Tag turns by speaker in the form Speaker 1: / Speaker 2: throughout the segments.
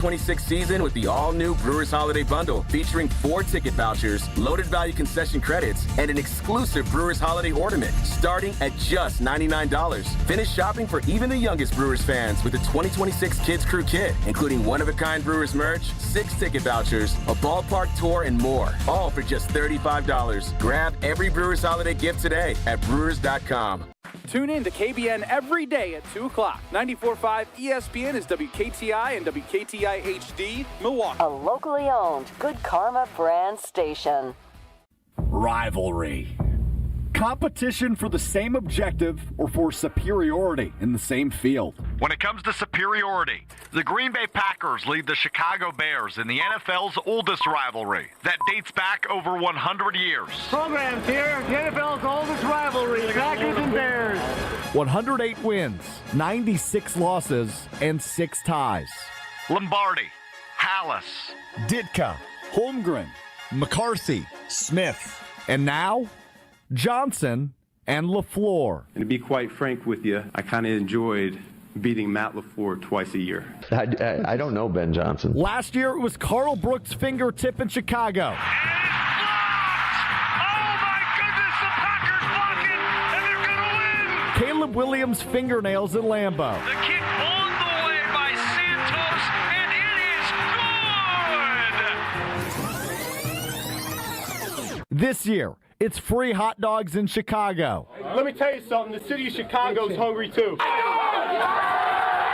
Speaker 1: 26 season with the all-new Brewers Holiday Bundle featuring 4 ticket vouchers, loaded value concession credits, and an exclusive Brewers Holiday ornament starting at just $99. Finish shopping for even the youngest Brewers fans with the 2026 Kids Crew Kit, including one-of-a-kind Brewers merch, 6 ticket vouchers, a ballpark tour, and more, all for just $35. Grab every Brewers Holiday gift today at brewers.com.
Speaker 2: Tune in to KBN every day at 2 o'clock. 94.5 ESPN is WKTI and WKTI HD, Milwaukee.
Speaker 3: A locally owned Good Karma brand station.
Speaker 4: Rivalry. Competition for the same objective or for superiority in the same field.
Speaker 5: When it comes to superiority, the Green Bay Packers lead the Chicago Bears in the NFL's oldest rivalry that dates back over 100 years.
Speaker 6: Programs here, the NFL's oldest rivalry, the Packers and Bears.
Speaker 4: 108 wins, 96 losses, and 6 ties.
Speaker 5: Lombardi, Hallis,
Speaker 4: Ditka, Holmgren, McCarthy, Smith, and now Johnson and LaFleur.
Speaker 7: And to be quite frank with you, I kind of enjoyed beating Matt LaFleur twice a year.
Speaker 8: I don't know Ben Johnson.
Speaker 4: Last year, it was Carl Brooks' fingertip in Chicago. Caleb Williams' fingernails in Lambeau.
Speaker 5: The kick on the way by Santos, and it is good!
Speaker 4: This year, it's free hot dogs in Chicago.
Speaker 6: Let me tell you something, the city of Chicago's hungry too.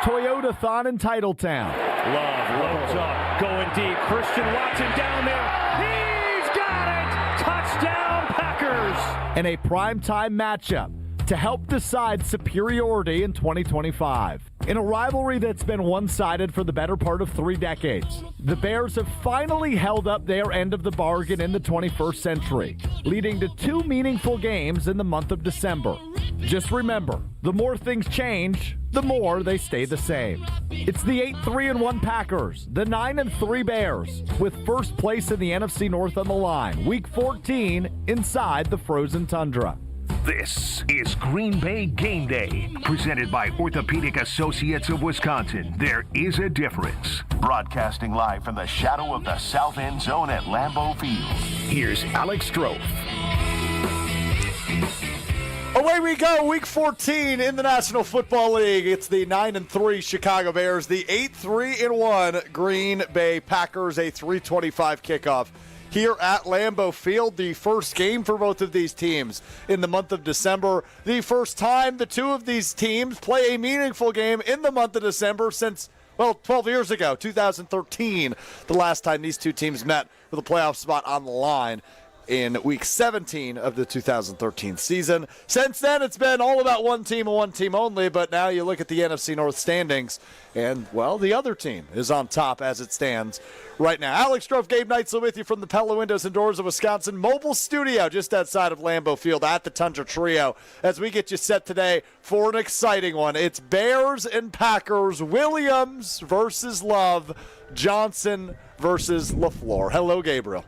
Speaker 4: Toyota-thon in Titletown.
Speaker 6: Love loads up, going deep. Christian Watson down there. He's got it! Touchdown Packers!
Speaker 4: And a primetime matchup to help decide superiority in 2025. In a rivalry that's been one-sided for the better part of 3 decades, the Bears have finally held up their end of the bargain in the 21st century, leading to 2 meaningful games in the month of December. Just remember, the more things change, the more they stay the same. It's the 8-3-1 Packers, the 9-3 Bears, with first place in the NFC North on the line, Week 14 inside the frozen tundra.
Speaker 9: This is Green Bay Game Day, presented by Orthopedic Associates of Wisconsin. There is a difference. Broadcasting live from the shadow of the south end zone at Lambeau Field. Here's Alex Strouf.
Speaker 10: Away we go, Week 14 in the National Football League. It's the 9-3 Chicago Bears, the 8-3-1 Green Bay Packers, a 3:25 kickoff here at Lambeau Field. The first game for both of these teams in the month of December. The first time the two of these teams play a meaningful game in the month of December since, 12 years ago, 2013, the last time these two teams met with a playoff spot on the line in Week 17 of the 2013 season. Since then, it's been all about one team and one team only, but now you look at the NFC North standings, and, the other team is on top as it stands right now. Alex Strouf, Gabe Neitzel with you from the Pella Windows and Doors of Wisconsin mobile studio just outside of Lambeau Field at the Tundra Trio as we get you set today for an exciting one. It's Bears and Packers, Williams versus Love, Johnson versus LaFleur. Hello, Gabriel.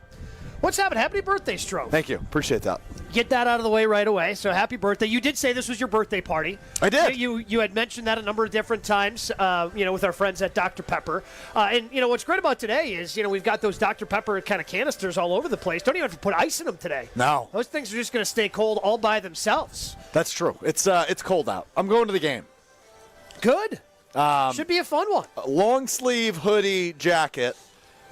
Speaker 11: What's happening? Happy birthday, Strouf.
Speaker 10: Thank you. Appreciate that.
Speaker 11: Get that out of the way right away. So happy birthday. You did say this was your birthday party.
Speaker 10: I did.
Speaker 11: You had mentioned that a number of different times, with our friends at Dr. Pepper. And what's great about today is, we've got those Dr. Pepper kind of canisters all over the place. Don't even have to put ice in them today.
Speaker 10: No.
Speaker 11: Those things are just going to stay cold all by themselves.
Speaker 10: That's true. It's cold out. I'm going to the game.
Speaker 11: Good. Should be a fun one.
Speaker 10: Long sleeve hoodie jacket.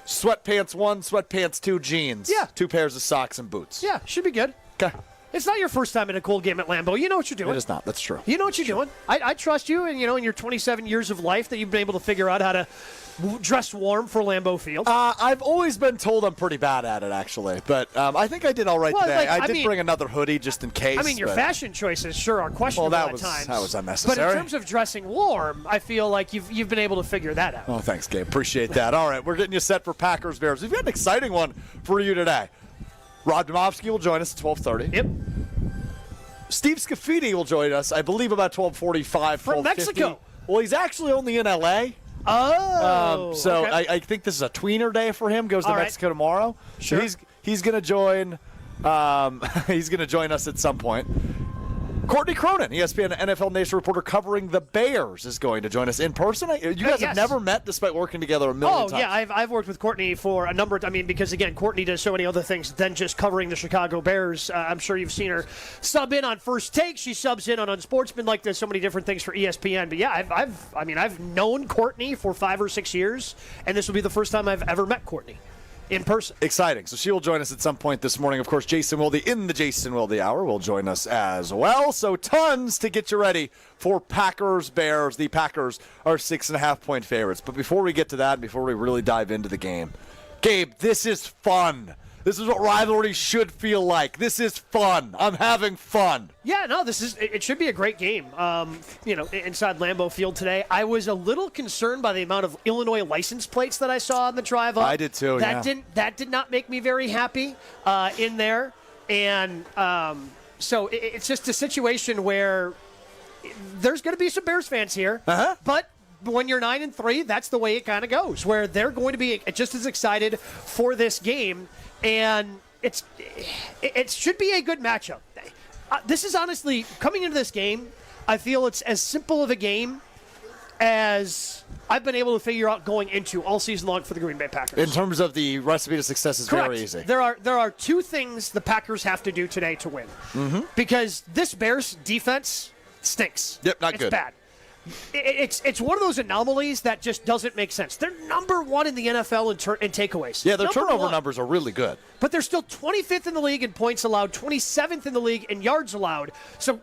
Speaker 10: Sweatpants 1, sweatpants 2, jeans.
Speaker 11: Yeah.
Speaker 10: 2 pairs of socks and boots.
Speaker 11: Yeah, should be good.
Speaker 10: Okay.
Speaker 11: It's not your first time in a cold game at Lambeau. You know what you're doing.
Speaker 10: It is not. That's true.
Speaker 11: You know what you're doing. I trust you, and in your 27 years of life that you've been able to figure out how to dress warm for Lambeau Field.
Speaker 10: I've always been told I'm pretty bad at it, actually. But I think I did all right today. I did bring another hoodie just in case.
Speaker 11: Your fashion choices sure are questionable at times.
Speaker 10: That was unnecessary.
Speaker 11: But in terms of dressing warm, I feel like you've been able to figure that out.
Speaker 10: Oh, thanks, Gabe. Appreciate that. All right, we're getting you set for Packers Bears. We've got an exciting one for you today. Rod Demovsky will join us at 12:30.
Speaker 11: Yep.
Speaker 10: Steve Scaffidi will join us, I believe, about 12:45.
Speaker 11: From Mexico.
Speaker 10: Well, he's actually only in L.A.
Speaker 11: So
Speaker 10: okay. I think this is a tweener day for him. Goes to Mexico tomorrow.
Speaker 11: Sure.
Speaker 10: So he's going to join. He's going to join us at some point. Courtney Cronin, ESPN NFL Nation reporter covering the Bears, is going to join us in person. You guys have never met despite working together a million times.
Speaker 11: Oh, yeah, I've worked with Courtney for a number of times. I mean, because, again, Courtney does so many other things than just covering the Chicago Bears. I'm sure you've seen her sub in on First Take. She subs in on Unsportsmanlike. Does so many different things for ESPN. But, yeah, I've known Courtney for 5 or 6 years, and this will be the first time I've ever met Courtney in person.
Speaker 10: Exciting. So she will join us at some point this morning. Of course, Jason Wilde in the Jason Wilde Hour will join us as well. So tons to get you ready for Packers-Bears. The Packers are 6.5-point favorites. But before we get to that, before we really dive into the game, Gabe, this is fun. This is what rivalry should feel like. This is fun. I'm having fun.
Speaker 11: Yeah, no, it should be a great game. Inside Lambeau Field today, I was a little concerned by the amount of Illinois license plates that I saw on the drive up.
Speaker 10: I did too.
Speaker 11: That did not make me very happy in there, and so it's just a situation where there's going to be some Bears fans here, but when you're 9-3, that's the way it kind of goes, where they're going to be just as excited for this game. And it should be a good matchup. This is honestly, coming into this game, I feel it's as simple of a game as I've been able to figure out going into all season long for the Green Bay Packers.
Speaker 10: In terms of the recipe to success is
Speaker 11: Correct.
Speaker 10: Very easy.
Speaker 11: There are two things the Packers have to do today to win. Mm-hmm. Because this Bears defense stinks.
Speaker 10: Yep, not
Speaker 11: it's
Speaker 10: good.
Speaker 11: It's bad. It's one of those anomalies that just doesn't make sense. They're number one in the NFL in takeaways.
Speaker 10: Yeah, their turnover numbers are really good.
Speaker 11: But they're still 25th in the league in points allowed, 27th in the league in yards allowed. So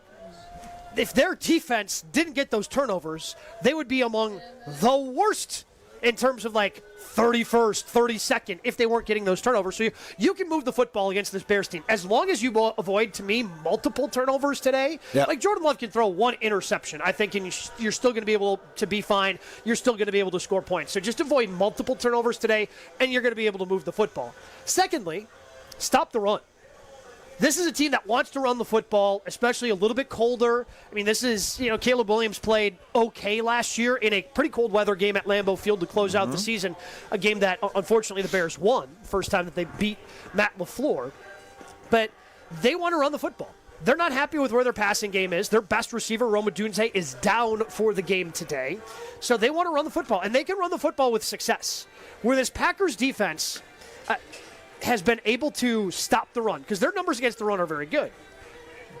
Speaker 11: if their defense didn't get those turnovers, they would be among the worst in terms of 31st, 32nd if they weren't getting those turnovers. So you can move the football against this Bears team. As long as you avoid, to me, multiple turnovers today. Yep. Jordan Love can throw one interception, I think, and you're still going to be able to be fine. You're still going to be able to score points. So just avoid multiple turnovers today, and you're going to be able to move the football. Secondly, stop the run. This is a team that wants to run the football, especially a little bit colder. I mean, this is, Caleb Williams played okay last year in a pretty cold weather game at Lambeau Field to close out the season, a game that, unfortunately, the Bears won, first time that they beat Matt LaFleur. But they want to run the football. They're not happy with where their passing game is. Their best receiver, Roma Dunze, is down for the game today. So they want to run the football, and they can run the football with success. Where this Packers defense has been able to stop the run, because their numbers against the run are very good.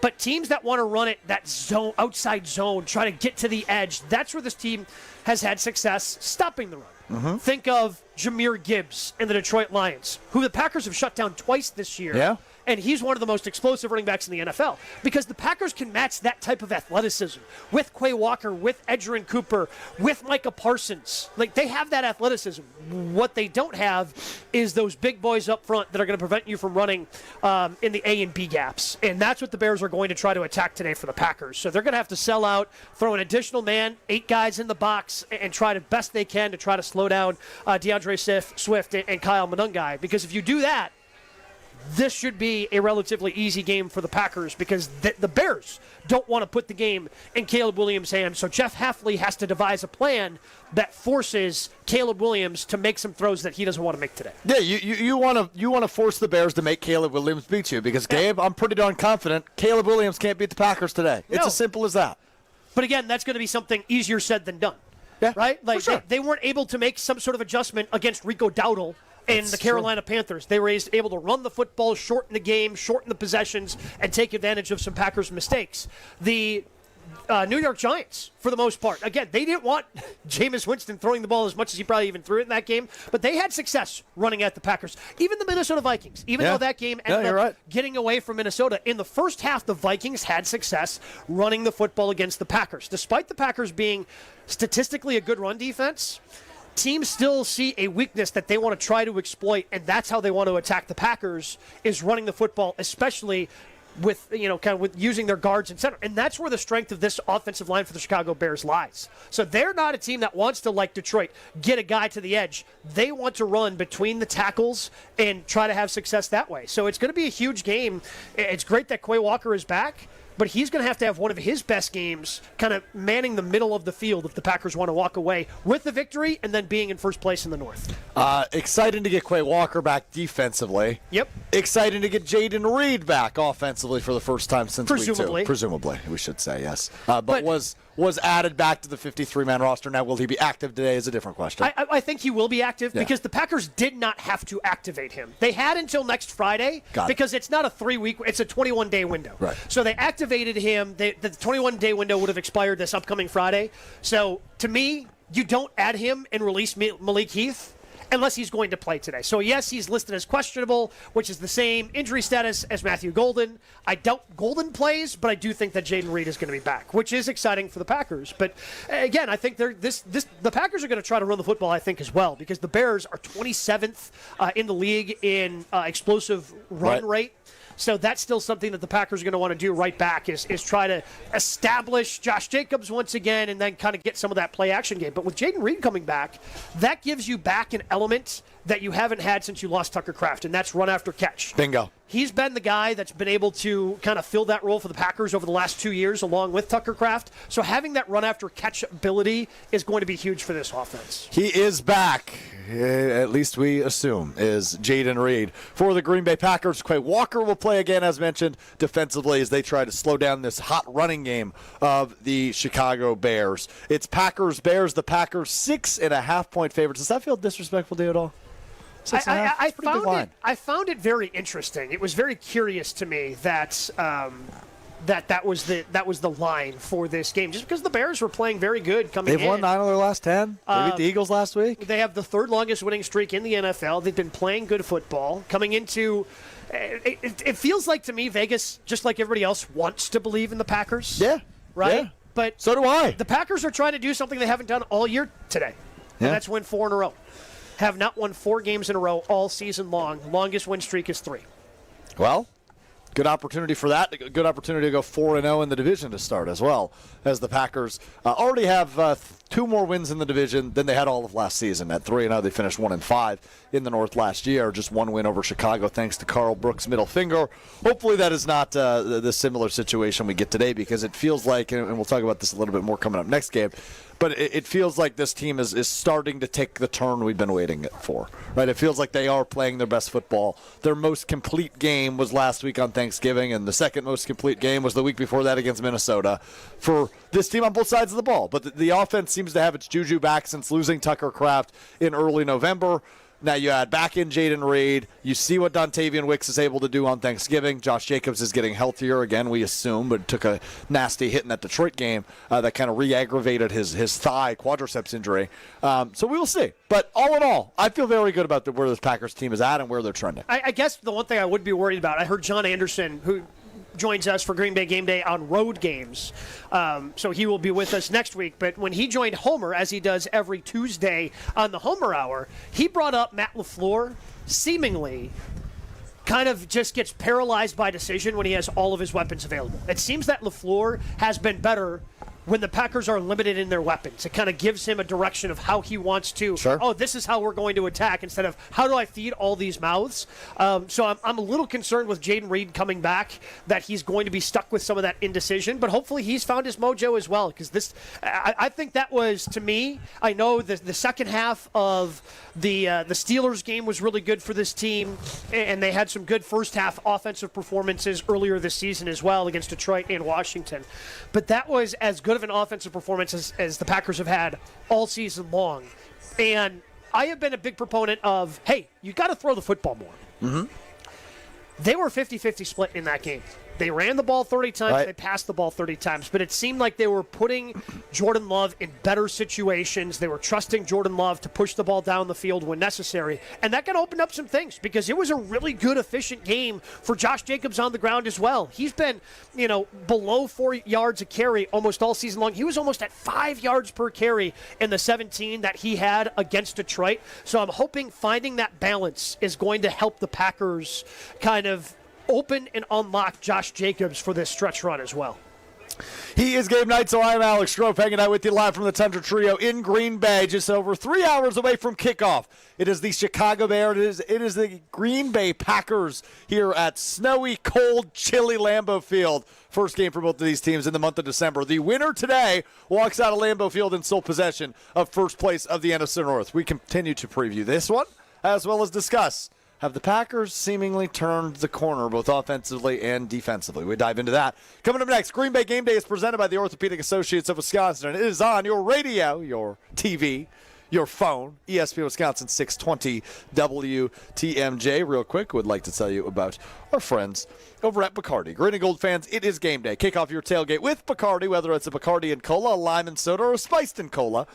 Speaker 11: But teams that want to run it, that zone, outside zone, try to get to the edge, that's where this team has had success stopping the run. Mm-hmm. Think of Jahmyr Gibbs and the Detroit Lions, who the Packers have shut down twice this year.
Speaker 10: Yeah.
Speaker 11: And he's one of the most explosive running backs in the NFL, because the Packers can match that type of athleticism with Quay Walker, with Edgerrin Cooper, with Micah Parsons. They have that athleticism. What they don't have is those big boys up front that are going to prevent you from running in the A and B gaps. And that's what the Bears are going to try to attack today for the Packers. So they're going to have to sell out, throw an additional man, 8 guys in the box, and try the best they can to try to slow down DeAndre Swift and Kyle Monungai. Because if you do that, this should be a relatively easy game for the Packers, because the Bears don't want to put the game in Caleb Williams' hands. So Jeff Hafley has to devise a plan that forces Caleb Williams to make some throws that he doesn't want to make today.
Speaker 10: Yeah, you want to force the Bears to make Caleb Williams beat you, because, Gabe, I'm pretty darn confident Caleb Williams can't beat the Packers today. It's as simple as that.
Speaker 11: But again, that's going to be something easier said than done.
Speaker 10: Yeah,
Speaker 11: right?
Speaker 10: for sure.
Speaker 11: They weren't able to make some sort of adjustment against Rico Dowdle and the Carolina Panthers. They were able to run the football, shorten the game, shorten the possessions, and take advantage of some Packers mistakes. The New York Giants, for the most part, again, they didn't want Jameis Winston throwing the ball as much as he probably even threw it in that game, but they had success running at the Packers. Even the Minnesota Vikings, though that game ended up getting away from Minnesota, in the first half, the Vikings had success running the football against the Packers. Despite the Packers being statistically a good run defense, teams still see a weakness that they want to try to exploit, and that's how they want to attack the Packers, is running the football, especially with with using their guards and center. And that's where the strength of this offensive line for the Chicago Bears lies. So they're not a team that wants to, like Detroit, get a guy to the edge. They want to run between the tackles and try to have success that way. So it's going to be a huge game. It's great that Quay Walker is back, but he's going to have one of his best games kind of manning the middle of the field if the Packers want to walk away with the victory and then being in first place in the North.
Speaker 10: Exciting to get Quay Walker back defensively.
Speaker 11: Yep.
Speaker 10: Exciting to get Jayden Reed back offensively for the first time since week 2. Presumably, we should say, yes. But was added back to the 53-man roster. Now, will he be active today is a different question.
Speaker 11: I think he will be active because the Packers did not have to activate him. They had until next Friday because it's not a 3-week, it's a 21-day window.
Speaker 10: Right.
Speaker 11: So they activated him. The 21-day window would have expired this upcoming Friday. So to me, you don't add him and release Malik Heath unless he's going to play today. So, yes, he's listed as questionable, which is the same injury status as Matthew Golden. I doubt Golden plays, but I do think that Jayden Reed is going to be back, which is exciting for the Packers. But, again, I think the Packers are going to try to run the football, I think, as well, because the Bears are 27th in the league in explosive run rate. So that's still something that the Packers are going to want to do right back is try to establish Josh Jacobs once again and then kind of get some of that play-action game. But with Jayden Reed coming back, that gives you back an element that you haven't had since you lost Tucker Kraft, and that's run after catch.
Speaker 10: Bingo.
Speaker 11: He's been the guy that's been able to kind of fill that role for the Packers over the last 2 years along with Tucker Kraft. So having that run after catch ability is going to be huge for this offense.
Speaker 10: He is back, at least we assume, is Jayden Reed. For the Green Bay Packers, Quay Walker will play again, as mentioned, defensively as they try to slow down this hot running game of the Chicago Bears. It's Packers-Bears, the Packers 6.5-point favorites. Does that feel disrespectful to you at all?
Speaker 11: I found it very interesting. It was very curious to me that that was the line for this game, just because the Bears were playing very good coming in.
Speaker 10: They've won 9 of their last 10. They beat the Eagles last week.
Speaker 11: They have the third longest winning streak in the NFL. They've been playing good football. Coming into it feels like to me Vegas, just like everybody else, wants to believe in the Packers.
Speaker 10: Yeah.
Speaker 11: Right?
Speaker 10: Yeah.
Speaker 11: But
Speaker 10: so do I.
Speaker 11: The Packers are trying to do something they haven't done all year today.
Speaker 10: Yeah.
Speaker 11: And that's win 4 in a row. Have not won 4 games in a row all season long. Longest win streak is 3.
Speaker 10: Well, good opportunity for that. Good opportunity to go 4-0 in the division to start as well, as the Packers already have 2 more wins in the division than they had all of last season. At 3-0, they finished 1-5 in the North last year. Just 1 win over Chicago thanks to Carl Brooks' middle finger. Hopefully that is not the similar situation we get today, because it feels like, and we'll talk about this a little bit more coming up next game, but it feels like this team is starting to take the turn we've been waiting for. Right? It feels like they are playing their best football. Their most complete game was last week on Thanksgiving, and the second most complete game was the week before that against Minnesota for this team on both sides of the ball. But the offense seems to have its juju back since losing Tucker Kraft in early November. Now you add back in Jayden Reed. You see what Dontavian Wicks is able to do on Thanksgiving. Josh Jacobs is getting healthier again, we assume, but took a nasty hit in that Detroit game that kind of re-aggravated his thigh quadriceps injury. So we will see. But all in all, I feel very good about where this Packers team is at and where they're trending.
Speaker 11: I guess the one thing I would be worried about, I heard John Anderson, who joins us for Green Bay Game Day on road games. So he will be with us next week. But when he joined Homer, as he does every Tuesday on the Homer Hour, he brought up Matt LaFleur seemingly kind of just gets paralyzed by decision when he has all of his weapons available. It seems that LaFleur has been better when the Packers are limited in their weapons. It kind of gives him a direction of how he wants to, this is how we're going to attack, instead of how do I feed all these mouths. So I'm a little concerned with Jayden Reed coming back that he's going to be stuck with some of that indecision, but hopefully he's found his mojo as well, because I think that was, to me, I know the second half of the Steelers game was really good for this team, and they had some good first half offensive performances earlier this season as well against Detroit and Washington. But that was as good of an offensive performance as the Packers have had all season long. And I have been a big proponent of, hey, you got to throw the football more.
Speaker 10: Mm-hmm.
Speaker 11: They were 50-50 split in that game. They ran the ball 30 times, They passed the ball 30 times, but it seemed like they were putting Jordan Love in better situations. They were trusting Jordan Love to push the ball down the field when necessary, and that kind of opened up some things, because it was a really good, efficient game for Josh Jacobs on the ground as well. He's been, below 4 yards a carry almost all season long. He was almost at 5 yards per carry in the 17 that he had against Detroit. So I'm hoping finding that balance is going to help the Packers kind of open and unlock Josh Jacobs for this stretch run as well.
Speaker 10: He is Gabe Neitzel. I'm Alex Strouf, hanging out with you live from the Tundra Trio in Green Bay, just over 3 hours away from kickoff. It is the Chicago Bears. It is the Green Bay Packers here at snowy, cold, chilly Lambeau Field. First game for both of these teams in the month of December. The winner today walks out of Lambeau Field in sole possession of first place of the NFC North. We continue to preview this one, as well as discuss, have the Packers seemingly turned the corner both offensively and defensively? We dive into that. Coming up next, Green Bay Game Day is presented by the Orthopedic Associates of Wisconsin, and it is on your radio, your TV, your phone, ESPN Wisconsin 620 WTMJ. Real quick, would like to tell you about our friends over at Bacardi. Green and Gold fans, it is game day. Kick off your tailgate with Bacardi, whether it's a Bacardi and Cola, a lime and soda, or a spiced and Cola.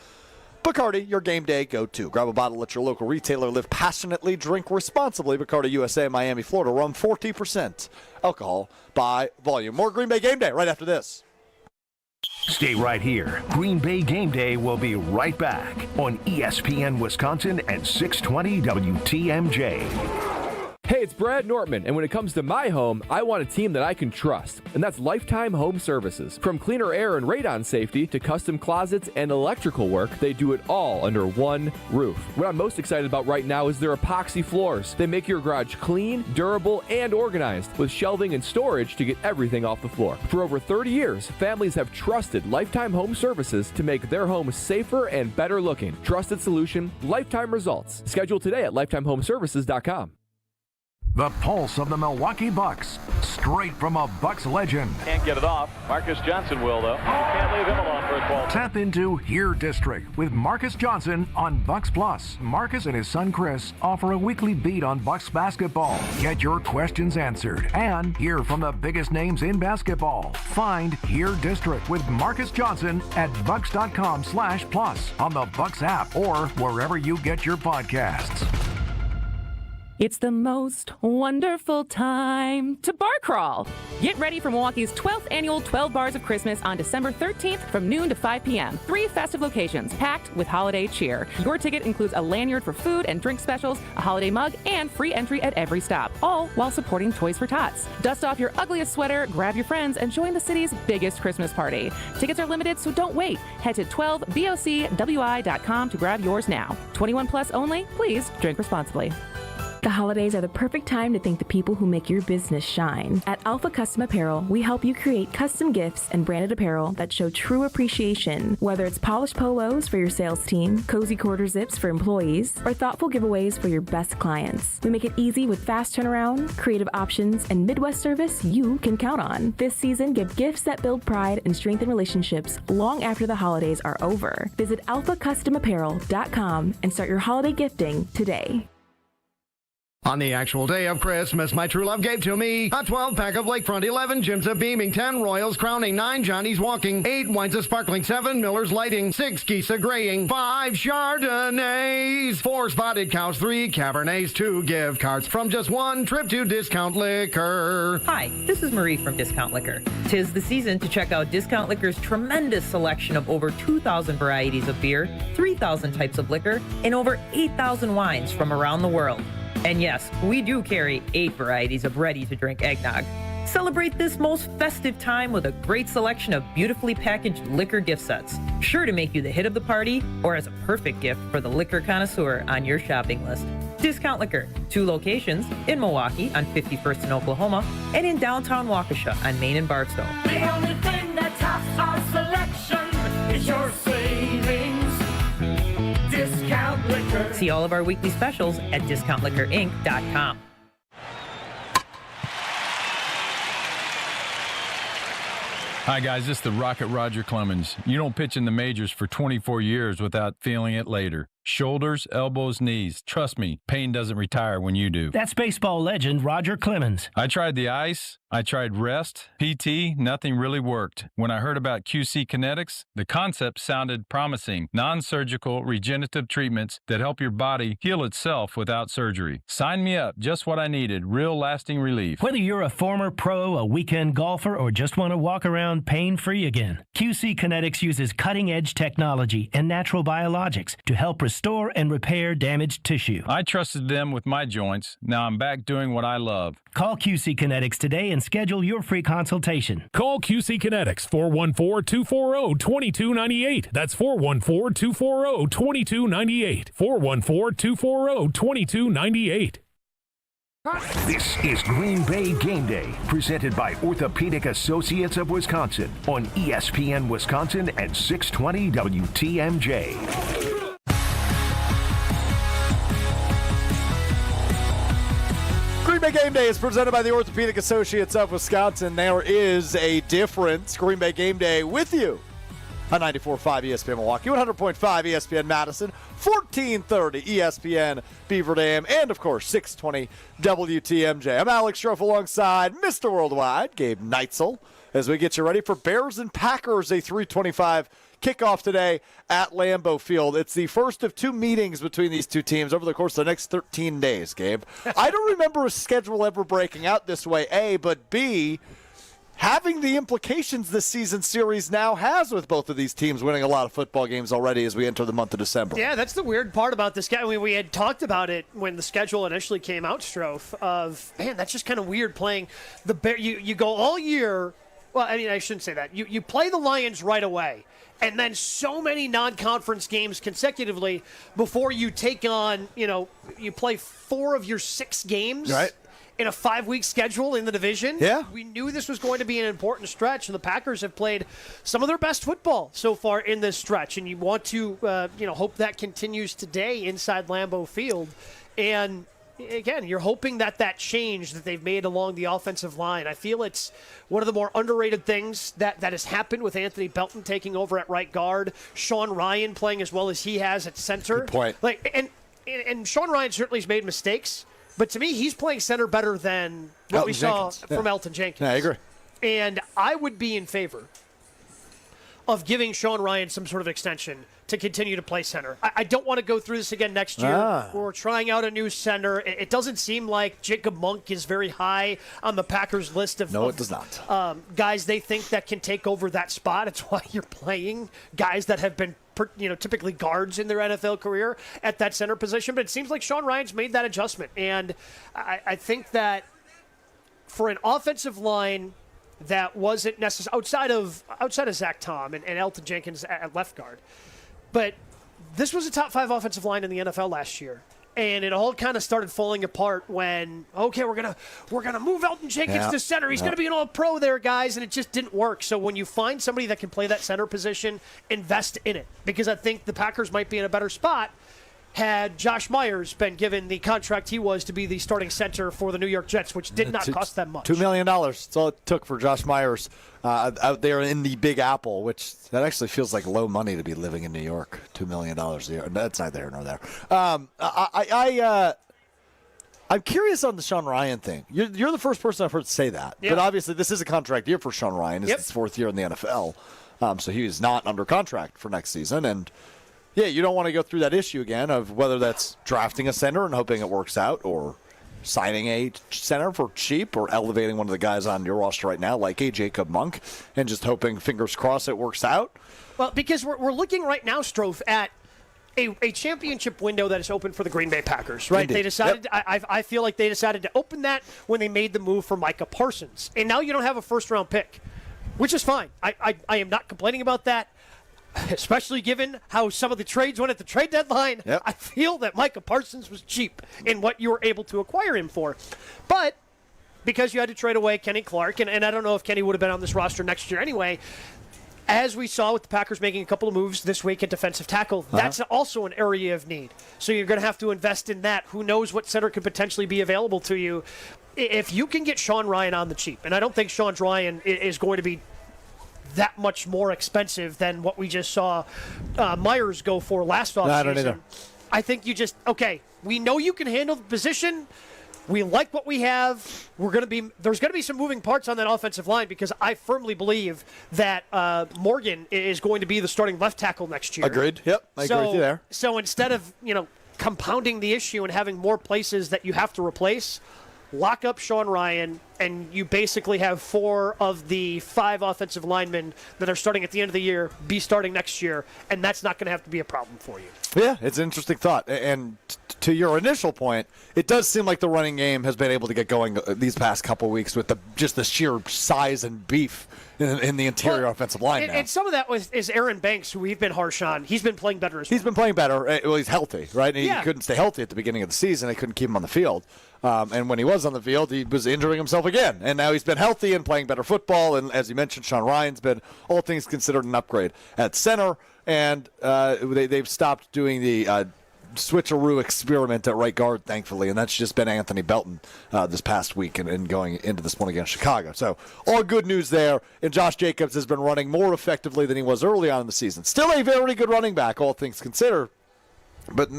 Speaker 10: Bacardi, your game day go-to. Grab a bottle at your local retailer. Live passionately, drink responsibly. Bacardi USA, Miami, Florida. Rum 40% alcohol by volume. More Green Bay Game Day right after this.
Speaker 9: Stay right here. Green Bay Game Day will be right back on ESPN Wisconsin and 620 WTMJ.
Speaker 12: Hey, it's Brad Nortman, and when it comes to my home, I want a team that I can trust, and that's Lifetime Home Services. From cleaner air and radon safety to custom closets and electrical work, they do it all under one roof. What I'm most excited about right now is their epoxy floors. They make your garage clean, durable, and organized, with shelving and storage to get everything off the floor. For over 30 years, families have trusted Lifetime Home Services to make their homes safer and better looking. Trusted solution, lifetime results. Schedule today at lifetimehomeservices.com.
Speaker 9: The pulse of the Milwaukee Bucks, straight from a Bucks legend.
Speaker 6: Can't get it off. Marcus Johnson will, though. Can't leave him alone for a ball.
Speaker 9: Tap into Here District with Marcus Johnson on Bucks Plus. Marcus and his son Chris offer a weekly beat on Bucks basketball. Get your questions answered and hear from the biggest names in basketball. Find Here District with Marcus Johnson at bucks.com/plus on the Bucks app or wherever you get your podcasts.
Speaker 13: It's the most wonderful time to bar crawl. Get ready for Milwaukee's 12th annual 12 Bars of Christmas on December 13th from noon to 5 p.m. 3 festive locations packed with holiday cheer. Your ticket includes a lanyard for food and drink specials, a holiday mug, and free entry at every stop, all while supporting Toys for Tots. Dust off your ugliest sweater, grab your friends, and join the city's biggest Christmas party. Tickets are limited, so don't wait. Head to 12bocwi.com to grab yours now. 21 plus only. Please drink responsibly.
Speaker 14: The holidays are the perfect time to thank the people who make your business shine. At Alpha Custom Apparel, we help you create custom gifts and branded apparel that show true appreciation. Whether it's polished polos for your sales team, cozy quarter zips for employees, or thoughtful giveaways for your best clients. We make it easy with fast turnaround, creative options, and Midwest service you can count on. This season, give gifts that build pride and strengthen relationships long after the holidays are over. Visit alphacustomapparel.com and start your holiday gifting today.
Speaker 15: On the actual day of Christmas, my true love gave to me a 12-pack of Lakefront, 11 Jims of Beaming, 10 Royals Crowning, 9 Johnny's Walking, 8 Wines of Sparkling, 7 Miller's Lighting, 6 Geese of Graying, 5 Chardonnays, 4 Spotted Cows, 3 Cabernets, 2 gift cards from just one trip to Discount Liquor.
Speaker 16: Hi, this is Marie from Discount Liquor. 'Tis the season to check out Discount Liquor's tremendous selection of over 2,000 varieties of beer, 3,000 types of liquor, and over 8,000 wines from around the world. And yes, we do carry 8 varieties of ready-to-drink eggnog. Celebrate this most festive time with a great selection of beautifully packaged liquor gift sets, sure to make you the hit of the party or as a perfect gift for the liquor connoisseur on your shopping list. Discount Liquor, 2 locations in Milwaukee on 51st in Oklahoma and in downtown Waukesha on Main and Barstow.
Speaker 17: The only thing that tops our selection is your savings. Discount Liquor.
Speaker 16: See all of our weekly specials at discountliquorinc.com.
Speaker 18: Hi, guys. This is the Rocket Roger Clemens. You don't pitch in the majors for 24 years without feeling it later. Shoulders, elbows, knees. Trust me, pain doesn't retire when you do.
Speaker 19: That's baseball legend Roger Clemens.
Speaker 18: I tried the ice. I tried rest, PT, nothing really worked. When I heard about QC Kinetics, the concept sounded promising. Non-surgical regenerative treatments that help your body heal itself without surgery. Sign me up, just what I needed, real lasting relief.
Speaker 19: Whether you're a former pro, a weekend golfer, or just want to walk around pain-free again, QC Kinetics uses cutting-edge technology and natural biologics to help restore restore and repair damaged tissue.
Speaker 18: I trusted them with my joints. Now I'm back doing what I love.
Speaker 19: Call QC Kinetics today and schedule your free consultation.
Speaker 20: Call QC Kinetics, 414-240-2298. That's 414-240-2298. 414-240-2298.
Speaker 9: This is Green Bay Game Day, presented by Orthopedic Associates of Wisconsin on ESPN Wisconsin and 620 WTMJ.
Speaker 10: Green Bay Game Day is presented by the Orthopedic Associates of Wisconsin. There is a difference. Green Bay Game Day with you on 94.5 ESPN Milwaukee, 100.5 ESPN Madison, 1430 ESPN Beaver Dam, and, of course, 620 WTMJ. I'm Alex Strouf alongside Mr. Worldwide, Gabe Neitzel, as we get you ready for Bears and Packers, a 3:25 kickoff today at Lambeau Field. It's the first of two meetings between these two teams over the course of the next 13 days, Gabe. I don't remember a schedule ever breaking out this way, A, but B, having the implications this season series now has with both of these teams winning a lot of football games already as we enter the month of December.
Speaker 11: Yeah, that's the weird part about this. I mean, we had talked about it when the schedule initially came out, Strouf, of, man, that's just kind of weird playing the Bears. You go all year. Well, I mean, I shouldn't say that. You play the Lions right away, and then so many non-conference games consecutively before you take on, you play 4 of your 6 games.
Speaker 10: Right.
Speaker 11: In a 5-week schedule in the division.
Speaker 10: Yeah.
Speaker 11: We knew this was going to be an important stretch, and the Packers have played some of their best football so far in this stretch, and you want to, hope that continues today inside Lambeau Field. And again, you're hoping that change that they've made along the offensive line, I feel it's one of the more underrated things that has happened with Anthony Belton taking over at right guard, Sean Ryan playing as well as he has at center.
Speaker 10: Good point.
Speaker 11: And Sean Ryan certainly has made mistakes, but to me, he's playing center better than what we saw from Elton Jenkins.
Speaker 10: Yeah, I agree.
Speaker 11: And I would be in favor of giving Sean Ryan some sort of extension to continue to play center. I don't want to go through this again next year. We're trying out a new center. It doesn't seem like Jacob Monk is very high on the Packers list of
Speaker 10: it does not.
Speaker 11: Guys they think that can take over that spot. It's why you're playing guys that have been typically guards in their NFL career at that center position. But it seems like Sean Ryan's made that adjustment. And I think that for an offensive line that wasn't necessary outside of Zach Tom and Elton Jenkins at left guard, but this was a top 5 offensive line in the NFL last year. And it all kind of started falling apart when, okay, we're gonna move Elton Jenkins to center. He's gonna be an all-pro there, guys, and it just didn't work. So when you find somebody that can play that center position, invest in it, because I think the Packers might be in a better spot had Josh Myers been given the contract he was to be the starting center for the New York Jets, which did not cost them much.
Speaker 10: $2 million. That's all it took for Josh Myers out there in the Big Apple, which that actually feels like low money to be living in New York. $2 million a year. That's neither here nor there. I'm curious on the Sean Ryan thing. You're the first person I've heard say that. But obviously this is a contract year for Sean Ryan. It's his 4th year in the NFL. So he is not under contract for next season. And yeah, you don't want to go through that issue again of whether that's drafting a center and hoping it works out, or signing a center for cheap, or elevating one of the guys on your roster right now, like a Jacob Monk, and just hoping, fingers crossed, it works out.
Speaker 11: Well, because we're looking right now, Strouf, at a championship window that is open for the Green Bay Packers, right?
Speaker 10: Indeed.
Speaker 11: They decided. Yep. I feel like they decided to open that when they made the move for Micah Parsons, and now you don't have a first-round pick, which is fine. I am not complaining about that. Especially given how some of the trades went at the trade deadline.
Speaker 10: Yep.
Speaker 11: I feel that Micah Parsons was cheap in what you were able to acquire him for. But because you had to trade away Kenny Clark, and I don't know if Kenny would have been on this roster next year anyway, as we saw with the Packers making a couple of moves this week at defensive tackle, that's also an area of need. So you're going to have to invest in that. Who knows what center could potentially be available to you if you can get Sean Ryan on the cheap. And I don't think Sean Ryan is going to be that much more expensive than what we just saw Myers go for last offseason.
Speaker 10: I don't either.
Speaker 11: I think you just, we know you can handle the position. We like what we have. There's going to be some moving parts on that offensive line, because I firmly believe that Morgan is going to be the starting left tackle next year.
Speaker 10: Agreed. Yep, I agree with you there.
Speaker 11: So instead of, compounding the issue and having more places that you have to replace, lock up Sean Ryan and you basically have 4 of the 5 offensive linemen that are starting at the end of the year be starting next year, and that's not going to have to be a problem for you.
Speaker 10: Yeah, it's an interesting thought. And to your initial point, it does seem like the running game has been able to get going these past couple weeks with just the sheer size and beef in the interior offensive line now.
Speaker 11: And some of that is Aaron Banks, who we've been harsh on. He's been playing better as well.
Speaker 10: He's been playing better. Well, he's healthy, right? And
Speaker 11: Yeah.
Speaker 10: he couldn't stay healthy at the beginning of the season. They couldn't keep him on the field. And when he was on the field, he was injuring himself again. And now he's been healthy and playing better football. And as you mentioned, Sean Ryan's been, all things considered, an upgrade at center. And they've stopped doing the switcheroo experiment at right guard, thankfully, and that's just been Anthony Belton this past week and going into this one against Chicago. So all good news there, and Josh Jacobs has been running more effectively than he was early on in the season. Still a very good running back, all things considered, but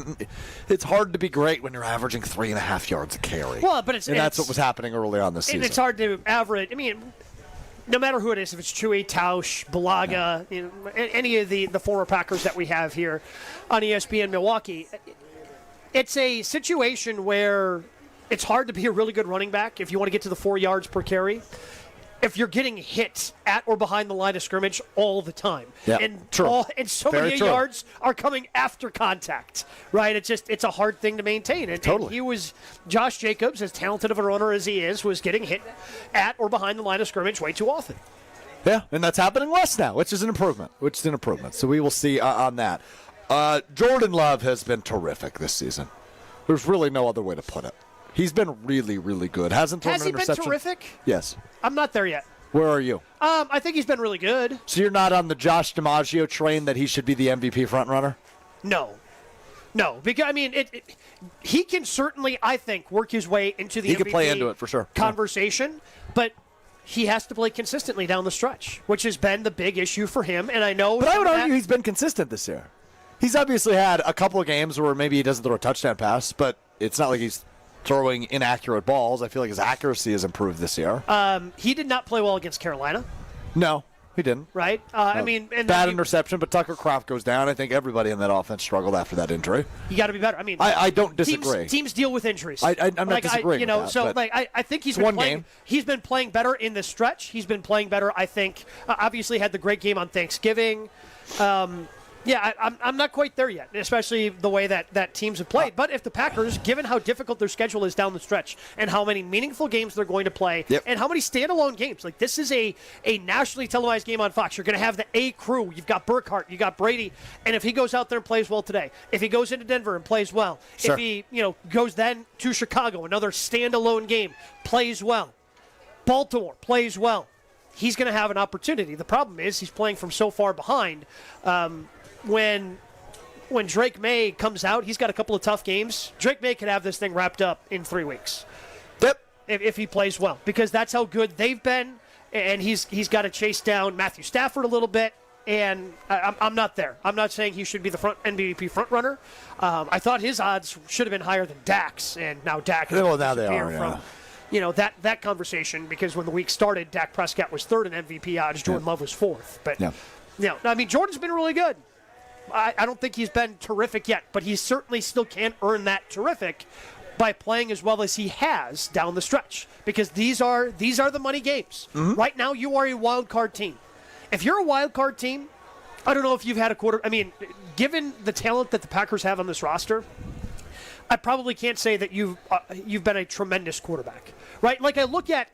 Speaker 10: it's hard to be great when you're averaging 3.5 yards a carry.
Speaker 11: Well, but
Speaker 10: that's what was happening early on this season.
Speaker 11: And it's hard to average. I mean, no matter who it is, if it's Chewy, Tausch, Balaga, any of the former Packers that we have here on ESPN Milwaukee, it's a situation where it's hard to be a really good running back if you want to get to the 4 yards per carry, if you're getting hit at or behind the line of scrimmage all the time.
Speaker 10: Yeah, true.
Speaker 11: And so
Speaker 10: Very
Speaker 11: many
Speaker 10: true.
Speaker 11: yards are coming after contact, right? It's a hard thing to maintain. And Josh Jacobs, as talented of a runner as he is, was getting hit at or behind the line of scrimmage way too often.
Speaker 10: Yeah, and that's happening less now, which is an improvement. So we will see on that. Jordan Love has been terrific this season. There's really no other way to put it. He's been really, really good. Hasn't thrown an interception.
Speaker 11: Has he been terrific?
Speaker 10: Yes.
Speaker 11: I'm not there yet.
Speaker 10: Where are you?
Speaker 11: I think he's been really good.
Speaker 10: So you're not on the Josh DiMaggio train that he should be the MVP frontrunner?
Speaker 11: No, because I mean, he can certainly, I think, work his way into the MVP
Speaker 10: can play into it for sure.
Speaker 11: conversation, but he has to play consistently down the stretch, which has been the big issue for him. And I know,
Speaker 10: but I would argue he's been consistent this year. He's obviously had a couple of games where maybe he doesn't throw a touchdown pass, but it's not like he's throwing inaccurate balls. I feel like his accuracy has improved this year.
Speaker 11: He did not play well against Carolina.
Speaker 10: No, he didn't.
Speaker 11: Right? I mean, and
Speaker 10: bad interception, but Tucker Kraft goes down. I think everybody in that offense struggled after that injury.
Speaker 11: You got to be better. I mean,
Speaker 10: I don't disagree.
Speaker 11: Teams deal with injuries.
Speaker 10: I'm not disagreeing.
Speaker 11: I think he's been playing. He's been playing better in this stretch. He's been playing better. I think. Obviously, had the great game on Thanksgiving. I'm not quite there yet, especially the way that teams have played. But if the Packers, given how difficult their schedule is down the stretch and how many meaningful games they're going to play and how many standalone games, like this is a nationally televised game on Fox. You're going to have the A crew. You've got Burkhardt, you got Brady. And if he goes out there and plays well today, if he goes into Denver and plays well, if he goes then to Chicago, another standalone game, plays well, Baltimore plays well, he's going to have an opportunity. The problem is he's playing from so far behind. When Drake May comes out, he's got a couple of tough games. Drake May could have this thing wrapped up in 3 weeks.
Speaker 10: Yep.
Speaker 11: If he plays well, because that's how good they've been, and he's got to chase down Matthew Stafford a little bit. And I'm not there. I'm not saying he should be the MVP front runner. I thought his odds should have been higher than Dak's, and now Dak has disappeared from that conversation, because when the week started, Dak Prescott was third in MVP odds, Jordan Love was fourth. But I mean, Jordan's been really good. I don't think he's been terrific yet, but he certainly still can earn that terrific by playing as well as he has down the stretch, because these are the money games.
Speaker 10: Mm-hmm.
Speaker 11: Right now, you are a wild card team. If you're a wild card team, I don't know if you've had a quarter. I mean, given the talent that the Packers have on this roster, I probably can't say that you've been a tremendous quarterback, right? Like I look at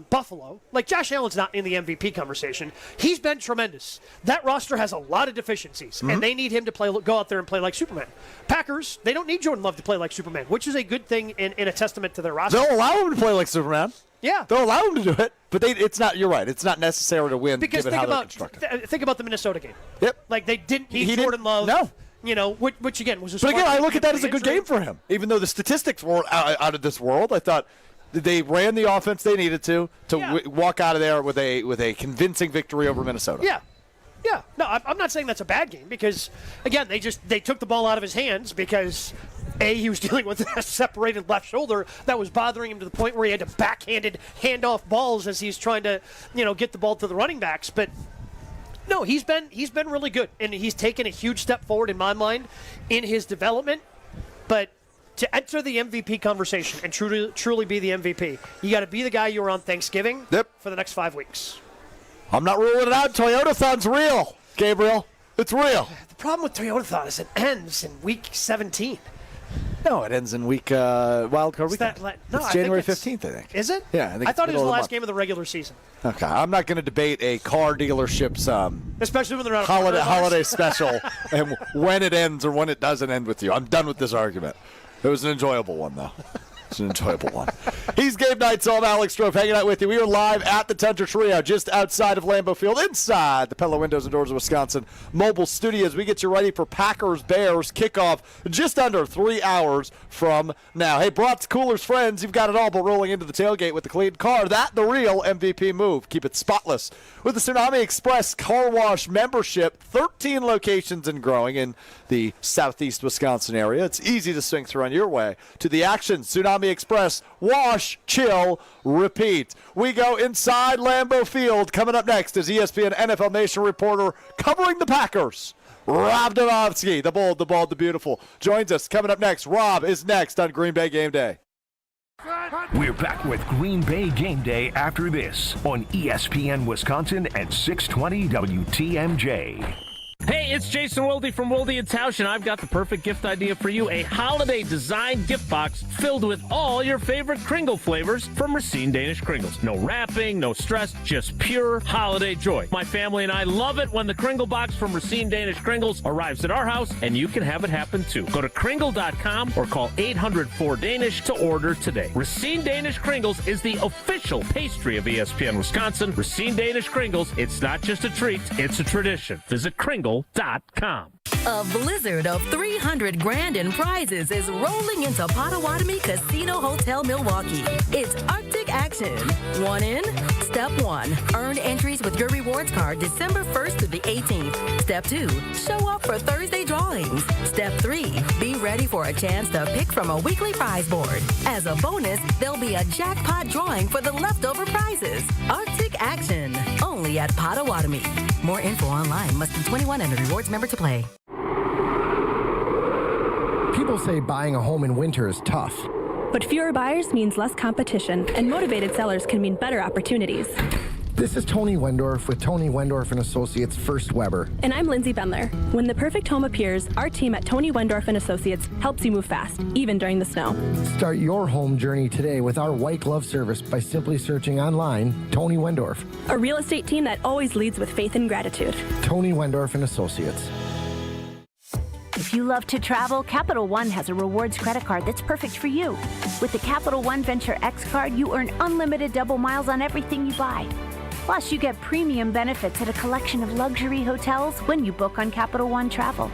Speaker 11: Buffalo. Like Josh Allen's not in the MVP conversation. He's been tremendous. That roster has a lot of deficiencies, and they need him to go out there and play like Superman. Packers, they don't need Jordan Love to play like Superman, which is a good thing in a testament to their roster.
Speaker 10: They'll allow him to play like Superman.
Speaker 11: Yeah,
Speaker 10: they'll allow him to do it, but it's not. You're right. It's not necessary to win,
Speaker 11: because
Speaker 10: given how they're constructed.
Speaker 11: Think about the Minnesota game.
Speaker 10: Yep.
Speaker 11: Like they didn't need Jordan Love.
Speaker 10: No.
Speaker 11: Which again was a.
Speaker 10: But again, I look at that as a good game for him. Even though the statistics weren't out of this world, I thought they ran the offense they needed to walk out of there with a convincing victory over Minnesota.
Speaker 11: Yeah. Yeah. No, I'm not saying that's a bad game, because again, they took the ball out of his hands because he was dealing with a separated left shoulder that was bothering him to the point where he had to backhanded handoff balls as he's trying to get the ball to the running backs, but. No, he's been really good, and he's taken a huge step forward in my mind in his development. But To enter the MVP conversation and truly be the MVP, you got to be the guy you were on Thanksgiving for the next 5 weeks.
Speaker 10: I'm not ruling it out. Toyotathon's real, Gabriel. It's real.
Speaker 11: The problem with Toyotathon is it ends in week 17.
Speaker 10: No, it ends in week wild card weekend. It's January 15th, I think.
Speaker 11: Is it?
Speaker 10: Yeah,
Speaker 11: I thought it was the last game of the regular season.
Speaker 10: Okay, I'm not going to debate a car dealership's
Speaker 11: especially when they're on
Speaker 10: holiday special and when it ends or when it doesn't end with you. I'm done with this argument. It was an enjoyable one, though. It's an enjoyable one. He's Gabe Neitzel. I'm Alex Strouf hanging out with you. We are live at the Tundra Trio just outside of Lambeau Field, inside the Pella Windows and Doors of Wisconsin mobile studios. We get you ready for Packers-Bears kickoff just under 3 hours from now. Hey, brats, coolers, friends, you've got it all but rolling into the tailgate with the clean car. That the real MVP move. Keep it spotless with the Tsunami Express Car Wash membership. 13 locations and growing in the southeast Wisconsin area. It's easy to swing through on your way to the action. Tsunami Express, wash, chill, repeat. We go inside Lambeau Field. Coming up next is ESPN NFL Nation reporter covering the Packers, Rob Demovsky, the bold, the bald, the beautiful, joins us. Coming up next, Rob is next on Green Bay Game Day.
Speaker 9: We're back with Green Bay Game Day after this on ESPN Wisconsin at 620 WTMJ.
Speaker 6: Hey, it's Jason Wilde from Wilde & Tausch, and I've got the perfect gift idea for you. A holiday design gift box filled with all your favorite Kringle flavors from Racine Danish Kringles. No wrapping, no stress, just pure holiday joy. My family and I love it when the Kringle box from Racine Danish Kringles arrives at our house, and you can have it happen too. Go to Kringle.com or call 800-4DANISH to order today. Racine Danish Kringles is the official pastry of ESPN Wisconsin. Racine Danish Kringles, it's not just a treat, it's a tradition. Visit Kringle.com.
Speaker 21: A blizzard of $300,000 in prizes is rolling into Potawatomi Casino Hotel Milwaukee. It's Arctic action. One in, step one, earn entries with your rewards card December 1st to the 18th. Step two, show up for Thursday drawings. Step three, be ready for a chance to pick from a weekly prize board. As a bonus, there'll be a jackpot drawing for the leftover prizes. Arctic action, only at Potawatomi. More info online. Must be 21 and a rewards member to play.
Speaker 15: People say buying a home in winter is tough.
Speaker 14: But fewer buyers means less competition, and motivated sellers can mean better opportunities.
Speaker 15: This is Tony Wendorf with Tony Wendorf & Associates First Weber.
Speaker 14: And I'm Lindsay Bendler. When the perfect home appears, our team at Tony Wendorf & Associates helps you move fast, even during the snow.
Speaker 15: Start your home journey today with our white glove service by simply searching online Tony Wendorf.
Speaker 14: A real estate team that always leads with faith and gratitude.
Speaker 15: Tony Wendorf & Associates.
Speaker 22: If you love to travel, Capital One has a rewards credit card that's perfect for you. With the Capital One Venture X card, you earn unlimited double miles on everything you buy. Plus, you get premium benefits at a collection of luxury hotels when you book on Capital One Travel.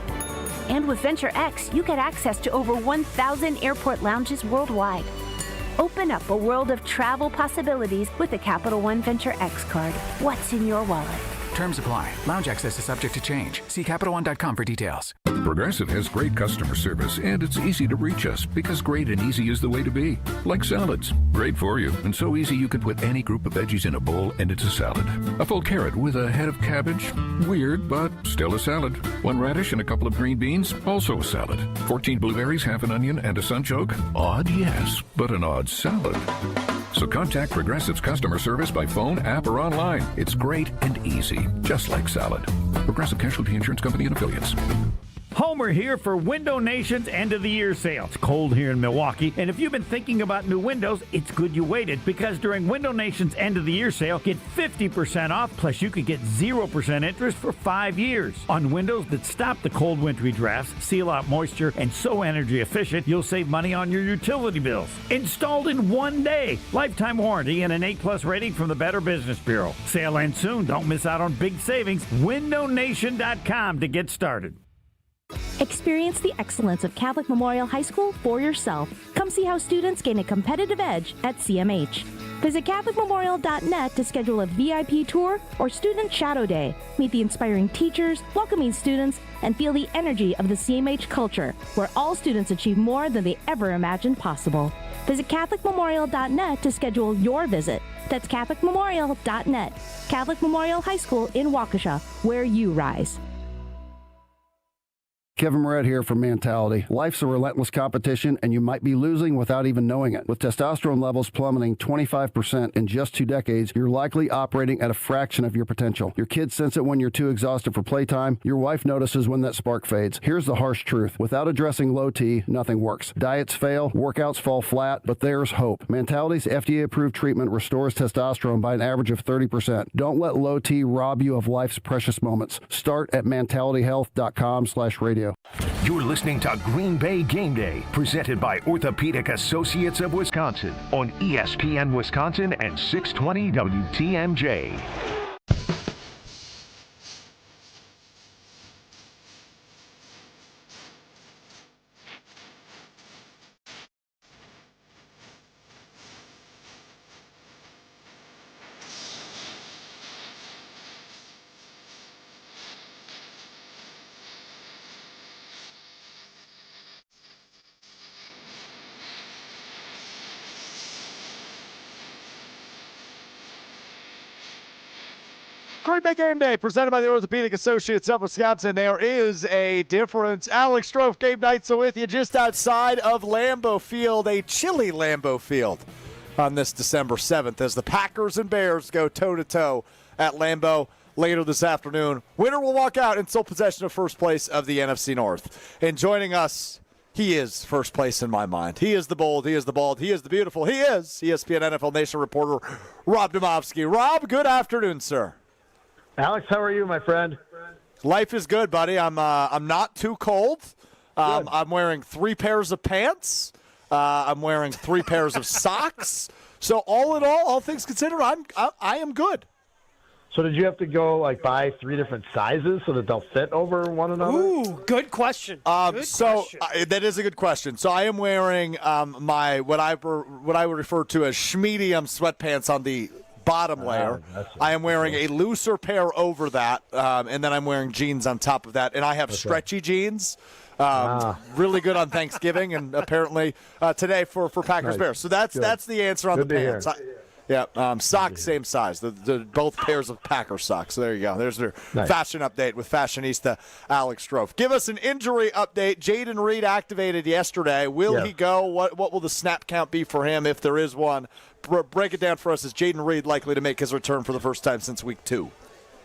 Speaker 22: And with Venture X, you get access to over 1,000 airport lounges worldwide. Open up a world of travel possibilities with a Capital One Venture X card. What's in your wallet?
Speaker 23: Terms apply. Lounge access is subject to change. See CapitalOne.com for details.
Speaker 24: Progressive has great customer service, and it's easy to reach us because great and easy is the way to be. Like salads. Great for you, and so easy you can put any group of veggies in a bowl and it's a salad. A full carrot with a head of cabbage? Weird, but still a salad. One radish and a couple of green beans? Also a salad. 14 blueberries, half an onion, and a sunchoke? Odd, yes, but an odd salad. So contact Progressive's customer service by phone, app, or online. It's great and easy, just like salad. Progressive Casualty Insurance Company and Affiliates.
Speaker 25: Homer here for Window Nation's end of the year sale. It's cold here in Milwaukee, and if you've been thinking about new windows, it's good you waited, because during Window Nation's end of the year sale, get 50% off, plus you could get 0% interest for 5 years. On windows that stop the cold wintry drafts, seal out moisture, and so energy efficient, you'll save money on your utility bills. Installed in 1 day. Lifetime warranty and an A+ rating from the Better Business Bureau. Sale ends soon. Don't miss out on big savings. WindowNation.com to get started.
Speaker 22: Experience the excellence of Catholic Memorial High School for yourself. Come see how students gain a competitive edge at CMH. Visit CatholicMemorial.net to schedule a VIP tour or Student Shadow Day. Meet the inspiring teachers, welcoming students, and feel the energy of the CMH culture, where all students achieve more than they ever imagined possible. Visit CatholicMemorial.net to schedule your visit. That's CatholicMemorial.net. Catholic Memorial High School in Waukesha, where you rise.
Speaker 1: Kevin Moret here from Mentality. Life's a relentless competition, and you might be losing without even knowing it. With testosterone levels plummeting 25% in just 2 decades, you're likely operating at a fraction of your potential. Your kids sense it when you're too exhausted for playtime. Your wife notices when that spark fades. Here's the harsh truth. Without addressing low T, nothing works. Diets fail, workouts fall flat, but there's hope. Mentality's FDA-approved treatment restores testosterone by an average of 30%. Don't let low T rob you of life's precious moments. Start at mentalityhealth.com/radio.
Speaker 9: You're listening to Green Bay Game Day, presented by Orthopedic Associates of Wisconsin on ESPN Wisconsin and 620 WTMJ.
Speaker 10: Green Bay Game Day, presented by the Orthopedic Associates of Wisconsin. There is a difference. Alex Strouf, Gabe Neitzel with you just outside of Lambeau Field, a chilly Lambeau Field on this December 7th as the Packers and Bears go toe-to-toe at Lambeau later this afternoon. Winner will walk out in sole possession of first place of the NFC North. And joining us, he is first place in my mind. He is the bold, he is the bald, he is the beautiful. He is ESPN NFL Nation reporter Rob Demovsky. Rob, good afternoon, sir.
Speaker 2: Alex, how are you, my friend?
Speaker 10: Life is good, buddy. I'm not too cold. I'm wearing 3 pairs of pants. I'm wearing 3 pairs of socks. So all in all things considered, I am good.
Speaker 2: So did you have to go buy 3 different sizes so that they'll fit over one another?
Speaker 11: Ooh, good question.
Speaker 10: That is a good question. So I am wearing my what I would refer to as schmedium sweatpants on the bottom layer. I am wearing a looser pair over that, and then I'm wearing jeans on top of that. And I have stretchy jeans, really good on Thanksgiving, and apparently today for Packers Bears. So that's the answer on the pants. Socks, same size. The both pairs of Packer socks. So there you go. There's their fashion update with fashionista Alex Strouf. Give us an injury update. Jaden Reed activated yesterday. Will he go? What will the snap count be for him if there is one? Break it down for us. Is Jaden Reed likely to make his return for the first time since week 2?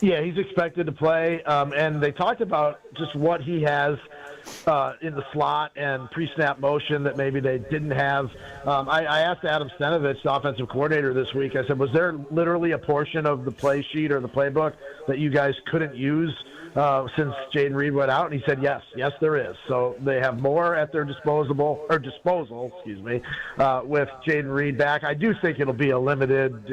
Speaker 2: Yeah, he's expected to play, and they talked about just what he has in the slot and pre-snap motion that maybe they didn't have. I asked Adam Stenovich, the offensive coordinator, this week, I said, was there literally a portion of the play sheet or the playbook that you guys couldn't use since Jaden Reed went out? And he said, yes, there is. So they have more at their disposal, with Jaden Reed back. I do think it'll be a limited,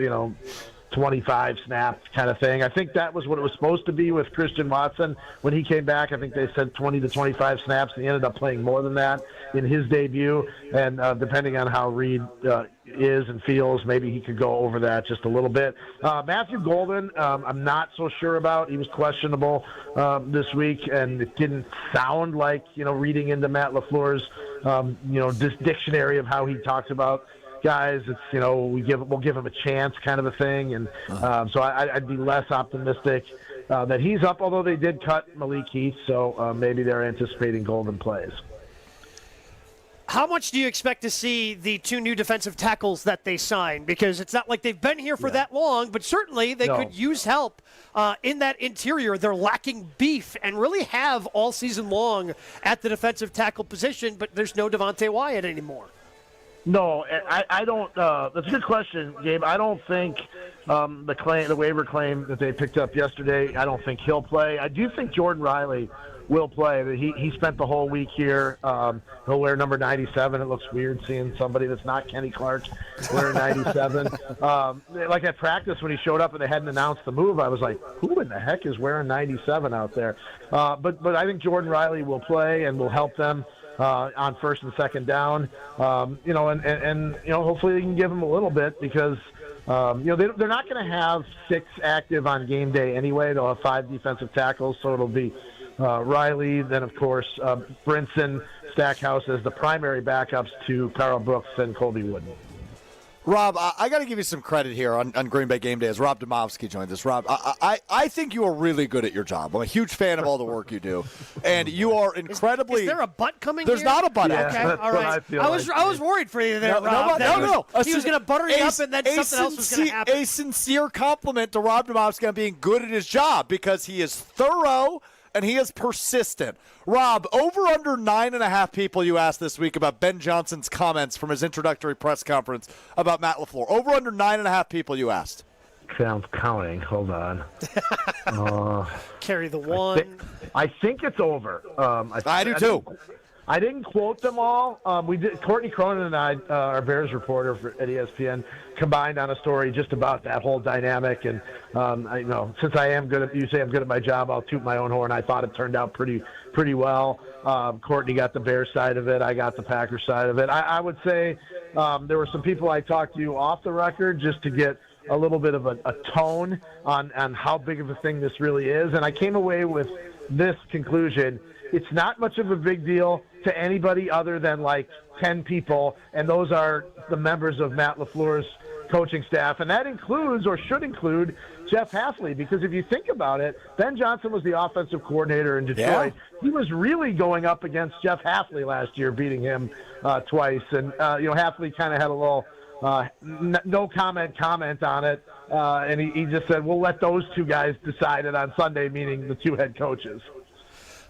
Speaker 2: 25 snap kind of thing. I think that was what it was supposed to be with Christian Watson when he came back. I think they said 20 to 25 snaps, and he ended up playing more than that in his debut. And depending on how Reed is and feels, maybe he could go over that just a little bit. Matthew Golden, I'm not so sure about. He was questionable this week, and it didn't sound like, reading into Matt LaFleur's, this dictionary of how he talks about guys, it's we'll give him a chance kind of a thing, and so I'd be less optimistic that he's up. Although they did cut Malik Heath, so maybe they're anticipating Golden plays.
Speaker 11: How much do you expect to see the 2 new defensive tackles that they signed? Because it's not like they've been here for that long, but certainly they could use help in that interior. They're lacking beef and really have all season long at the defensive tackle position, but there's no Devontae Wyatt anymore.
Speaker 2: No, I don't. That's a good question, Gabe. I don't think the waiver claim that they picked up yesterday, I don't think he'll play. I do think Jordan Riley will play. He spent the whole week here. He'll wear number 97. It looks weird seeing somebody that's not Kenny Clark wearing 97. Like at practice when he showed up and they hadn't announced the move, I was like, who in the heck is wearing 97 out there? But I think Jordan Riley will play and will help them on first and second down, and hopefully they can give them a little bit because, they're not going to have 6 active on game day anyway. They'll have 5 defensive tackles, so it'll be Riley, then of course Brinson, Stackhouse as the primary backups to Carl Brooks and Colby Wooden.
Speaker 10: Rob, I got to give you some credit here on Green Bay Game Day as Rob Demovsky joins us. Rob, I think you are really good at your job. I'm a huge fan of all the work you do, and you are incredibly.
Speaker 11: Is there a butt coming?
Speaker 10: There's
Speaker 11: here?
Speaker 10: not a butt.
Speaker 11: Yeah, okay, all right. I was worried for you there, Rob.
Speaker 10: No.
Speaker 11: He was going to butter you up, and then something else was going to happen.
Speaker 10: A sincere compliment to Rob Demovsky on being good at his job because he is thorough. And he is persistent. Rob, over under 9.5 people you asked this week about Ben Johnson's comments from his introductory press conference about Matt LaFleur. Over under 9.5 people you asked.
Speaker 2: Sounds counting. Hold on.
Speaker 11: Carry the one.
Speaker 2: I think it's over.
Speaker 10: I do too.
Speaker 2: I didn't quote them all. We did. Courtney Cronin and I, our Bears reporter at ESPN, combined on a story just about that whole dynamic. And since I am good at, you say I'm good at my job, I'll toot my own horn. I thought it turned out pretty well. Courtney got the Bears side of it. I got the Packers side of it. I would say there were some people I talked to off the record just to get a little bit of a tone on how big of a thing this really is. And I came away with this conclusion. It's not much of a big deal to anybody other than like 10 people, and those are the members of Matt LaFleur's coaching staff, and that includes or should include Jeff Hafley, because if you think about it, Ben Johnson was the offensive coordinator in Detroit. Yeah. He was really going up against Jeff Hafley last year, beating him twice, and Hafley kind of had a little no comment on it, and he just said, we'll let those two guys decide it on Sunday, meaning the two head coaches.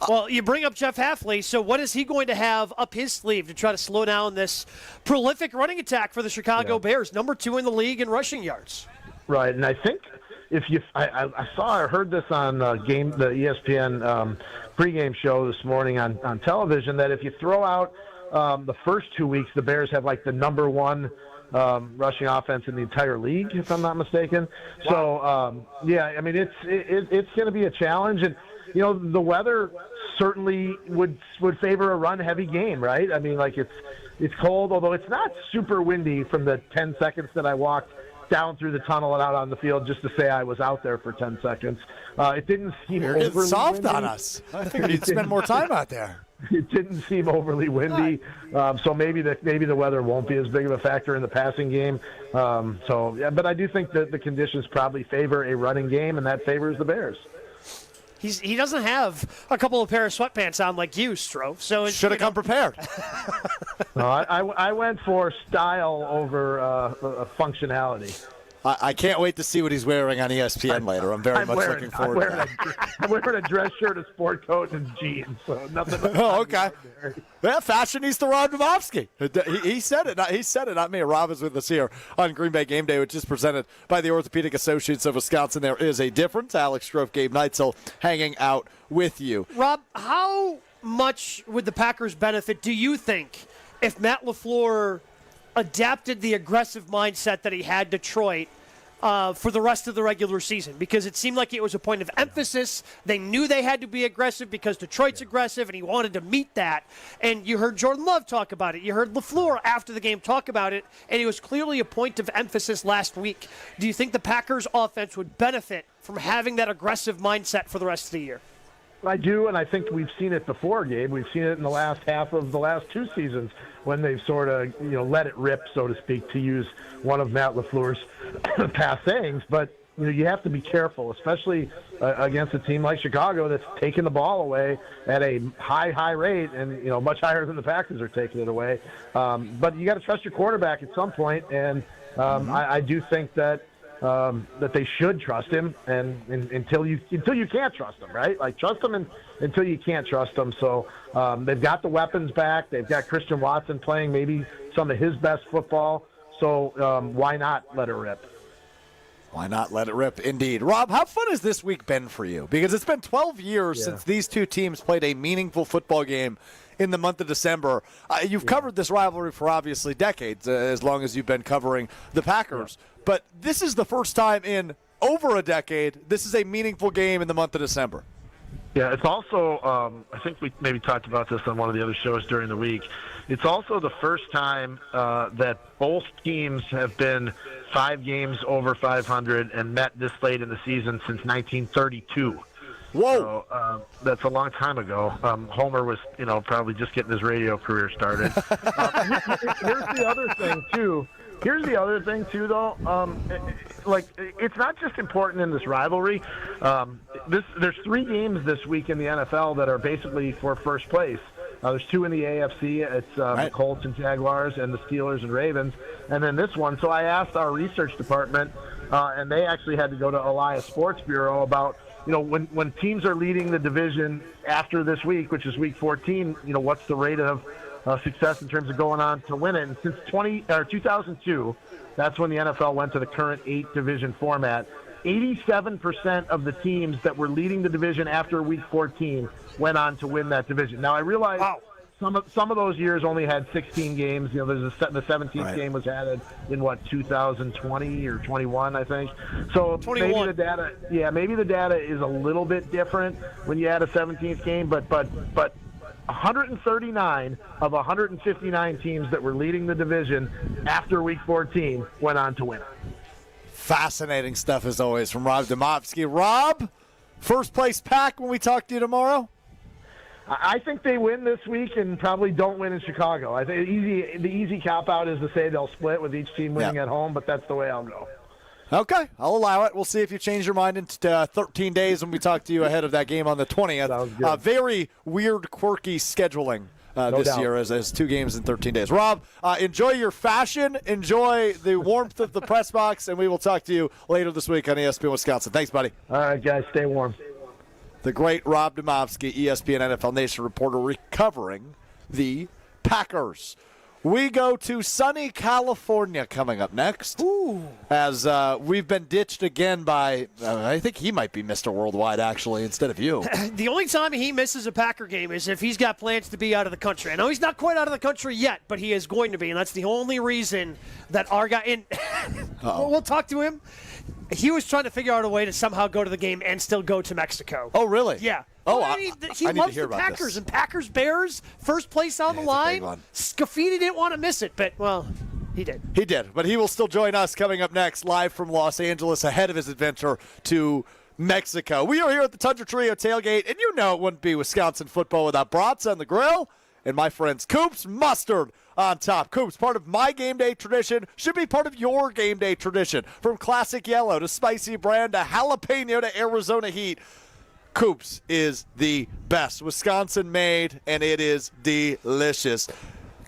Speaker 11: Well, you bring up Jeff Hafley, so what is he going to have up his sleeve to try to slow down this prolific running attack for the Chicago Bears, number 2 in the league in rushing yards?
Speaker 2: Right, and I think I heard this on the ESPN pregame show this morning on television, that if you throw out the first 2 weeks, the Bears have like the number 1 rushing offense in the entire league, if I'm not mistaken. Wow. So, it's going to be a challenge, and the weather certainly would favor a run-heavy game, right? I mean, like it's cold, although it's not super windy from the 10 seconds that I walked down through the tunnel and out on the field just to say I was out there for 10 seconds. It didn't seem overly
Speaker 10: soft
Speaker 2: windy.
Speaker 10: On us. I figured you'd spend more time out there.
Speaker 2: It didn't seem overly windy, so maybe the weather won't be as big of a factor in the passing game. But I do think that the conditions probably favor a running game, and that favors the Bears.
Speaker 11: He doesn't have a couple of pair of sweatpants on like you, Strouf. So
Speaker 10: should have come prepared.
Speaker 2: No, I went for style over functionality.
Speaker 10: I can't wait to see what he's wearing on ESPN later. I'm very much looking forward to that.
Speaker 2: I'm wearing a dress shirt, a sport coat, and jeans. So nothing.
Speaker 10: Oh, okay. Yeah, fashionista Rob Demovsky. He said it. He said it, not me. Rob is with us here on Green Bay Game Day, which is presented by the Orthopedic Associates of Wisconsin. There is a difference. Alex Strouf, Gabe Neitzel hanging out with you.
Speaker 11: Rob, how much would the Packers benefit, do you think, if Matt LaFleur adapted the aggressive mindset that he had Detroit for the rest of the regular season? Because it seemed like it was a point of emphasis. They knew they had to be aggressive because Detroit's aggressive, and he wanted to meet that. And you heard Jordan Love talk about it. You heard LaFleur after the game talk about it, and it was clearly a point of emphasis last week. Do you think the Packers' offense would benefit from having that aggressive mindset for the rest of the year?
Speaker 2: I do, and I think we've seen it before, Gabe. We've seen it in the last half of the last 2 seasons when they've sort of, let it rip, so to speak, to use one of Matt LaFleur's past sayings. But you have to be careful, especially against a team like Chicago that's taking the ball away at a high rate, and much higher than the Packers are taking it away. But you got to trust your quarterback at some point, and I do think that they should trust him, and until you can't trust him, right? Like, trust him until you can't trust him. So they've got the weapons back. They've got Christian Watson playing maybe some of his best football. So why not let it rip?
Speaker 10: Why not let it rip, indeed. Rob, how fun has this week been for you? Because it's been 12 years since these two teams played a meaningful football game in the month of December. You've covered this rivalry for obviously decades, as long as you've been covering the Packers. Yeah. But this is the first time in over a decade this is a meaningful game in the month of December.
Speaker 2: Yeah, it's also, I think we maybe talked about this on one of the other shows during the week. It's also the first time that both teams have been 5 games over 500 and met this late in the season since 1932.
Speaker 10: Whoa!
Speaker 2: So, that's a long time ago. Homer was, probably just getting his radio career started. Here's the other thing, too. Here's the other thing, too, though. It's not just important in this rivalry. There's 3 games this week in the NFL that are basically for first place. There's 2 in the AFC. It's the Colts and Jaguars and the Steelers and Ravens. And then this one. So I asked our research department, and they actually had to go to Elias Sports Bureau about, when teams are leading the division after this week, which is week 14, what's the rate of success in terms of going on to win it. And since 2002, that's when the NFL went to the current 8-division format. 87% of the teams that were leading the division after week 14 went on to win that division. Now, I realize some of those years only had 16 games. The 17th game was added in 2020 or 21, I think. So 21. Maybe the data is a little bit different when you add a 17th game, but 139 of 159 teams that were leading the division after week 14 went on to win it.
Speaker 10: Fascinating stuff, as always, from Rob Demovsky. Rob, first place Pack when we talk to you tomorrow?
Speaker 2: I think they win this week and probably don't win in Chicago. I think the easy cop-out is to say they'll split with each team winning at home, but that's the way I'll go.
Speaker 10: Okay, I'll allow it. We'll see if you change your mind in 13 days when we talk to you ahead of that game on the 20th. Very weird, quirky scheduling this year as 2 games in 13 days. Rob, enjoy your fashion, enjoy the warmth of the press box, and we will talk to you later this week on ESPN Wisconsin. Thanks, buddy.
Speaker 2: All right, guys, stay warm.
Speaker 10: The great Rob Demovsky, ESPN NFL Nation reporter, recovering the Packers. We go to sunny California coming up next.
Speaker 11: Ooh.
Speaker 10: As we've been ditched again by, I think he might be Mr. Worldwide, actually, instead of you.
Speaker 11: The only time he misses a Packer game is if he's got plans to be out of the country. I know he's not quite out of the country yet, but he is going to be, and that's the only reason that our guy, and we'll talk to him. He was trying to figure out a way to somehow go to the game and still go to Mexico.
Speaker 10: Oh, really?
Speaker 11: Yeah.
Speaker 10: Oh,
Speaker 11: he loves the Packers and Packers Bears, first place on the line. Scaffidi didn't want to miss it, but, well, he did.
Speaker 10: He did, but he will still join us coming up next, live from Los Angeles, ahead of his adventure to Mexico. We are here at the Tundra Trio tailgate, and you know it wouldn't be Wisconsin football without brats on the grill and my friends Coops Mustard on top. Coops, part of my game day tradition, should be part of your game day tradition. From classic yellow to spicy brand to jalapeno to Arizona heat, Coops is the best. Wisconsin made, and it is delicious.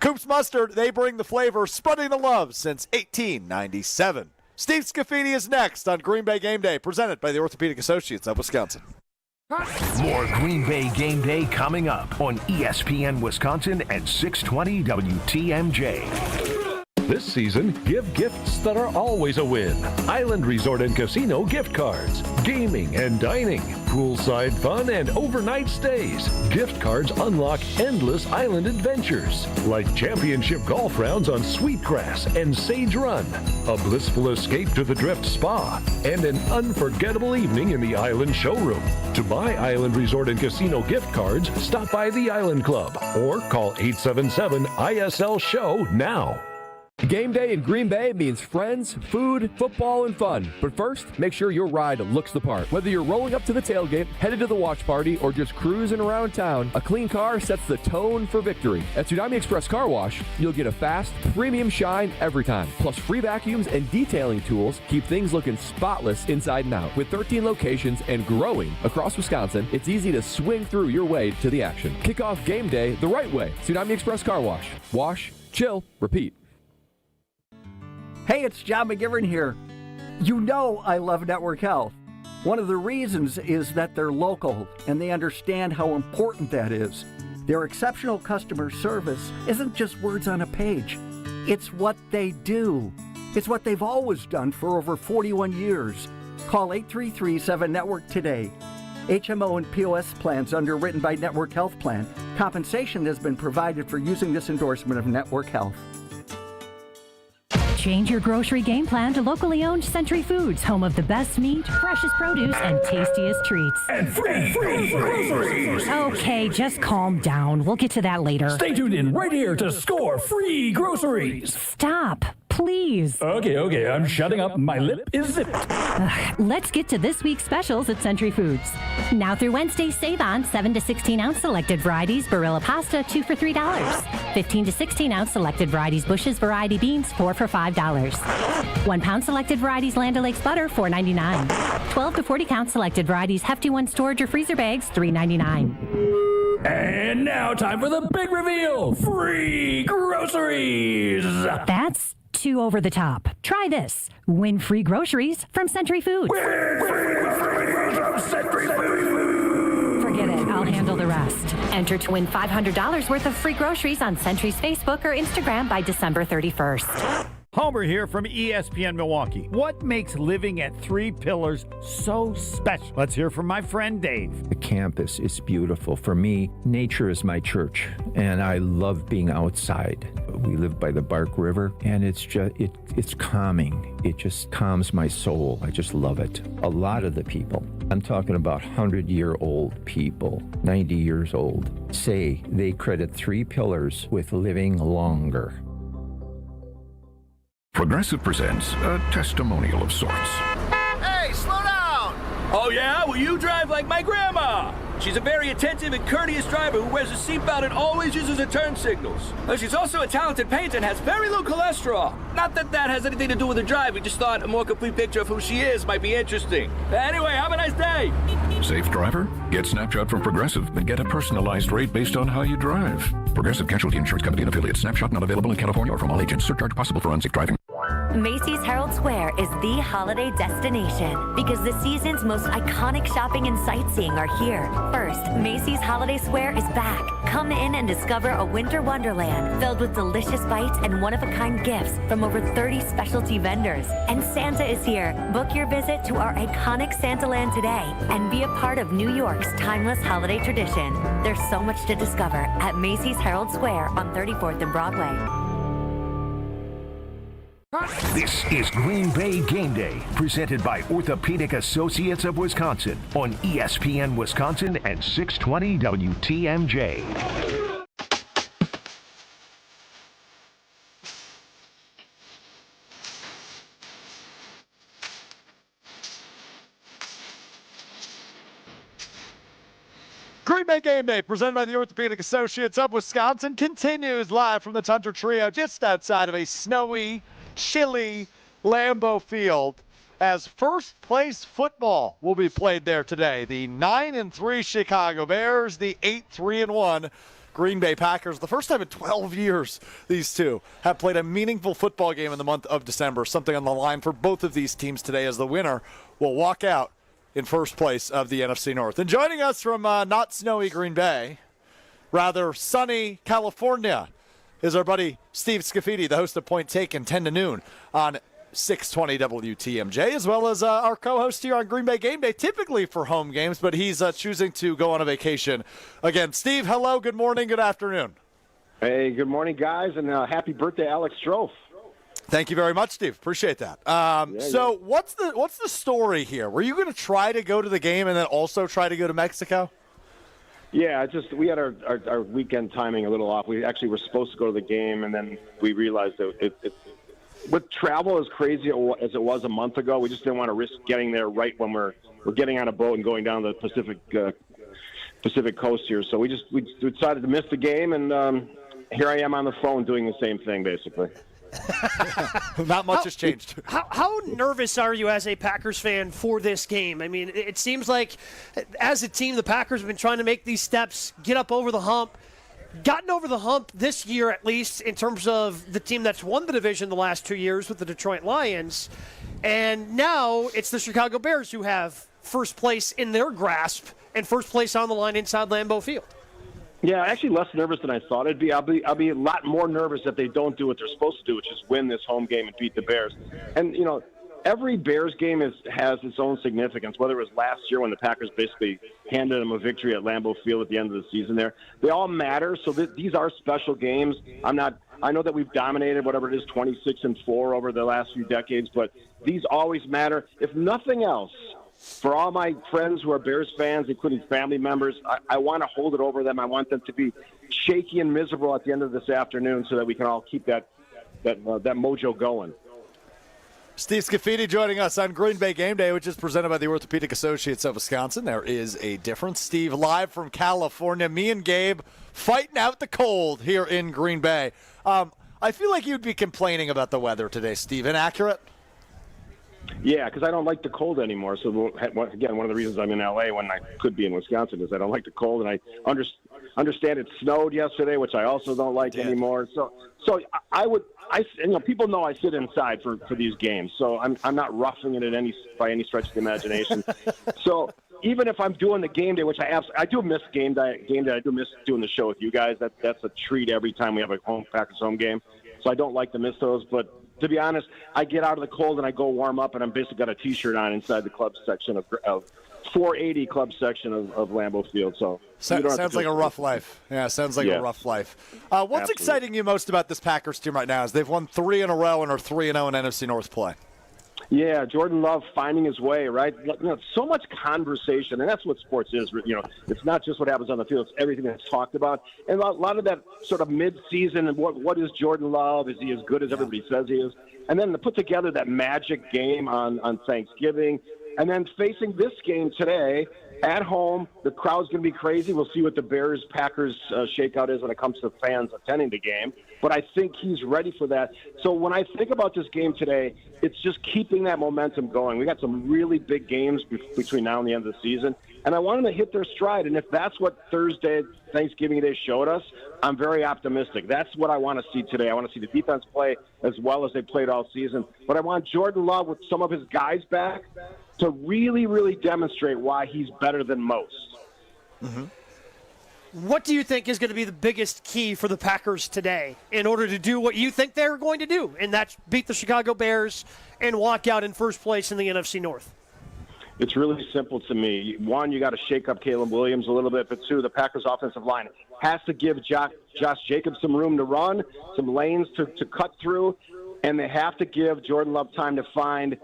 Speaker 10: Coops Mustard, they bring the flavor, spreading the love since 1897. Steve Scaffidi is next on Green Bay Game Day, presented by the Orthopedic Associates of Wisconsin.
Speaker 9: More Green Bay Game Day coming up on ESPN Wisconsin at 620 WTMJ.
Speaker 3: This season, give gifts that are always a win. Island Resort and Casino gift cards, gaming and dining, poolside fun and overnight stays. Gift cards unlock endless island adventures, like championship golf rounds on Sweetgrass and Sage Run, a blissful escape to the Drift Spa, and an unforgettable evening in the Island Showroom. To buy Island Resort and Casino gift cards, stop by the Island Club or call 877-ISL-SHOW now.
Speaker 12: Game day in Green Bay means friends, food, football, and fun. But first, make sure your ride looks the part. Whether you're rolling up to the tailgate, headed to the watch party, or just cruising around town, a clean car sets the tone for victory. At Tsunami Express Car Wash, you'll get a fast, premium shine every time. Plus free vacuums and detailing tools keep things looking spotless inside and out. With 13 locations and growing across Wisconsin, it's easy to swing through your way to the action. Kick off game day the right way. Tsunami Express Car Wash. Wash, chill, repeat.
Speaker 4: Hey, it's John McGivern here. You know I love Network Health. One of the reasons is that they're local and they understand how important that is. Their exceptional customer service isn't just words on a page. It's what they do. It's what they've always done for over 41 years. Call 833-7-NETWORK today. HMO and POS plans underwritten by Network Health Plan. Compensation has been provided for using this endorsement of Network Health.
Speaker 5: Change your grocery game plan to locally owned Century Foods, home of the best meat, freshest produce, and tastiest treats.
Speaker 17: And free groceries.
Speaker 5: Okay, just calm down. We'll get to that later.
Speaker 17: Stay tuned in right here to score free groceries.
Speaker 5: Stop, Please.
Speaker 19: Okay, I'm shutting up. My lip is zipped.
Speaker 5: Let's get to this week's specials at Century Foods. Now through Wednesday, save on 7 to 16 ounce selected varieties Barilla pasta, 2 for $3. 15 to 16 ounce selected varieties Bush's variety beans, 4 for $5. 1 pound selected varieties Land O'Lakes butter, $4.99. 12 to 40 count selected varieties Hefty One storage or freezer bags, $3.99.
Speaker 19: And now time for the big reveal. Free groceries.
Speaker 5: That's too over the top. Try this. Win free groceries from Century Foods. Forget it. I'll handle the rest. Enter to win $500 worth of free groceries on Century's Facebook or Instagram by December 31st.
Speaker 25: Homer here from ESPN Milwaukee. What makes living at Three Pillars so special? Let's hear from my friend Dave.
Speaker 7: The campus is beautiful. For me, nature is my church, and I love being outside. We live by the Bark River, and it's calming. It just calms my soul. I just love it. A lot of the people, I'm talking about 100-year-old people, 90 years old, say they credit Three Pillars with living longer.
Speaker 24: Progressive presents a testimonial of sorts.
Speaker 8: Hey, slow down!
Speaker 13: Oh, yeah? Well, you drive like my grandma. She's a very attentive and courteous driver who wears a seatbelt and always uses her turn signals. She's also a talented painter and has very low cholesterol. Not that that has anything to do with her drive. We just thought a more complete picture of who she is might be interesting. Anyway, have a nice day.
Speaker 24: Safe driver? Get Snapshot from Progressive and get a personalized rate based on how you drive. Progressive Casualty Insurance Company and affiliates. Snapshot not available in California or from all agents. Surcharge possible for unsafe driving.
Speaker 16: Macy's Herald Square is the holiday destination because the season's most iconic shopping and sightseeing are here. First, Macy's Holiday Square is back. Come in and discover a winter wonderland filled with delicious bites and one-of-a-kind gifts from over 30 specialty vendors. And Santa is here. Book your visit to our iconic Santaland today and be a part of New York's timeless holiday tradition. There's so much to discover at Macy's Herald Square on 34th and Broadway.
Speaker 9: This is Green Bay Game Day, presented by Orthopedic Associates of Wisconsin on ESPN Wisconsin and 620 WTMJ.
Speaker 10: Green Bay Game Day, presented by the Orthopedic Associates of Wisconsin, continues live from the Tundra Trio just outside of a snowy, chilly Lambeau Field as first-place football will be played there today. The 9-3 Chicago Bears, the 8-3-1 Green Bay Packers. The first time in 12 years these two have played a meaningful football game in the month of December. Something on the line for both of these teams today as the winner will walk out in first place of the NFC North. And joining us from not snowy Green Bay, rather sunny California, is our buddy Steve Scaffidi, the host of Point Taken 10 to noon on 620 WTMJ, as well as our co-host here on Green Bay Game Day, typically for home games, but he's choosing to go on a vacation. Again, Steve, hello, good morning, good afternoon.
Speaker 18: Hey, good morning, guys, and happy birthday, Alex Strouf.
Speaker 10: Thank you very much, Steve. Appreciate that. What's the story here? Were you going to try to go to the game and then also try to go to Mexico?
Speaker 18: Yeah, we had our weekend timing a little off. We actually were supposed to go to the game, and then we realized that with travel as crazy as it was a month ago, we just didn't want to risk getting there right when we're getting on a boat and going down the Pacific coast here. So we decided to miss the game, and here I am on the phone doing the same thing, basically.
Speaker 10: Not much has changed.
Speaker 11: How nervous are you as a Packers fan for this game? I mean, it seems like as a team, the Packers have been trying to make these steps, get up over the hump, gotten over the hump this year at least in terms of the team that's won the division the last 2 years with the Detroit Lions. And now it's the Chicago Bears who have first place in their grasp and first place on the line inside Lambeau Field.
Speaker 18: Yeah, actually less nervous than I thought it'd be. I'll be a lot more nervous if they don't do what they're supposed to do, which is win this home game and beat the Bears. And, every Bears game has its own significance, whether it was last year when the Packers basically handed them a victory at Lambeau Field at the end of the season there. They all matter, so these are special games. I know that we've dominated, whatever it is, 26-4 over the last few decades, but these always matter. If nothing else, for all my friends who are Bears fans, including family members, I want to hold it over them. I want them to be shaky and miserable at the end of this afternoon so that we can all keep that that mojo going.
Speaker 10: Steve Scaffidi joining us on Green Bay Game Day, which is presented by the Orthopedic Associates of Wisconsin. There is a difference. Steve, live from California. Me and Gabe fighting out the cold here in Green Bay. I feel like you'd be complaining about the weather today, Steve. Inaccurate?
Speaker 18: Yeah, because I don't like the cold anymore. So, again, one of the reasons I'm in L.A. when I could be in Wisconsin is I don't like the cold. And I understand it snowed yesterday, which I also don't like anymore. So people know I sit inside for these games. So I'm not roughing it by any stretch of the imagination. So even if I'm doing the game day, which I do miss game day. I do miss doing the show with you guys. That's a treat every time we have a Packers home game. So I don't like to miss those. But to be honest, I get out of the cold and I go warm up, and I'm basically got a T-shirt on inside the club section of 480 club section of Lambeau Field. So
Speaker 10: sounds like a rough life. Yeah, sounds like a rough life. What's
Speaker 18: Absolutely.
Speaker 10: exciting you most about this Packers team right now is they've won 3 in a row and are 3-0 in NFC North play.
Speaker 18: Yeah, Jordan Love finding his way, right? So much conversation, and that's what sports is. It's not just what happens on the field; it's everything that's talked about. And a lot of that sort of mid-season and what is Jordan Love? Is he as good as everybody says he is? And then to put together that magic game on Thanksgiving, and then facing this game today at home, the crowd's going to be crazy. We'll see what the Bears-Packers shakeout is when it comes to fans attending the game. But I think he's ready for that. So when I think about this game today, it's just keeping that momentum going. We got some really big games between now and the end of the season, and I want them to hit their stride. And if that's what Thursday, Thanksgiving Day showed us, I'm very optimistic. That's what I want to see today. I want to see the defense play as well as they played all season. But I want Jordan Love with some of his guys back to really, really demonstrate why he's better than most.
Speaker 10: Mm-hmm.
Speaker 11: What do you think is going to be the biggest key for the Packers today in order to do what you think they're going to do, and that's beat the Chicago Bears and walk out in first place in the NFC North?
Speaker 18: It's really simple to me. One, you got to shake up Caleb Williams a little bit, but two, the Packers offensive line has to give Josh Jacobs some room to run, some lanes to cut through, and they have to give Jordan Love time to find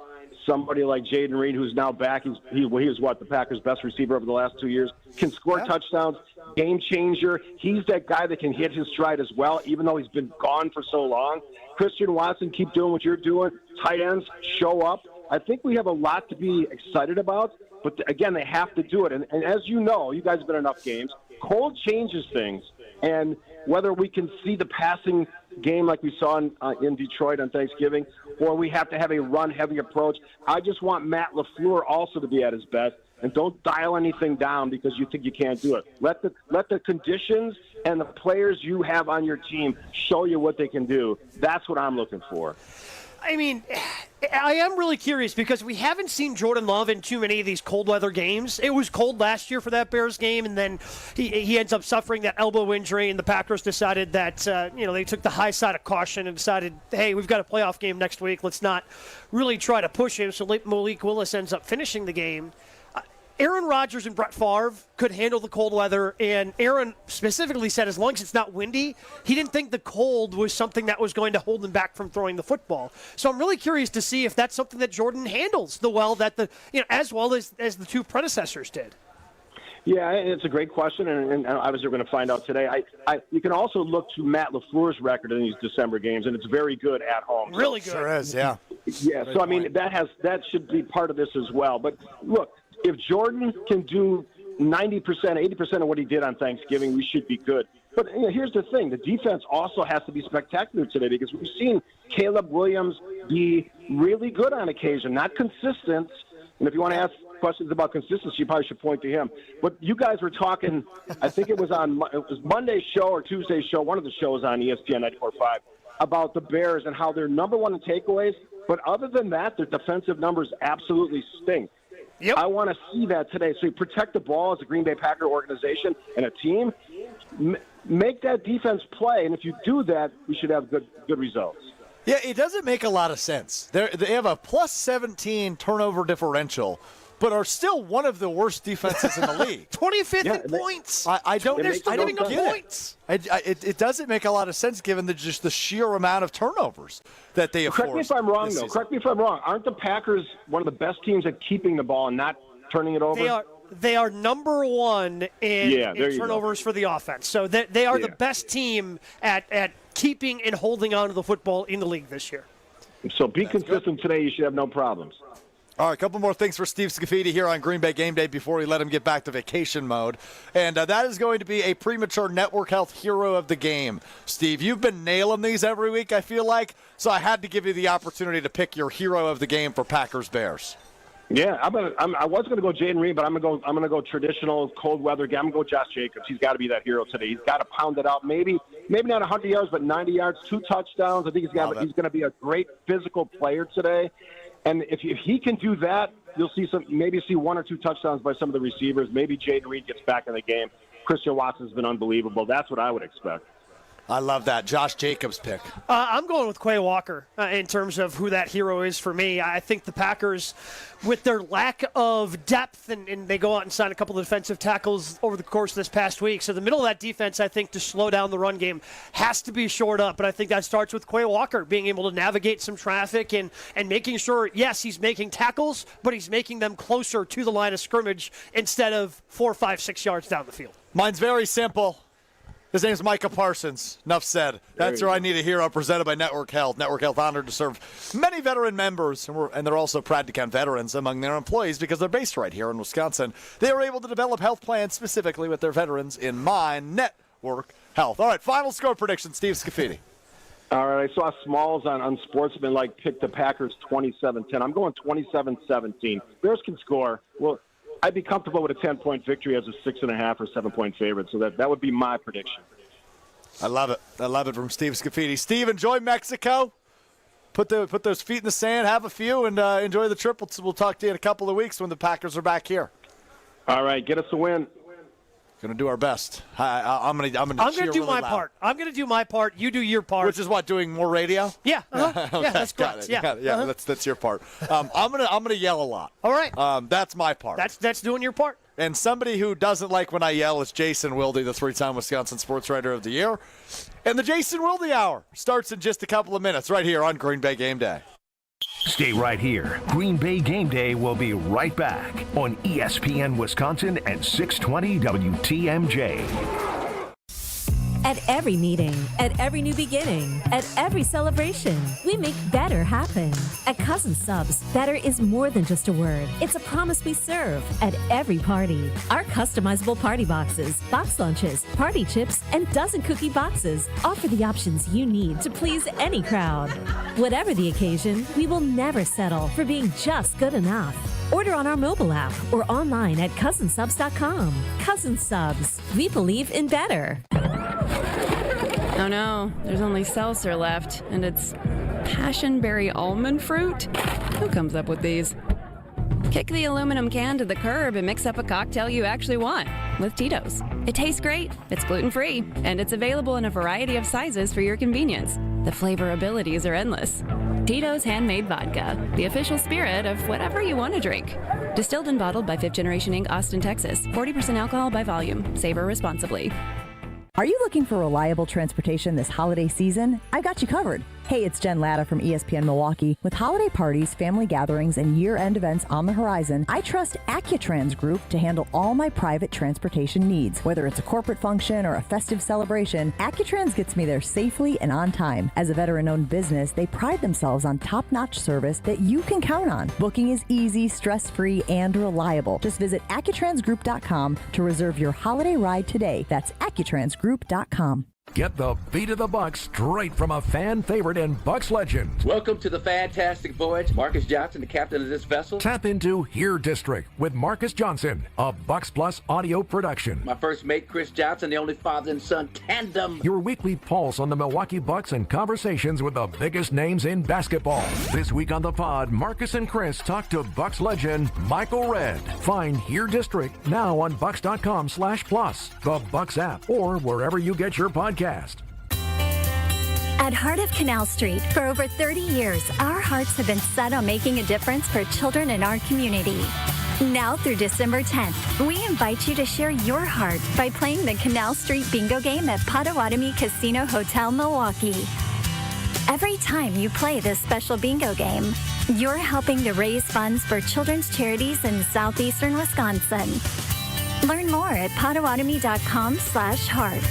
Speaker 18: somebody like Jaden Reed, who's now back. He was the Packers' best receiver over the last 2 years, can score touchdowns, game changer. He's that guy that can hit his stride as well, even though he's been gone for so long. Christian Watson, keep doing what you're doing. Tight ends, show up. I think we have a lot to be excited about, but again, they have to do it. And as you know, you guys have been in enough games, cold changes things. And whether we can see the passing game like we saw in Detroit on Thanksgiving, or we have to have a run-heavy approach, I just want Matt LaFleur also to be at his best. And don't dial anything down because you think you can't do it. Let the conditions and the players you have on your team show you what they can do. That's what I'm looking for.
Speaker 11: I mean, I am really curious because we haven't seen Jordan Love in too many of these cold weather games. It was cold last year for that Bears game, and then he ends up suffering that elbow injury, and the Packers decided that, they took the high side of caution and decided, hey, we've got a playoff game next week. Let's not really try to push him. So Malik Willis ends up finishing the game. Aaron Rodgers and Brett Favre could handle the cold weather, and Aaron specifically said as long as it's not windy, he didn't think the cold was something that was going to hold him back from throwing the football. So I'm really curious to see if that's something that Jordan handles as well as the two predecessors did.
Speaker 18: Yeah, it's a great question, and obviously we're going to find out today. You can also look to Matt LaFleur's record in these December games, and it's very good at home.
Speaker 11: Really good.
Speaker 10: Sure is, yeah.
Speaker 18: Yeah, so I mean that should be part of this as well. But look, if Jordan can do 90%, 80% of what he did on Thanksgiving, we should be good. But here's the thing. The defense also has to be spectacular today because we've seen Caleb Williams be really good on occasion, not consistent. And if you want to ask questions about consistency, you probably should point to him. But you guys were talking, I think it was Monday's show or Tuesday's show, one of the shows on ESPN 94.5, about the Bears and how they're number one in takeaways. But other than that, their defensive numbers absolutely stink.
Speaker 11: Yep.
Speaker 18: I want to see that today. So you protect the ball as a Green Bay Packer organization and a team. Make that defense play, and if you do that, we should have good results.
Speaker 10: Yeah, it doesn't make a lot of sense. They have a plus 17 turnover differential, but are still one of the worst defenses in the league.
Speaker 11: 25th in points.
Speaker 10: I don't
Speaker 11: They're still giving up
Speaker 10: get
Speaker 11: points.
Speaker 10: It doesn't make a lot of sense given just the sheer amount of turnovers that they have
Speaker 18: Correct me if I'm wrong, though. Correct me if I'm wrong. Aren't the Packers one of the best teams at keeping the ball and not turning it over?
Speaker 11: They are number one in turnovers for the offense. So they are the best team at keeping and holding on to the football in the league this year.
Speaker 18: So be consistent today. You should have no problems.
Speaker 10: All right, a couple more things for Steve Scaffidi here on Green Bay Game Day before we let him get back to vacation mode. And that is going to be a premature network health hero of the game. Steve, you've been nailing these every week, I feel like, so I had to give you the opportunity to pick your hero of the game for Packers-Bears.
Speaker 18: Yeah, I was going to go Jaden Reed, but I'm going to go traditional cold weather guy. I'm going to go Josh Jacobs. He's got to be that hero today. He's got to pound it out. Maybe not 100 yards, but 90 yards, 2 touchdowns. I think he's going to be a great physical player today. And if he can do that, you'll see maybe 1 or 2 touchdowns by some of the receivers. Maybe Jaden Reed gets back in the game. Christian Watson's been unbelievable. That's what I would expect.
Speaker 10: I love that. Josh Jacobs pick.
Speaker 11: I'm going with Quay Walker in terms of who that hero is for me. I think the Packers, with their lack of depth, and they go out and sign a couple of defensive tackles over the course of this past week. So the middle of that defense, I think, to slow down the run game has to be shored up. But I think that starts with Quay Walker being able to navigate some traffic and making sure, yes, he's making tackles, but he's making them closer to the line of scrimmage instead of 4, 5, 6 yards down the field.
Speaker 10: Mine's very simple. His name's Micah Parsons. Enough said. That's where I need a hero, presented by Network Health. Network Health honored to serve many veteran members, and they're also proud to count veterans among their employees because they're based right here in Wisconsin. They are able to develop health plans specifically with their veterans in mind. Network Health. All right, final score prediction, Steve Scaffidi.
Speaker 18: All right, I saw Smalls on Sportsman pick the Packers 27-10. I'm going 27-17. Bears can score. Well, I'd be comfortable with a 10-point victory as a 6.5 or 7-point favorite. So that would be my prediction.
Speaker 10: I love it. I love it from Steve Scaffidi. Steve, enjoy Mexico. Put those feet in the sand, have a few, and enjoy the trip. We'll talk to you in a couple of weeks when the Packers are back here.
Speaker 18: All right, get us a win.
Speaker 10: Going to do our best. I'm going to
Speaker 11: do my part. I'm going to do my part. You do your part.
Speaker 10: Which is what, doing more radio?
Speaker 11: Yeah.
Speaker 10: Okay,
Speaker 11: yeah, that's correct.
Speaker 10: Yeah, that's your part. I'm gonna yell a lot.
Speaker 11: All right.
Speaker 10: That's my part.
Speaker 11: That's doing your part.
Speaker 10: And somebody who doesn't like when I yell is Jason Wilde, the 3-time Wisconsin Sports Writer of the Year. And the Jason Wilde Hour starts in just a couple of minutes right here on Green Bay Game Day.
Speaker 9: Stay right here. Green Bay Game Day will be right back on ESPN Wisconsin and 620 WTMJ.
Speaker 6: At every meeting, at every new beginning, at every celebration, we make better happen. At Cousin Subs, better is more than just a word. It's a promise we serve at every party. Our customizable party boxes, box lunches, party chips, and dozen cookie boxes offer the options you need to please any crowd. Whatever the occasion, we will never settle for being just good enough. Order on our mobile app or online at cousinsubs.com. Cousin Subs, we believe in better.
Speaker 14: Oh no, there's only seltzer left, and it's passionberry almond fruit? Who comes up with these? Kick the aluminum can to the curb and mix up a cocktail you actually want with Tito's. It tastes great, it's gluten-free, and it's available in a variety of sizes for your convenience. The flavor abilities are endless. Tito's Handmade Vodka, the official spirit of whatever you want to drink. Distilled and bottled by 5th Generation Inc., Austin, Texas. 40% alcohol by volume. Savor responsibly.
Speaker 15: Are you looking for reliable transportation this holiday season? I've got you covered. Hey, it's Jen Latta from ESPN Milwaukee. With holiday parties, family gatherings, and year-end events on the horizon, I trust Accutrans Group to handle all my private transportation needs. Whether it's a corporate function or a festive celebration, Accutrans gets me there safely and on time. As a veteran-owned business, they pride themselves on top-notch service that you can count on. Booking is easy, stress-free, and reliable. Just visit AccuTransGroup.com to reserve your holiday ride today. That's AccuTransGroup.com.
Speaker 3: Get the beat of the Bucks straight from a fan favorite and Bucks legend.
Speaker 20: Welcome to the fantastic voyage. Marcus Johnson, the captain of this vessel.
Speaker 3: Tap into Here District with Marcus Johnson, a Bucks Plus audio production.
Speaker 20: My first mate, Chris Johnson, the only father and son tandem.
Speaker 3: Your weekly pulse on the Milwaukee Bucks and conversations with the biggest names in basketball. This week on the pod, Marcus and Chris talk to Bucks legend Michael Redd. Find Here District now on Bucks.com/plus, the Bucks app, or wherever you get your podcast.
Speaker 21: At Heart of Canal Street, for over 30 years, our hearts have been set on making a difference for children in our community. Now through December 10th, we invite you to share your heart by playing the Canal Street Bingo game at Potawatomi Casino Hotel, Milwaukee. Every time you play this special bingo game, you're helping to raise funds for children's charities in southeastern Wisconsin. Learn more at potawatomi.com/heart.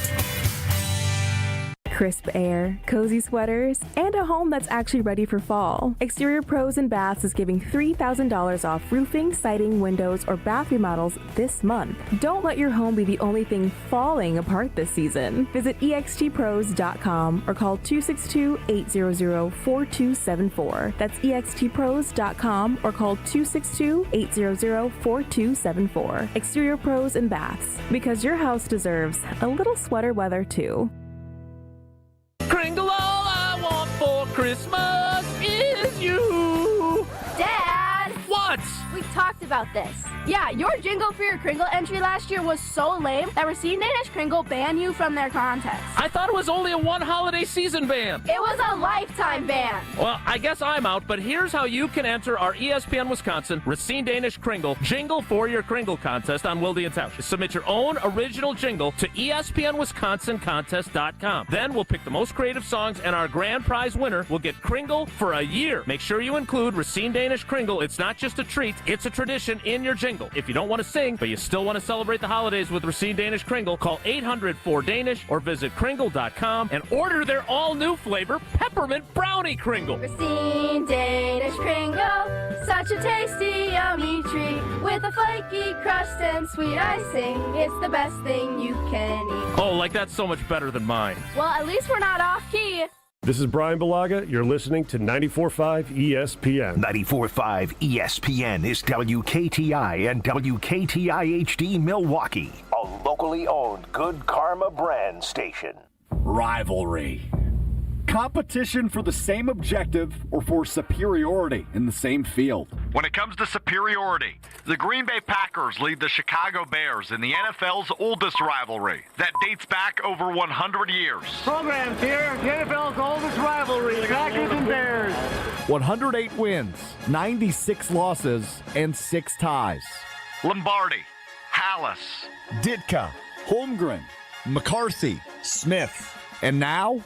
Speaker 1: Crisp air, cozy sweaters, and a home that's actually ready for fall. Exterior Pros and Baths is giving $3,000 off roofing, siding, windows, or bath remodels this month. Don't let your home be the only thing falling apart this season. Visit extpros.com or call 262-800-4274. That's extpros.com or call 262-800-4274. Exterior Pros and Baths, because your house deserves a little sweater weather too.
Speaker 19: Kringle, all I want for Christmas is you.
Speaker 2: Dad!
Speaker 19: What?
Speaker 2: We've talked about this. Yeah, your Jingle for Your Kringle entry last year was so lame that Racine Danish Kringle banned you from their contest.
Speaker 19: I thought it was only a one holiday season ban.
Speaker 2: It was a lifetime ban.
Speaker 19: Well, I guess I'm out, but here's how you can enter our ESPN Wisconsin Racine Danish Kringle Jingle for Your Kringle contest on Wilde and Tausch. Submit your own original jingle to ESPNWisconsinContest.com. Then we'll pick the most creative songs, and our grand prize winner will get Kringle for a year. Make sure you include Racine Danish Kringle. It's not just a treat, it's a tradition in your jingle. If you don't want to sing, but you still want to celebrate the holidays with Racine Danish Kringle, call 800-4DANISH or visit Kringle.com and order their all-new flavor, Peppermint Brownie Kringle.
Speaker 2: Racine Danish Kringle, such a tasty, yummy treat with a flaky crust and sweet icing. It's the best thing you can eat.
Speaker 19: Oh, like that's so much better than mine.
Speaker 2: Well, at least we're not off-key.
Speaker 12: This is Brian Balaga. You're listening to 94.5 ESPN.
Speaker 9: 94.5 ESPN is WKTI and WKTI-HD Milwaukee, a locally owned Good Karma brand station.
Speaker 22: Rivalry. Competition for the same objective or for superiority in the same field.
Speaker 8: When it comes to superiority, the Green Bay Packers lead the Chicago Bears in the NFL's oldest rivalry that dates back over 100 years.
Speaker 23: Programs here, the NFL's oldest rivalry, the Packers and Bears.
Speaker 22: 108 wins, 96 losses, and 6 ties.
Speaker 8: Lombardi, Hallis,
Speaker 22: Ditka, Holmgren, McCarthy, Smith, and now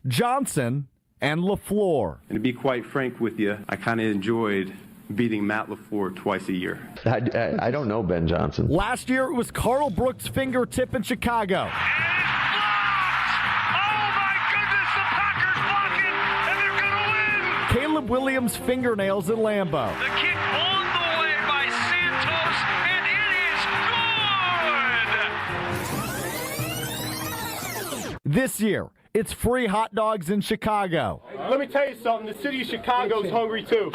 Speaker 22: Johnson and LaFleur.
Speaker 26: And to be quite frank with you, I kind of enjoyed beating Matt LaFleur twice a year.
Speaker 27: I don't know Ben Johnson.
Speaker 22: Last year it was Carl Brooks' fingertip in Chicago. Caleb Williams' fingernails at Lambeau.
Speaker 8: The kick on the way by Santos, and it is good!
Speaker 22: This year, it's free hot dogs in Chicago.
Speaker 23: Let me tell you something, the city of Chicago's hungry too.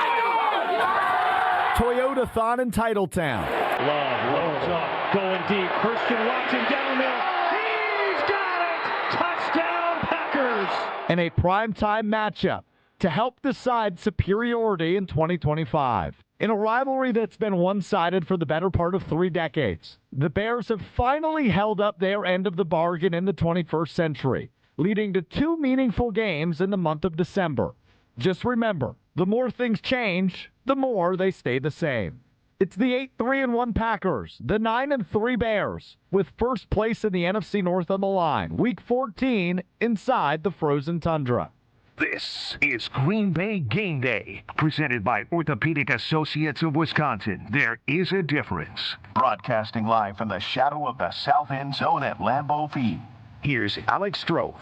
Speaker 22: Toyota-thon in Titletown.
Speaker 23: Love rolls up, going deep. Christian Watson downhill. He's got it! Touchdown Packers!
Speaker 22: And a primetime matchup to help decide superiority in 2025. In a rivalry that's been one-sided for the better part of 3 decades, the Bears have finally held up their end of the bargain in the 21st century, leading to 2 meaningful games in the month of December. Just remember, the more things change, the more they stay the same. It's the 8-3-1 Packers, the 9-3 Bears, with first place in the NFC North on the line, Week 14, inside the frozen tundra.
Speaker 9: This is Green Bay Game Day, presented by Orthopedic Associates of Wisconsin. There is a difference. Broadcasting live from the shadow of the south end zone at Lambeau Field. Here's Alex Strouf.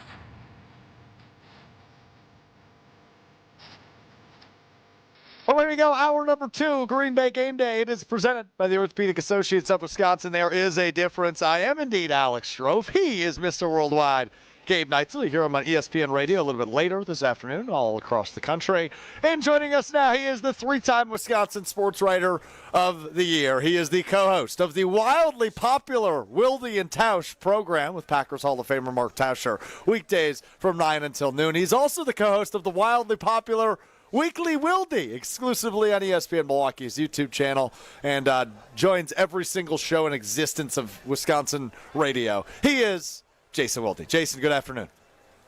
Speaker 10: Well, here we go. Hour number 2, Green Bay Game Day. It is presented by the Orthopedic Associates of Wisconsin. There is a difference. I am indeed Alex Strouf. He is Mr. Worldwide, Gabe Neitzel. You hear him on ESPN Radio a little bit later this afternoon, all across the country. And joining us now, he is the 3-time Wisconsin Sports Writer of the Year. He is the co-host of the wildly popular Wilde and Tausch program with Packers Hall of Famer Mark Tauscher, weekdays from 9 until noon. He's also the co-host of the wildly popular Weekly Wilde, exclusively on ESPN Milwaukee's YouTube channel, and joins every single show in existence of Wisconsin radio. He is Jason Wilde. Jason, good afternoon.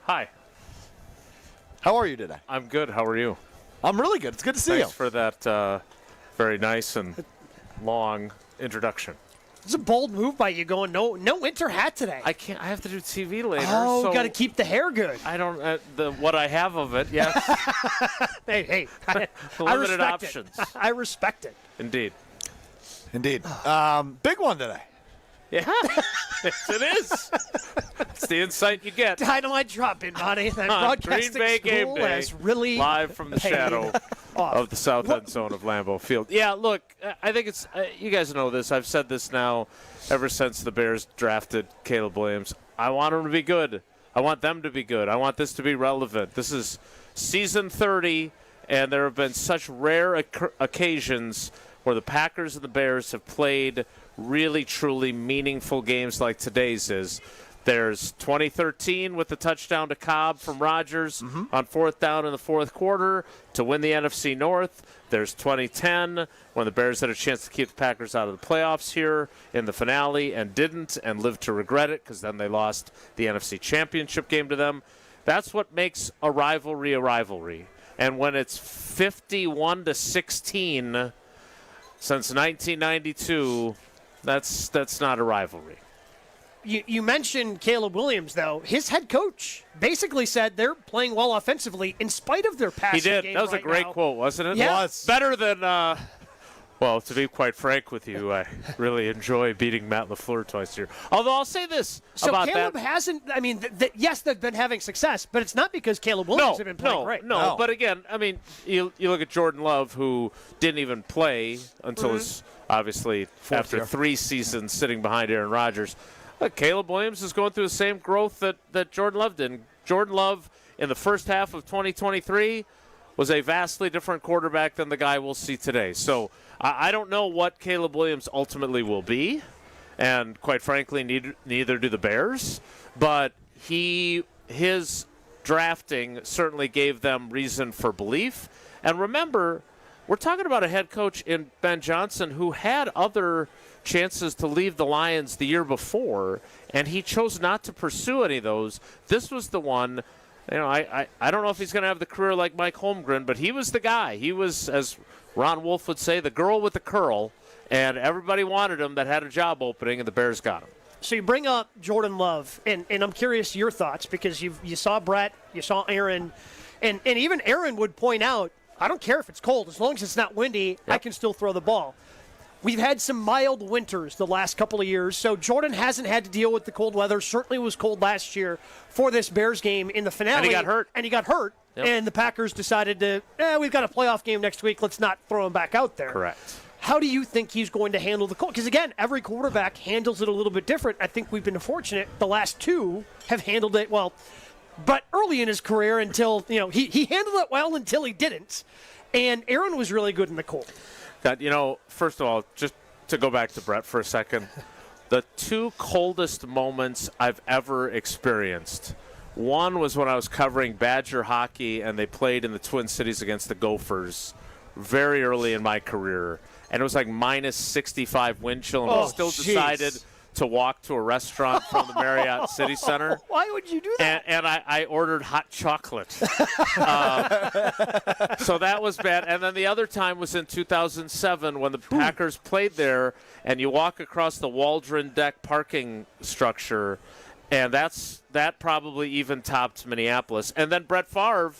Speaker 28: Hi.
Speaker 10: How are you today?
Speaker 28: I'm good. How are you?
Speaker 10: I'm really good. It's good to see you.
Speaker 28: Thanks for that very nice and long introduction.
Speaker 11: It's a bold move by you going, no winter hat today.
Speaker 28: I can't. I have to do TV later.
Speaker 11: Oh,
Speaker 28: so
Speaker 11: got to keep the hair good.
Speaker 28: I don't. What I have of it, yes.
Speaker 11: hey.
Speaker 28: Limited options.
Speaker 11: I respect it.
Speaker 28: Indeed.
Speaker 10: Big one today.
Speaker 28: Yeah, yes, it is. It's the insight you get.
Speaker 11: Dynamite drop in, Monty. That broadcasting
Speaker 28: Green Bay
Speaker 11: school
Speaker 28: Game Day,
Speaker 11: has really
Speaker 28: live from the shadow of the south end zone of Lambeau Field. Yeah, look, I think it's you guys know this. I've said this now ever since the Bears drafted Caleb Williams. I want him to be good. I want them to be good. I want this to be relevant. This is season 30, and there have been such rare occasions where the Packers and the Bears have played really, truly meaningful games like today's is. There's 2013 with the touchdown to Cobb from Rodgers on 4th down in the fourth quarter to win the NFC North. There's 2010 when the Bears had a chance to keep the Packers out of the playoffs here in the finale and didn't and lived to regret it because then they lost the NFC Championship game to them. That's what makes a rivalry a rivalry. And when it's 51-16 since 1992, that's not a rivalry.
Speaker 11: You mentioned Caleb Williams, though. His head coach basically said they're playing well offensively in spite of their passing game.
Speaker 28: He did. That was a great quote, wasn't it?
Speaker 11: Yeah.
Speaker 28: It's better than, well, to be quite frank with you, I really enjoy beating Matt LaFleur twice a year. Although I'll say this about
Speaker 11: Caleb
Speaker 28: that.
Speaker 11: hasn't, I mean, yes, they've been having success, but it's not because Caleb Williams have been playing great.
Speaker 28: No, but again, I mean, you look at Jordan Love, who didn't even play until his, obviously, after 3 seasons sitting behind Aaron Rodgers. Caleb Williams is going through the same growth that Jordan Love did. Jordan Love, in the first half of 2023, was a vastly different quarterback than the guy we'll see today. So I don't know what Caleb Williams ultimately will be, and quite frankly, neither do the Bears. But his drafting certainly gave them reason for belief. And remember, we're talking about a head coach in Ben Johnson who had other chances to leave the Lions the year before, and he chose not to pursue any of those. This was the one. You know, I don't know if he's going to have the career like Mike Holmgren, but he was the guy. He was, as Ron Wolf would say, the girl with the curl, and everybody wanted him that had a job opening, and the Bears got him.
Speaker 11: So you bring up Jordan Love, and I'm curious your thoughts because you saw Brett, you saw Aaron, and even Aaron would point out, I don't care if it's cold. As long as it's not windy, I can still throw the ball. We've had some mild winters the last couple of years, so Jordan hasn't had to deal with the cold weather. Certainly was cold last year for this Bears game in the finale.
Speaker 28: And he got hurt. Yep.
Speaker 11: And the Packers decided to, we've got a playoff game next week. Let's not throw him back out there.
Speaker 28: Correct.
Speaker 11: How do you think he's going to handle the cold? Because, again, every quarterback handles it a little bit different. I think we've been fortunate. The last 2 have handled it well, but early in his career until, he handled it well until he didn't. And Aaron was really good in the cold.
Speaker 28: First of all, just to go back to Brett for a second, the 2 coldest moments I've ever experienced. One was when I was covering Badger hockey, and they played in the Twin Cities against the Gophers very early in my career. And it was like minus 65 wind chill, and I still decided to walk to a restaurant from the Marriott City Center.
Speaker 11: Why would you do that?
Speaker 28: And I ordered hot chocolate. So that was bad. And then the other time was in 2007 when the Packers played there, and you walk across the Waldron Deck parking structure, and that probably even topped Minneapolis. And then Brett Favre,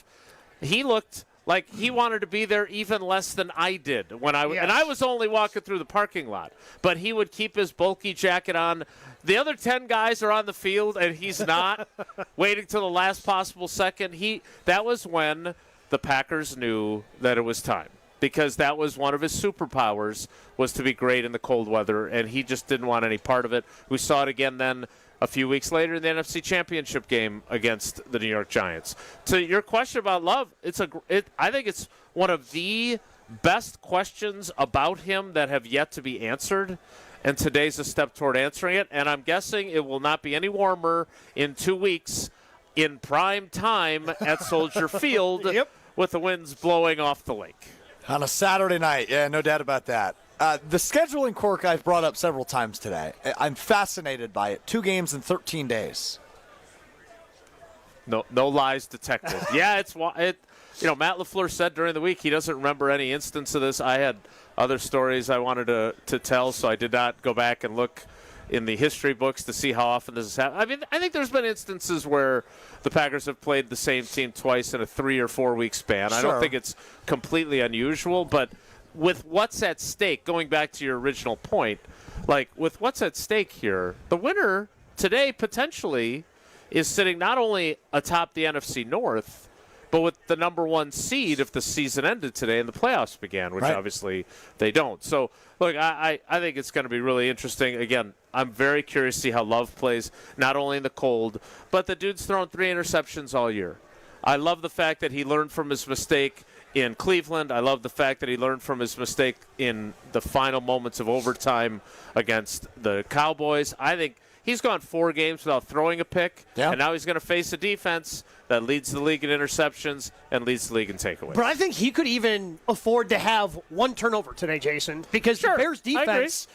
Speaker 28: he looked like he wanted to be there even less than I did and I was only walking through the parking lot. But he would keep his bulky jacket on. The other 10 guys are on the field, and he's not waiting till the last possible second. That was when the Packers knew that it was time, because that was one of his superpowers, was to be great in the cold weather, and he just didn't want any part of it. We saw it again then a few weeks later in the NFC Championship game against the New York Giants. To your question about Love, I think it's one of the best questions about him that have yet to be answered, and today's a step toward answering it. And I'm guessing it will not be any warmer in 2 weeks in prime time at Soldier Field with the winds blowing off the lake.
Speaker 10: On a Saturday night, yeah, no doubt about that. The scheduling quirk I've brought up several times today. I'm fascinated by it. 2 games in 13 days.
Speaker 28: No lies detected. Yeah, Matt LaFleur said during the week he doesn't remember any instance of this. I had other stories I wanted to tell, so I did not go back and look in the history books to see how often this has happened. I mean, I think there's been instances where the Packers have played the same team twice in a 3 or 4 week span.
Speaker 10: Sure.
Speaker 28: I don't think it's completely unusual, but with what's at stake, going back to your original point, like with what's at stake here, the winner today potentially is sitting not only atop the NFC North, but with the number 1 seed if the season ended today and the playoffs began, which obviously they don't. So, look, I think it's going to be really interesting. Again, I'm very curious to see how Love plays, not only in the cold, but the dude's thrown 3 interceptions all year. I love the fact that he learned from his mistake in Cleveland. I love the fact that he learned from his mistake in the final moments of overtime against the Cowboys. I think he's gone 4 games without throwing a pick, and now he's going to face a defense that leads the league in interceptions and leads the league in takeaways.
Speaker 11: But I think he could even afford to have 1 turnover today, Jason, because the Bears defense,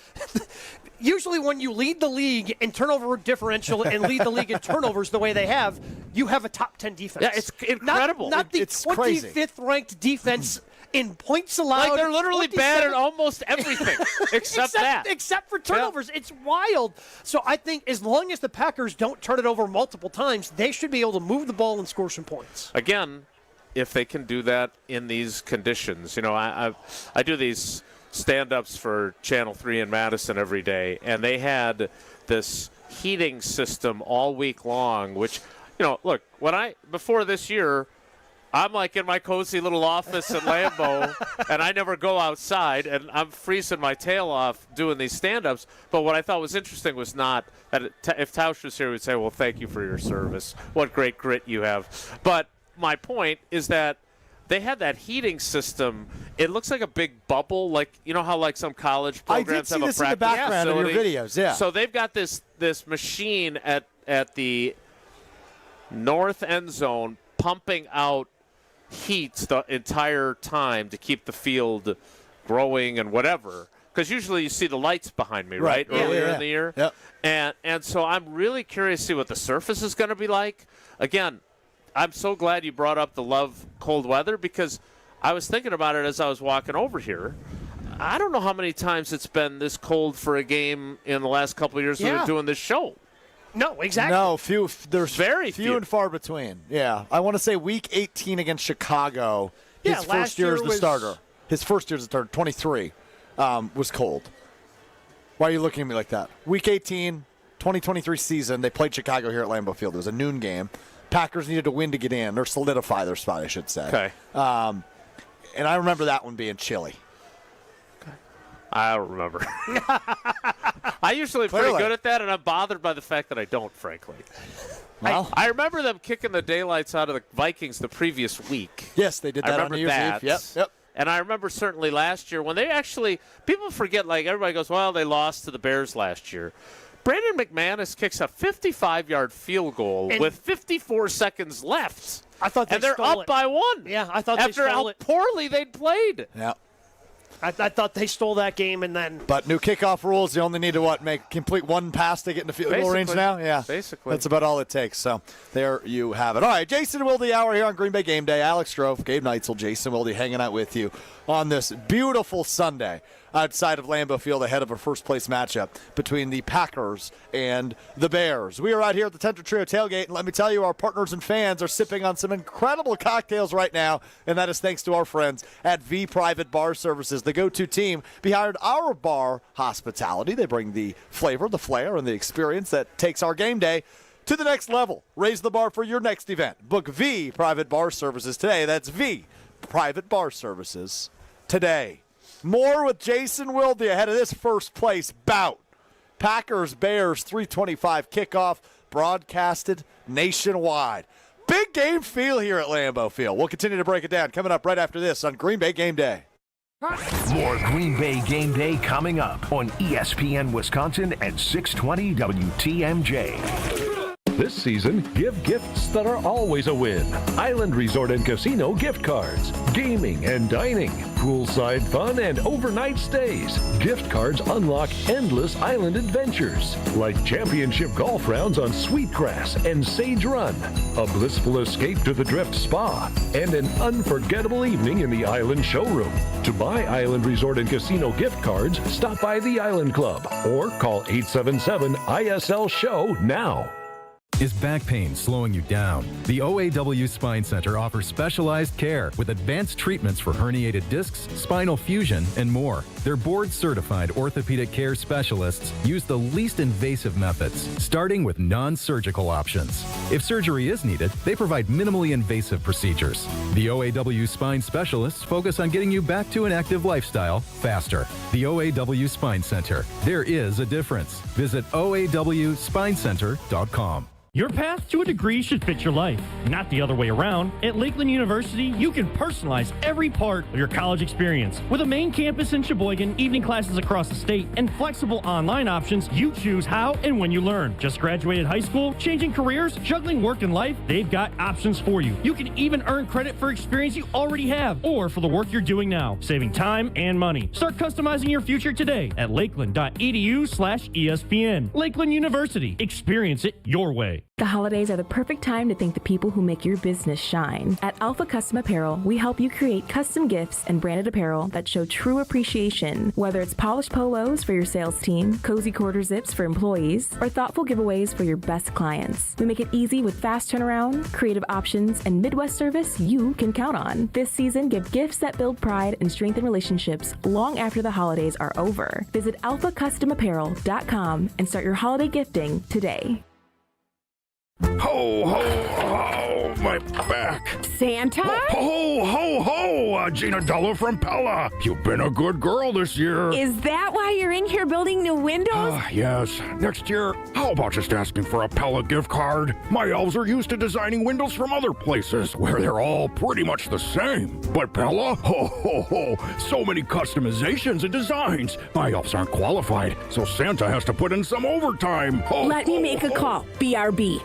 Speaker 11: usually when you lead the league in turnover differential and lead the league in turnovers the way they have, you have a top 10 defense.
Speaker 28: Yeah, it's incredible.
Speaker 11: Not the 25th ranked defense in points allowed.
Speaker 28: Like, they're literally bad at almost everything except that.
Speaker 11: Except for turnovers. Yeah. It's wild. So I think as long as the Packers don't turn it over multiple times, they should be able to move the ball and score some points.
Speaker 28: Again, if they can do that in these conditions. You know, I do these stand-ups for Channel 3 in Madison every day, and they had this heating system all week long, which, you know, look, before this year, I'm like in my cozy little office at Lambeau, and I never go outside, and I'm freezing my tail off doing these stand-ups. But what I thought was interesting was not that if Tausch was here, he would say, well, thank you for your service. What great grit you have. But my point is that they had that heating system. It looks like a big bubble, like, you know how like some college programs have a practice
Speaker 10: in the background
Speaker 28: facility?
Speaker 10: of your videos, yeah.
Speaker 28: So they've got this machine at the north end zone pumping out heat the entire time to keep the field growing and whatever. Because usually you see the lights behind me, right? Earlier in the year.
Speaker 10: Yep.
Speaker 28: And so I'm really curious to see what the surface is going to be like. Again, I'm so glad you brought up the Love cold weather, because I was thinking about it as I was walking over here. I don't know how many times it's been this cold for a game in the last couple of years we've been doing this show.
Speaker 11: No, exactly.
Speaker 10: No, few. There's
Speaker 28: very
Speaker 10: few and far between. Yeah, I want to say Week 18 against Chicago. His first year as the starter. His first year as the starter, 23, was cold. Why are you looking at me like that? Week 18, 2023 season. They played Chicago here at Lambeau Field. It was a noon game. Packers needed to win to get in, or solidify their spot, I should say.
Speaker 28: Okay.
Speaker 10: And I remember that one being chilly.
Speaker 28: I don't remember. I usually pretty good at that, and I'm bothered by the fact that I don't, frankly.
Speaker 10: Well,
Speaker 28: I remember them kicking the daylights out of the Vikings the previous week.
Speaker 10: Yes, they did that on New Year's Eve. Yep.
Speaker 28: And I remember certainly last year when they actually, people forget, like everybody goes, well, they lost to the Bears last year. Brandon McManus kicks a 55-yard field goal with 54 seconds left.
Speaker 11: I thought they
Speaker 28: and they're
Speaker 11: stole
Speaker 28: up by 1.
Speaker 11: Yeah, I thought
Speaker 28: after
Speaker 11: they stole
Speaker 28: how poorly they'd played.
Speaker 10: Yeah.
Speaker 11: I thought they stole that game, and then.
Speaker 10: But new kickoff rules, you only need to complete 1 pass to get in the field goal range now? Yeah.
Speaker 28: Basically.
Speaker 10: That's about all it takes. So there you have it. All right, Jason Wilde hour here on Green Bay Game Day. Alex Strouf, Gabe Neitzel, Jason Wilde hanging out with you on this beautiful Sunday outside of Lambeau Field ahead of a first-place matchup between the Packers and the Bears. We are out here at the Tender Trio Tailgate, and let me tell you, our partners and fans are sipping on some incredible cocktails right now, and that is thanks to our friends at V Private Bar Services, the go-to team behind our bar hospitality. They bring the flavor, the flair, and the experience that takes our game day to the next level. Raise the bar for your next event. Book V Private Bar Services today. That's V Private Bar Services today. More with Jason Wilde ahead of this first-place bout. Packers-Bears 3:25 kickoff, broadcasted nationwide. Big game feel here at Lambeau Field. We'll continue to break it down coming up right after this on Green Bay Game Day.
Speaker 9: More Green Bay Game Day coming up on ESPN Wisconsin at 620 WTMJ.
Speaker 3: This season, give gifts that are always a win. Island Resort and Casino gift cards, gaming and dining, poolside fun, and overnight stays. Gift cards unlock endless island adventures, like championship golf rounds on Sweetgrass and Sage Run, a blissful escape to the Drift Spa, and an unforgettable evening in the Island Showroom. To buy Island Resort and Casino gift cards, stop by the Island Club or call 877-ISL-SHOW now.
Speaker 4: Is back pain slowing you down? The OAW Spine Center offers specialized care with advanced treatments for herniated discs, spinal fusion, and more. Their board-certified orthopedic care specialists use the least invasive methods, starting with non-surgical options. If surgery is needed, they provide minimally invasive procedures. The OAW Spine specialists focus on getting you back to an active lifestyle faster. The OAW Spine Center. There is a difference. Visit OAWSpineCenter.com.
Speaker 23: Your path to a degree should fit your life, not the other way around. At Lakeland University, you can personalize every part of your college experience. With a main campus in Sheboygan, evening classes across the state, and flexible online options, you choose how and when you learn. Just graduated high school, changing careers, juggling work and life, they've got options for you. You can even earn credit for experience you already have or for the work you're doing now, saving time and money. Start customizing your future today at lakeland.edu/ESPN. Lakeland University. Experience it your way.
Speaker 1: The holidays are the perfect time to thank the people who make your business shine. At Alpha Custom Apparel, we help you create custom gifts and branded apparel that show true appreciation. Whether it's polished polos for your sales team, cozy quarter zips for employees, or thoughtful giveaways for your best clients. We make it easy with fast turnaround, creative options, and Midwest service you can count on. This season, give gifts that build pride and strengthen relationships long after the holidays are over. Visit alphacustomapparel.com and start your holiday gifting today.
Speaker 5: Ho, ho, ho, my back.
Speaker 7: Santa?
Speaker 5: Ho, ho, ho, Gina Della from Pella. You've been a good girl this year.
Speaker 7: Is that why you're in here building new windows?
Speaker 5: Yes. Next year, how about just asking for a Pella gift card? My elves are used to designing windows from other places where they're all pretty much the same. But Pella? Ho, ho, ho, so many customizations and designs. My elves aren't qualified, so Santa has to put in some overtime. Ho,
Speaker 7: Let me make a call. BRB.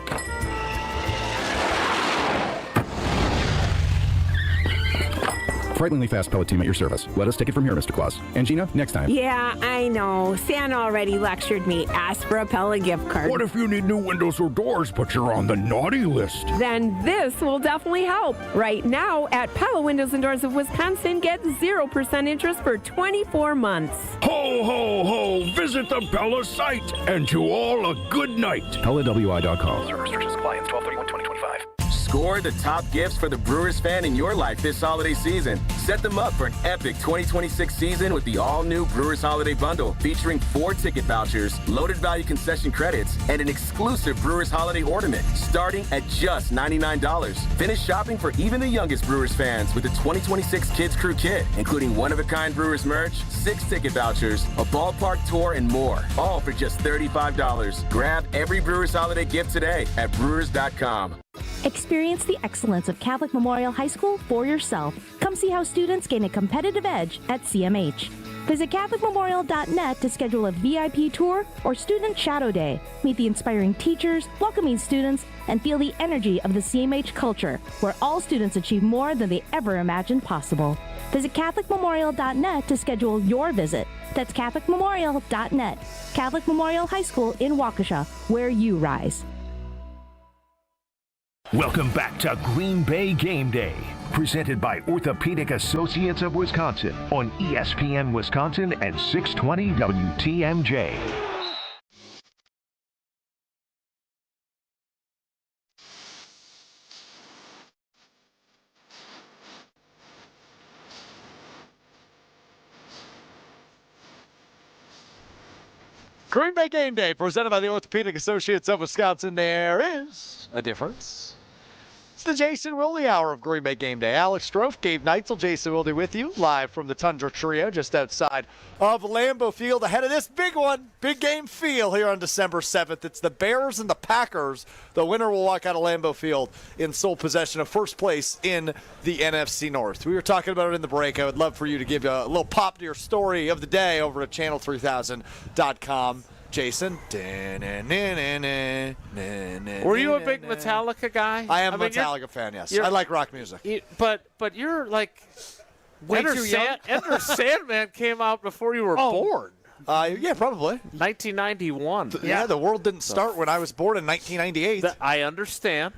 Speaker 13: Frighteningly fast pellet team at your service. Let us take it from here, Mr. Claus. And Gina, next time.
Speaker 7: Yeah, I know. Santa already lectured me. Ask for a Pella gift card.
Speaker 5: What if you need new windows or doors, but you're on the naughty list?
Speaker 7: Then this will definitely help. Right now, at Pella Windows and Doors of Wisconsin, get 0% interest for 24 months.
Speaker 5: Ho, ho, ho! Visit the Pella site, and to all a good night.
Speaker 13: PellaWI.com.
Speaker 16: Restrictions apply. 12/31/2025.
Speaker 17: Score the top gifts for the Brewers fan in your life this holiday season. Set them up for an epic 2026 season with the all-new Brewers Holiday Bundle, featuring 4 ticket vouchers, loaded value concession credits, and an exclusive Brewers Holiday ornament, starting at just $99. Finish shopping for even the youngest Brewers fans with the 2026 Kids Crew Kit, including one-of-a-kind Brewers merch, 6 ticket vouchers, a ballpark tour, and more, all for just $35. Grab every Brewers Holiday gift today at brewers.com.
Speaker 24: Experience the excellence of Catholic Memorial High School for yourself. Come see how students gain a competitive edge at CMH. Visit CatholicMemorial.net to schedule a VIP tour or Student Shadow Day. Meet the inspiring teachers, welcoming students, and feel the energy of the CMH culture, where all students achieve more than they ever imagined possible. Visit CatholicMemorial.net to schedule your visit. That's CatholicMemorial.net. Catholic Memorial High School in Waukesha, where you rise.
Speaker 9: Welcome back to Green Bay Game Day, presented by Orthopedic Associates of Wisconsin on ESPN Wisconsin and 620 WTMJ.
Speaker 10: Green Bay Game Day, presented by the Orthopedic Associates of Wisconsin. There is a difference. It's the Jason Wilde hour of Green Bay Game Day. Alex Strouf, Gabe Neitzel, Jason Wilde with you, live from the Tundra Trio just outside of Lambeau Field, ahead of this big one, big game feel here on December 7th. It's the Bears and the Packers. The winner will walk out of Lambeau Field in sole possession of first place in the NFC North. We were talking about it in the break. I would love for you to give a little pop to your story of the day over at channel3000.com. Jason.
Speaker 28: Were you a big Metallica guy?
Speaker 10: I am a Metallica fan, yes. I like rock music.
Speaker 28: But you're like
Speaker 11: way too young.
Speaker 28: Enter Sandman came out before you were born.
Speaker 10: Yeah, probably.
Speaker 28: 1991.
Speaker 10: Yeah, the world didn't start when I was born in 1998.
Speaker 28: I understand.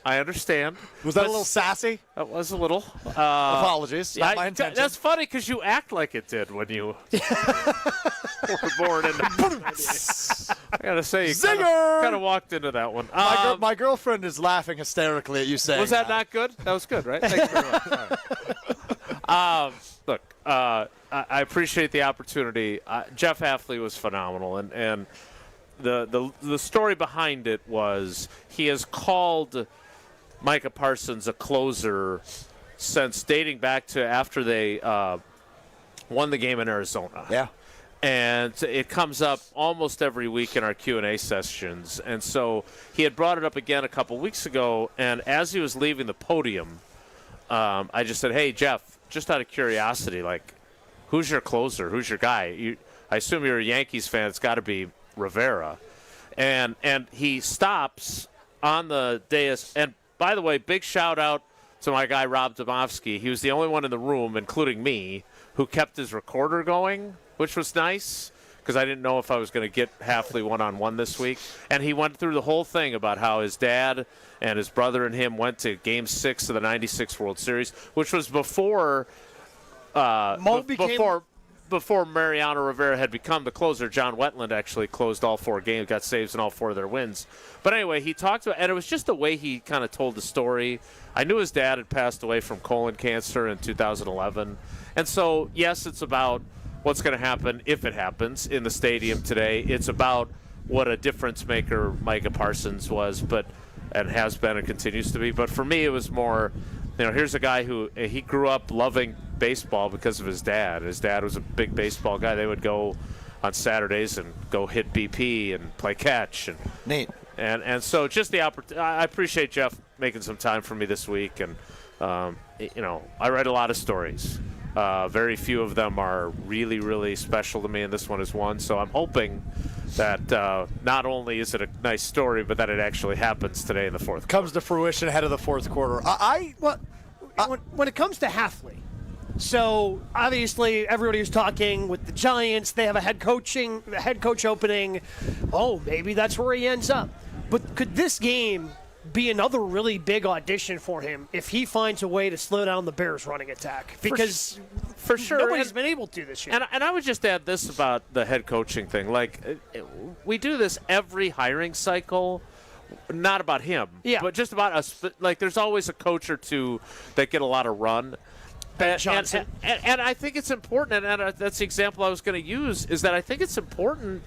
Speaker 10: Was that a little sassy?
Speaker 28: That was a little.
Speaker 10: Apologies. Not my intention.
Speaker 28: That's funny because you act like it did when you. scoreboard. And I got to say, you
Speaker 10: Zinger!
Speaker 28: kind of walked into that one.
Speaker 10: My girlfriend is laughing hysterically at you saying
Speaker 28: Was that not good? That was good, right? Thanks very much. All right. Look, I appreciate the opportunity. Jeff Hafley was phenomenal, and the story behind it was he has called Micah Parsons a closer since dating back to after they won the game in Arizona.
Speaker 10: Yeah.
Speaker 28: And it comes up almost every week in our Q&A sessions. And so he had brought it up again a couple weeks ago, and as he was leaving the podium, I just said, hey, Jeff, just out of curiosity, like, who's your closer? Who's your guy? I assume you're a Yankees fan. It's got to be Rivera. And he stops on the dais. And, by the way, big shout-out to my guy Rob Demovsky. He was the only one in the room, including me, who kept his recorder going, which was nice because I didn't know if I was going to get Hafley one-on-one this week. And he went through the whole thing about how his dad and his brother and him went to Game 6 of the 96 World Series, which was before before Mariano Rivera had become the closer. John Wetland actually closed all 4 games, got saves in all 4 of their wins. But anyway, he talked about, and it was just the way he kind of told the story. I knew his dad had passed away from colon cancer in 2011. And so, yes, it's about what's going to happen if it happens in the stadium today. It's about what a difference maker Micah Parsons was, and has been and continues to be. But for me, it was more, here's a guy who he grew up loving baseball because of his dad. His dad was a big baseball guy. They would go on Saturdays and go hit BP and play catch. And
Speaker 10: neat.
Speaker 28: And so just the opportunity. I appreciate Jeff making some time for me this week. And, I read a lot of stories. Very few of them are really, really special to me, and this one is one. So I'm hoping that not only is it a nice story, but that it actually happens today in the fourth quarter.
Speaker 10: Comes to fruition ahead of the fourth quarter.
Speaker 11: When it comes to Hafley, so obviously everybody was talking with the Giants. They have a head coach opening. Oh, maybe that's where he ends up. But could this game be another really big audition for him if he finds a way to slow down the Bears' running attack? Because
Speaker 28: for sure,
Speaker 11: nobody's been able to this year.
Speaker 28: And I would just add this about the head coaching thing. Like, we do this every hiring cycle. Not about him, but just about us. Like, there's always a coach or two that get a lot of run.
Speaker 11: Johnson.
Speaker 28: And I think it's important, and that's the example I was going to use, is that I think it's important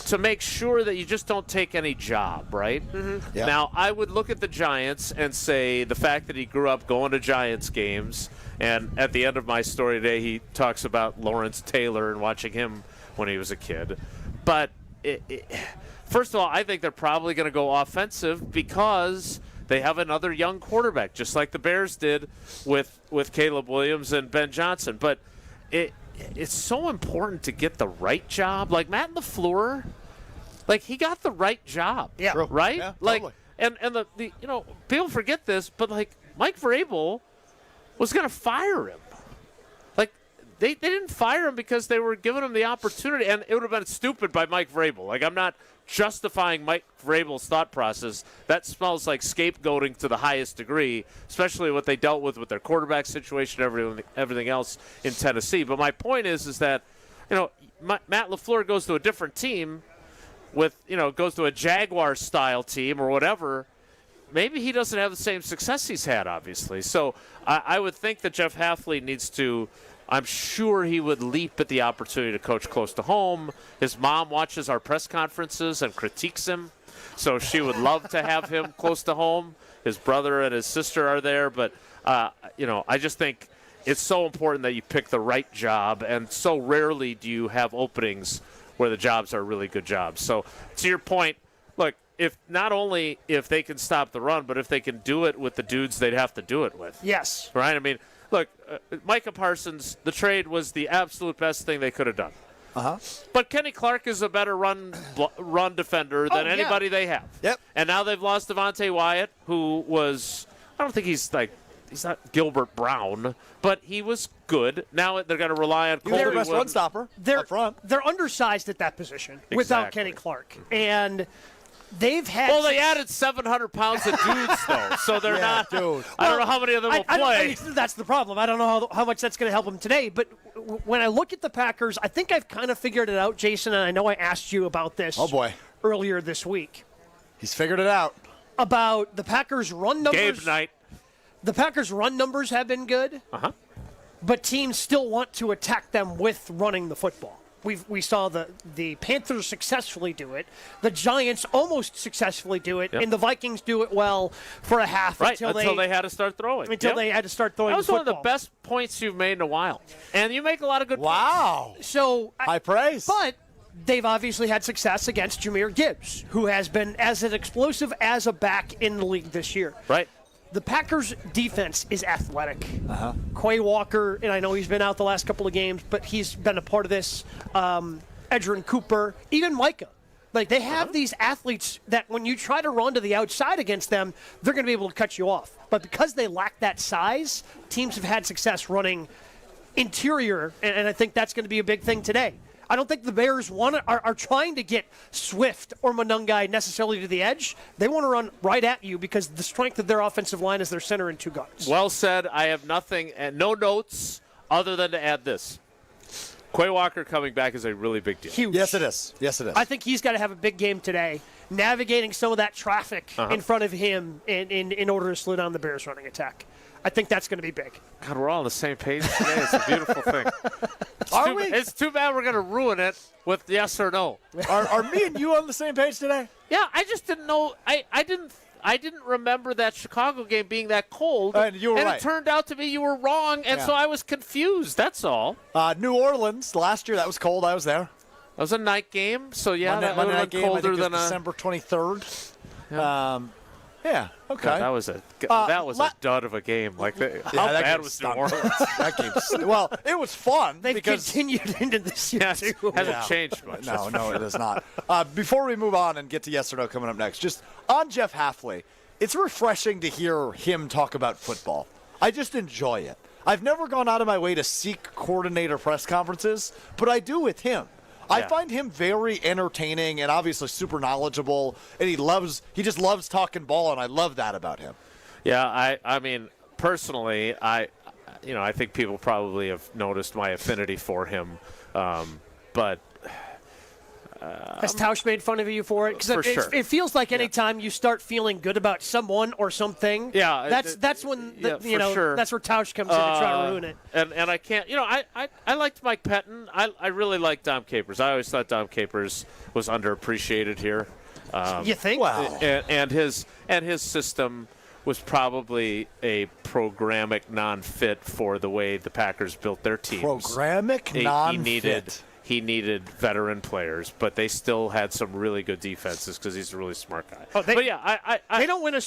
Speaker 28: to make sure that you just don't take any job, right?
Speaker 11: Mm-hmm.
Speaker 10: Yep.
Speaker 28: Now, I would look at the Giants and say the fact that he grew up going to Giants games, and at the end of my story today, he talks about Lawrence Taylor and watching him when he was a kid. But first of all, I think they're probably going to go offensive because they have another young quarterback, just like the Bears did with Caleb Williams and Ben Johnson. But it's so important to get the right job. Like Matt LaFleur, like he got the right job.
Speaker 11: Yeah. True.
Speaker 28: Right?
Speaker 10: Yeah,
Speaker 28: like
Speaker 10: totally.
Speaker 28: and the people forget this, but like Mike Vrabel was going to fire him. Like they didn't fire him because they were giving him the opportunity, and it would have been stupid by Mike Vrabel. Like, I'm not justifying Mike Vrabel's thought process. That smells like scapegoating to the highest degree, especially what they dealt with their quarterback situation, everything else in Tennessee. But my point is that, Matt LaFleur goes to a different team goes to a Jaguar-style team or whatever. Maybe he doesn't have the same success he's had, obviously. So I would think that Jeff Hafley needs to – I'm sure he would leap at the opportunity to coach close to home. His mom watches our press conferences and critiques him, so she would love to have him close to home. His brother and his sister are there, but I just think it's so important that you pick the right job, and so rarely do you have openings where the jobs are really good jobs. So to your point, look, if not only if they can stop the run, but if they can do it with the dudes they'd have to do it with.
Speaker 11: Yes.
Speaker 28: Right? I mean, look, Micah Parsons, the trade was the absolute best thing they could have done.
Speaker 10: Uh-huh.
Speaker 28: But Kenny Clark is a better run defender than anybody they have.
Speaker 10: Yep.
Speaker 28: And now they've lost Devontae Wyatt, who was, I don't think he's not Gilbert Brown, but he was good. Now they're going to rely on Colby.
Speaker 10: They're the best run stopper up front.
Speaker 11: They're undersized at that position without Kenny Clark. And they've had.
Speaker 28: Well, they added 700 pounds of dudes, though, so they're not.
Speaker 10: Dude.
Speaker 28: I don't know how many of them will play.
Speaker 11: That's the problem. I don't know how much that's going to help them today. But when I look at the Packers, I think I've kind of figured it out, Jason, and I know I asked you about this earlier this week.
Speaker 10: He's figured it out.
Speaker 11: About the Packers' run numbers.
Speaker 28: Gabe night.
Speaker 11: The Packers' run numbers have been good, but teams still want to attack them with running the football. We saw the Panthers successfully do it. The Giants almost successfully do it, and the Vikings do it well for a half until
Speaker 28: they had to start throwing.
Speaker 11: They had to start throwing.
Speaker 28: That was
Speaker 11: the
Speaker 28: one of the best points you've made in a while, and you make a lot of good.
Speaker 10: Wow!
Speaker 11: So
Speaker 10: high praise,
Speaker 11: but. They've obviously had success against Jahmyr Gibbs, who has been as explosive as a back in the league this year.
Speaker 28: Right.
Speaker 11: The Packers' defense is athletic. Quay Walker, and I know he's been out the last couple of games, but he's been a part of this. Edgerrin Cooper, even Micah. Like, they have these athletes that when you try to run to the outside against them, they're going to be able to cut you off. But because they lack that size, teams have had success running interior, and I think that's going to be a big thing today. I don't think the Bears are trying to get Swift or Monungai necessarily to the edge. They want to run right at you because the strength of their offensive line is their center and two guards.
Speaker 28: Well said. I have nothing and no notes other than to add this. Quay Walker coming back is a really big deal.
Speaker 11: Huge.
Speaker 10: Yes, it is. Yes, it is.
Speaker 11: I think he's got to have a big game today, navigating some of that traffic in front of him in order to slow down the Bears' running attack. I think that's going to be big.
Speaker 28: God, we're all on the same page today. It's a beautiful thing.
Speaker 10: Are we?
Speaker 28: It's too bad we're going to ruin it with yes or no.
Speaker 10: Are me and you on the same page today?
Speaker 28: Yeah, I just didn't know. I didn't remember that Chicago game being that cold.
Speaker 10: And you were right.
Speaker 28: It turned out to be you were wrong, and so I was confused. That's all.
Speaker 10: New Orleans, last year, that was cold. I was there.
Speaker 28: That was a night game, so yeah, that would have been
Speaker 10: colder
Speaker 28: colder than
Speaker 10: December 23rd. Yeah. Okay.
Speaker 28: God, that was a dud of a game. Like how bad was New Orleans?
Speaker 10: That game. Well, it was fun.
Speaker 11: They've continued into this year too.
Speaker 28: Hasn't changed much.
Speaker 10: No, it has not. Before we move on and get to yes or no coming up next, just on Jeff Hafley, it's refreshing to hear him talk about football. I just enjoy it. I've never gone out of my way to seek coordinator press conferences, but I do with him. I find him very entertaining and obviously super knowledgeable, and he just loves talking ball, and I love that about him.
Speaker 28: Yeah, I mean, personally, I think people probably have noticed my affinity for him, but
Speaker 11: has Tausch made fun of you for it?
Speaker 28: For sure.
Speaker 11: It feels like anytime you start feeling good about someone or something, that's when that's where Tausch comes in to try to ruin it.
Speaker 28: And I can't, I liked Mike Pettin. I really liked Dom Capers. I always thought Dom Capers was underappreciated here.
Speaker 11: You think?
Speaker 10: Wow.
Speaker 28: And his system was probably a programmatic non-fit for the way the Packers built their teams.
Speaker 10: Programmatic non-fit.
Speaker 28: He needed veteran players, but they still had some really good defenses because he's a really smart guy. But yeah,
Speaker 11: they don't win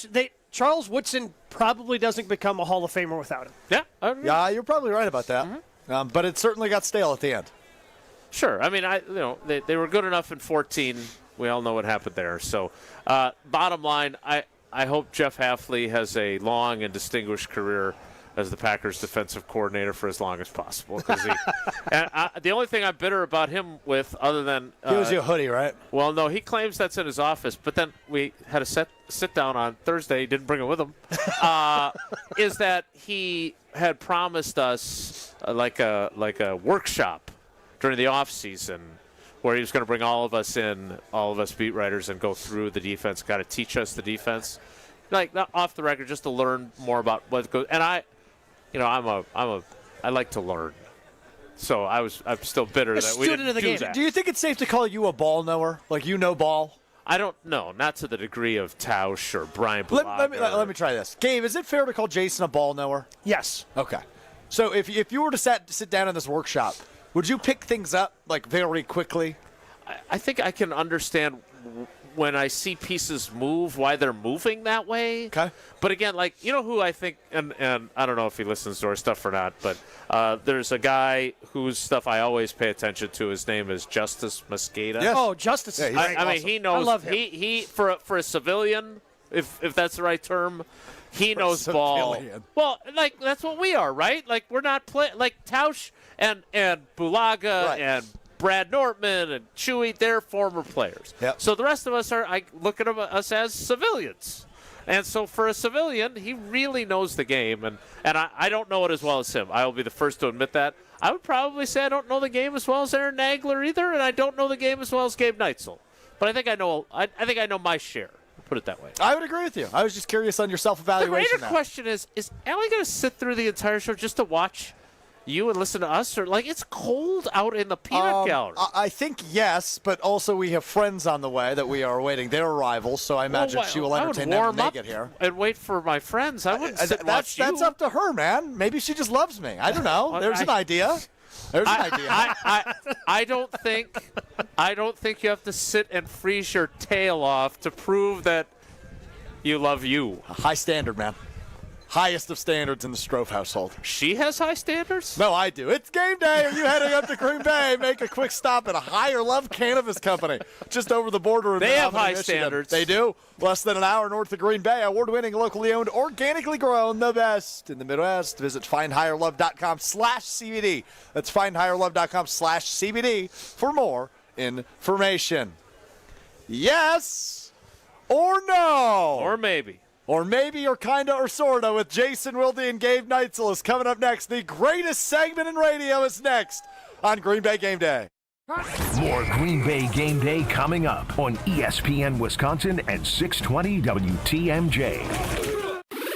Speaker 11: Charles Woodson probably doesn't become a Hall of Famer without him.
Speaker 28: Yeah, I agree.
Speaker 10: Yeah, you're probably right about that.
Speaker 28: Mm-hmm.
Speaker 10: But it certainly got stale at the end.
Speaker 28: Sure. I mean, they were good enough in 2014. We all know what happened there. So, bottom line, I hope Jeff Hafley has a long and distinguished career as the Packers defensive coordinator for as long as possible. The only thing I'm bitter about him with, other than
Speaker 10: he owes you a hoodie, right?
Speaker 28: Well, no, he claims that's in his office, but then we had a sit down on Thursday. He didn't bring it with him. Is that he had promised us like a workshop during the off season where he was going to bring all of us beat writers, and go through the defense, got to teach us the defense, like not off the record, just to learn more about what goes. And I like to learn, so I'm still bitter that we didn't do that.
Speaker 10: Do you think it's safe to call you a ball knower? Like you know ball?
Speaker 28: I don't know, not to the degree of Tausch or Brian Bulaga.
Speaker 10: Let me try this. Gabe, is it fair to call Jason a ball knower?
Speaker 11: Yes.
Speaker 10: Okay. So if you were to sit down in this workshop, would you pick things up like very quickly?
Speaker 28: I think I can understand when I see pieces move, why they're moving that way.
Speaker 10: Okay.
Speaker 28: But again, like, you know who I think, and I don't know if he listens to our stuff or not, but there's a guy whose stuff I always pay attention to. His name is Justice Mosqueda.
Speaker 11: Yes. Oh, Justice.
Speaker 10: Yeah,
Speaker 28: I mean, he knows.
Speaker 11: I love him.
Speaker 28: He for a civilian, if that's the right term, he knows ball. Well, like, that's what we are, right? Like, we're not playing. Like, Tausch and Bulaga and Brad Nortman and Chewy, they're former players.
Speaker 10: Yep.
Speaker 28: So the rest of us I look at us as civilians. And so for a civilian, he really knows the game. And I don't know it as well as him. I will be the first to admit that. I would probably say I don't know the game as well as Aaron Nagler either, and I don't know the game as well as Gabe Neitzel. But I think I know my share. Put it that way.
Speaker 10: I would agree with you. I was just curious on your self-evaluation.
Speaker 28: The greater question is Allie going to sit through the entire show just to watch you and listen to us? Or it's cold out in the peanut gallery.
Speaker 10: I think yes, but also we have friends on the way that we are awaiting their arrivals, so I imagine she will entertain them when they get here.
Speaker 28: And wait for my friends. I wouldn't sit and watch you.
Speaker 10: That's up to her, man. Maybe she just loves me. I don't know. There's an idea. There's an idea.
Speaker 28: I don't think you have to sit and freeze your tail off to prove that you love you.
Speaker 10: A high standard, man. Highest of standards in the Strouf household.
Speaker 28: She has high standards?
Speaker 10: No, I do. It's game day. Are you heading up to Green Bay? Make a quick stop at a Higher Love Cannabis Company, just over the border in
Speaker 28: They have high
Speaker 10: Michigan.
Speaker 28: standards.
Speaker 10: They do. Less than an hour north of Green Bay. Award-winning, locally owned, organically grown, the best in the Midwest. Visit findhigherlove.com/CBD. That's findhigherlove.com/CBD for more information. Yes or no?
Speaker 28: Or maybe.
Speaker 10: Or maybe, or kinda, or sorta, with Jason Wilde and Gabe Neitzel is coming up next. The greatest segment in radio is next on Green Bay Game Day.
Speaker 9: More Green Bay Game Day coming up on ESPN Wisconsin and 620 WTMJ.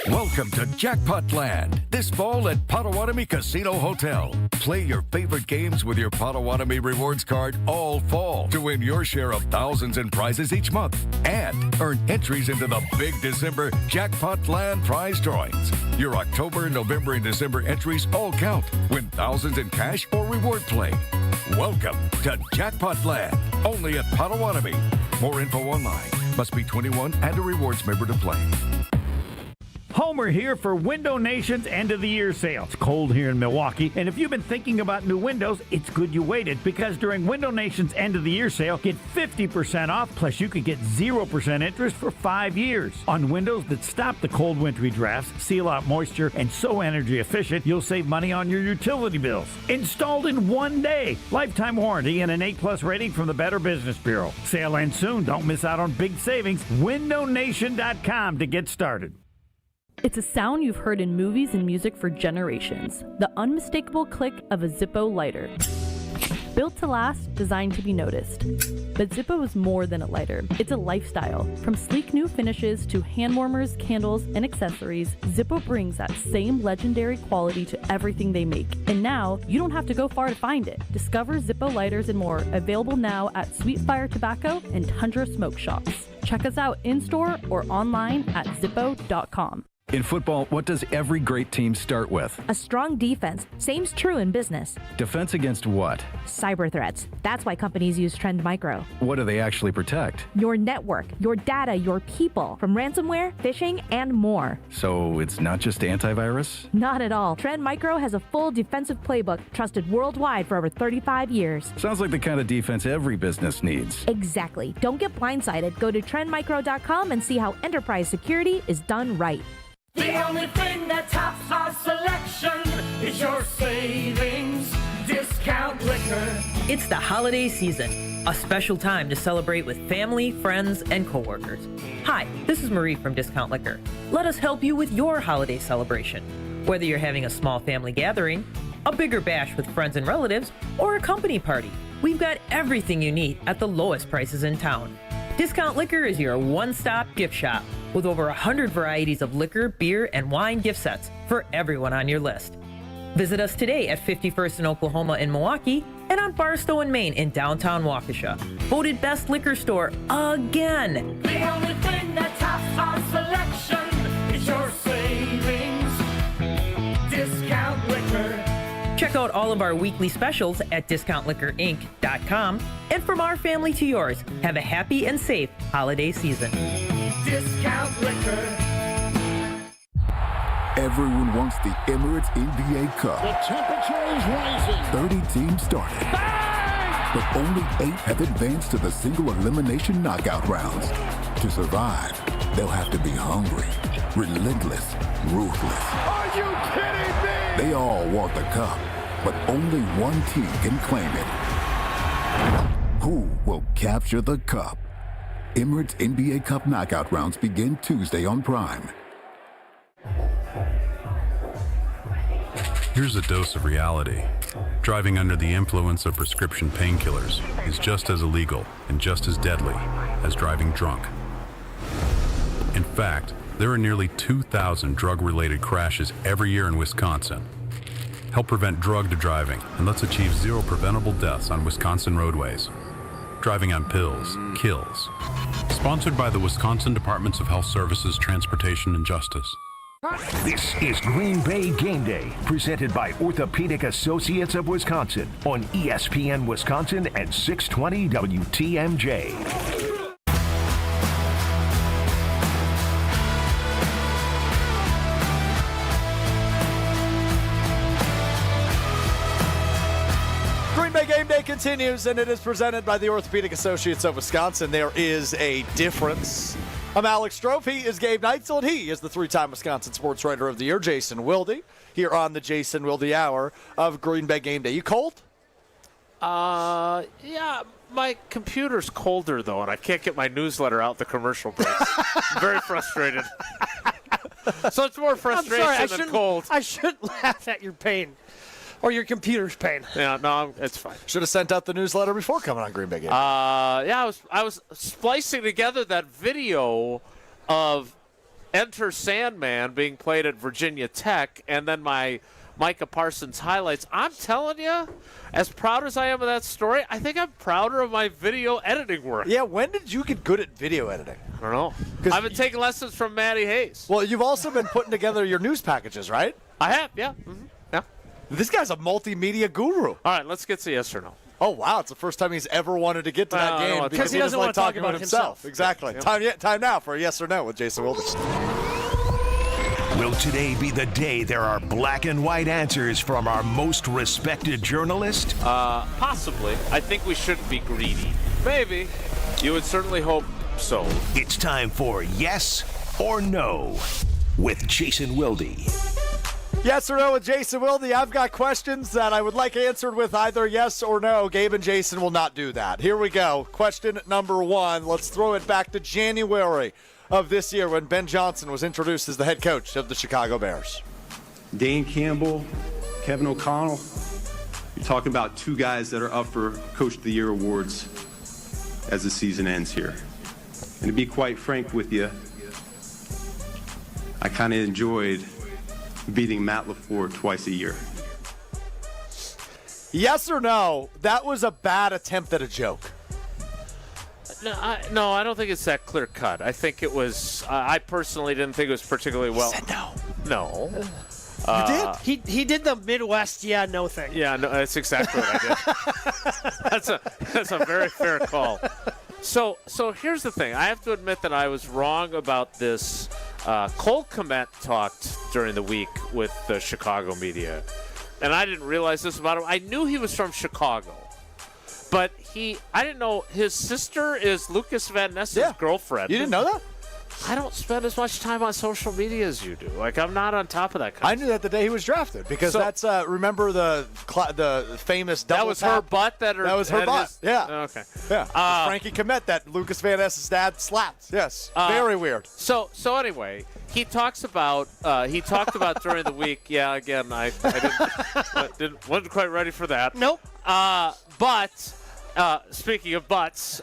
Speaker 6: Welcome to Jackpot Land, this fall at Potawatomi Casino Hotel. Play your favorite games with your Potawatomi Rewards card all fall to win your share of thousands in prizes each month and earn entries into the big December Jackpot Land prize drawings. Your October, November, and December entries all count. Win thousands in cash or reward play. Welcome to Jackpot Land, only at Potawatomi. More info online. Must be 21 and a rewards member to play.
Speaker 14: Homer here for Window Nation's end of the year sale. It's cold here in Milwaukee, and if you've been thinking about new windows, it's good you waited, because during Window Nation's end of the year sale, get 50% off, plus you could get 0% interest for 5 years. On windows that stop the cold wintry drafts, seal out moisture, and so energy efficient, you'll save money on your utility bills. Installed in 1 day. Lifetime warranty and an 8+ rating from the Better Business Bureau. Sale ends soon. Don't miss out on big savings. WindowNation.com to get started.
Speaker 24: It's a sound you've heard in movies and music for generations. The unmistakable click of a Zippo lighter. Built to last, designed to be noticed. But Zippo is more than a lighter. It's a lifestyle. From sleek new finishes to hand warmers, candles, and accessories, Zippo brings that same legendary quality to everything they make. And now, you don't have to go far to find it. Discover Zippo lighters and more, available now at Sweet Fire Tobacco and Tundra Smoke Shops. Check us out in-store or online at zippo.com.
Speaker 4: In football, what does every great team start with?
Speaker 24: A strong defense. Same's true in business.
Speaker 4: Defense against what?
Speaker 24: Cyber threats. That's why companies use Trend Micro.
Speaker 4: What do they actually protect?
Speaker 24: Your network, your data, your people, from ransomware, phishing, and more.
Speaker 4: So it's not just antivirus?
Speaker 24: Not at all. Trend Micro has a full defensive playbook trusted worldwide for over 35 years.
Speaker 4: Sounds like the kind of defense every business needs.
Speaker 24: Exactly. Don't get blindsided. Go to trendmicro.com and see how enterprise security is done right.
Speaker 15: The only thing that tops our selection is your savings discount liquor.
Speaker 18: It's the holiday season, a special time to celebrate with family, friends, and coworkers. Hi, this is Marie from Discount Liquor. Let us help you with your holiday celebration. Whether you're having a small family gathering, a bigger bash with friends and relatives, or a company party, we've got everything you need at the lowest prices in town. Discount Liquor is your one-stop gift shop with over 100 varieties of liquor, beer, and wine gift sets for everyone on your list. Visit us today at 51st in Oklahoma in Milwaukee and on Barstow in Maine in downtown Waukesha. Voted best liquor store again.
Speaker 15: The only thing that tops our selection is your savings discount liquor.
Speaker 18: Check out all of our weekly specials at discountliquorinc.com. And from our family to yours, have a happy and safe holiday season.
Speaker 15: Discount liquor.
Speaker 19: Everyone wants the Emirates NBA Cup.
Speaker 15: The temperature is rising.
Speaker 19: 30 teams started. Bang! But only 8 have advanced to the single elimination knockout rounds. To survive, they'll have to be hungry, relentless, ruthless.
Speaker 15: Are you kidding me?
Speaker 19: They all want the cup, but only one team can claim it. Who will capture the cup? Emirates NBA Cup knockout rounds begin Tuesday on Prime.
Speaker 2: Here's a dose of reality. Driving under the influence of prescription painkillers is just as illegal and just as deadly as driving drunk. In fact, there are nearly 2,000 drug-related crashes every year in Wisconsin. Help prevent drug driving, and let's achieve 0 preventable deaths on Wisconsin roadways. Driving on pills kills. Sponsored by the Wisconsin Departments of Health Services, Transportation, and Justice.
Speaker 9: This is Green Bay Game Day, presented by Orthopedic Associates of Wisconsin on ESPN Wisconsin and 620 WTMJ.
Speaker 10: Green Bay Game Day continues, and it is presented by the Orthopedic Associates of Wisconsin. There is a difference. I'm Alex Strouf. He is Gabe Neitzel, and he is the 3-time Wisconsin Sports Writer of the Year, Jason Wilde, here on the Jason Wilde Hour of Green Bay Game Day. You cold?
Speaker 28: Yeah, my computer's colder, though, and I can't get my newsletter out the commercial breaks. I'm very frustrated. So it's more frustration than cold.
Speaker 11: I shouldn't laugh at your pain. Or your computer's pain.
Speaker 28: Yeah, no, it's fine.
Speaker 10: Should have sent out the newsletter before coming on Green Bay Game Day.
Speaker 28: Yeah, I was splicing together that video of Enter Sandman being played at Virginia Tech, and then my Micah Parsons highlights. I'm telling you, as proud as I am of that story, I think I'm prouder of my video editing work.
Speaker 10: Yeah, when did you get good at video editing?
Speaker 28: I don't know. I've been taking lessons from Matty Hayes.
Speaker 10: Well, you've also been putting together your news packages, right?
Speaker 28: I have, yeah. Mm-hmm. Yeah.
Speaker 10: This guy's a multimedia guru.
Speaker 28: All right, let's get to yes or no.
Speaker 10: Oh, wow. It's the first time he's ever wanted to get to that game
Speaker 11: because he doesn't want to talk about himself.
Speaker 10: Exactly.
Speaker 28: Yep.
Speaker 10: Time now for a yes or no with Jason Wilde.
Speaker 9: Will today be the day there are black and white answers from our most respected journalist?
Speaker 28: Possibly. I think we shouldn't be greedy. Maybe. You would certainly hope so.
Speaker 9: It's time for yes or no with Jason Wilde.
Speaker 10: Yes or no with Jason Wilde. I've got questions that I would like answered with either yes or no. Gabe and Jason will not do that. Here we go. Question number 1. Let's throw it back to January of this year when Ben Johnson was introduced as the head coach of the Chicago Bears.
Speaker 8: Dan Campbell, Kevin O'Connell. You're talking about two guys that are up for Coach of the Year awards as the season ends here. And to be quite frank with you, I kind of enjoyed beating Matt LaFleur twice a year.
Speaker 10: Yes or no, that was a bad attempt at a joke?
Speaker 28: No, I don't think it's that clear cut. I think it was, I personally didn't think it was particularly well.
Speaker 10: You said no.
Speaker 28: No.
Speaker 10: You
Speaker 11: did? He did the Midwest no thing.
Speaker 28: Yeah, no, that's exactly what I did. That's a very fair call. So here's the thing. I have to admit that I was wrong about this. Cole Kmet talked during the week with the Chicago media, and I didn't realize this about him. I knew he was from Chicago, but I didn't know his sister is Lucas Van Ness's girlfriend.
Speaker 10: You didn't know that?
Speaker 28: I don't spend as much time on social media as you do. Like, I'm not on top of that kind of
Speaker 10: I knew that the day he was drafted because that's remember the famous double
Speaker 28: that was
Speaker 10: tap?
Speaker 28: Her butt that was
Speaker 10: her butt. Yeah.
Speaker 28: Okay.
Speaker 10: Yeah. Frankie Kmet that Lucas Van Ness's dad slapped. Yes. Very weird.
Speaker 28: So anyway, he talks about during the week. Yeah. Again, I wasn't quite ready for that.
Speaker 11: Nope.
Speaker 28: But speaking of butts,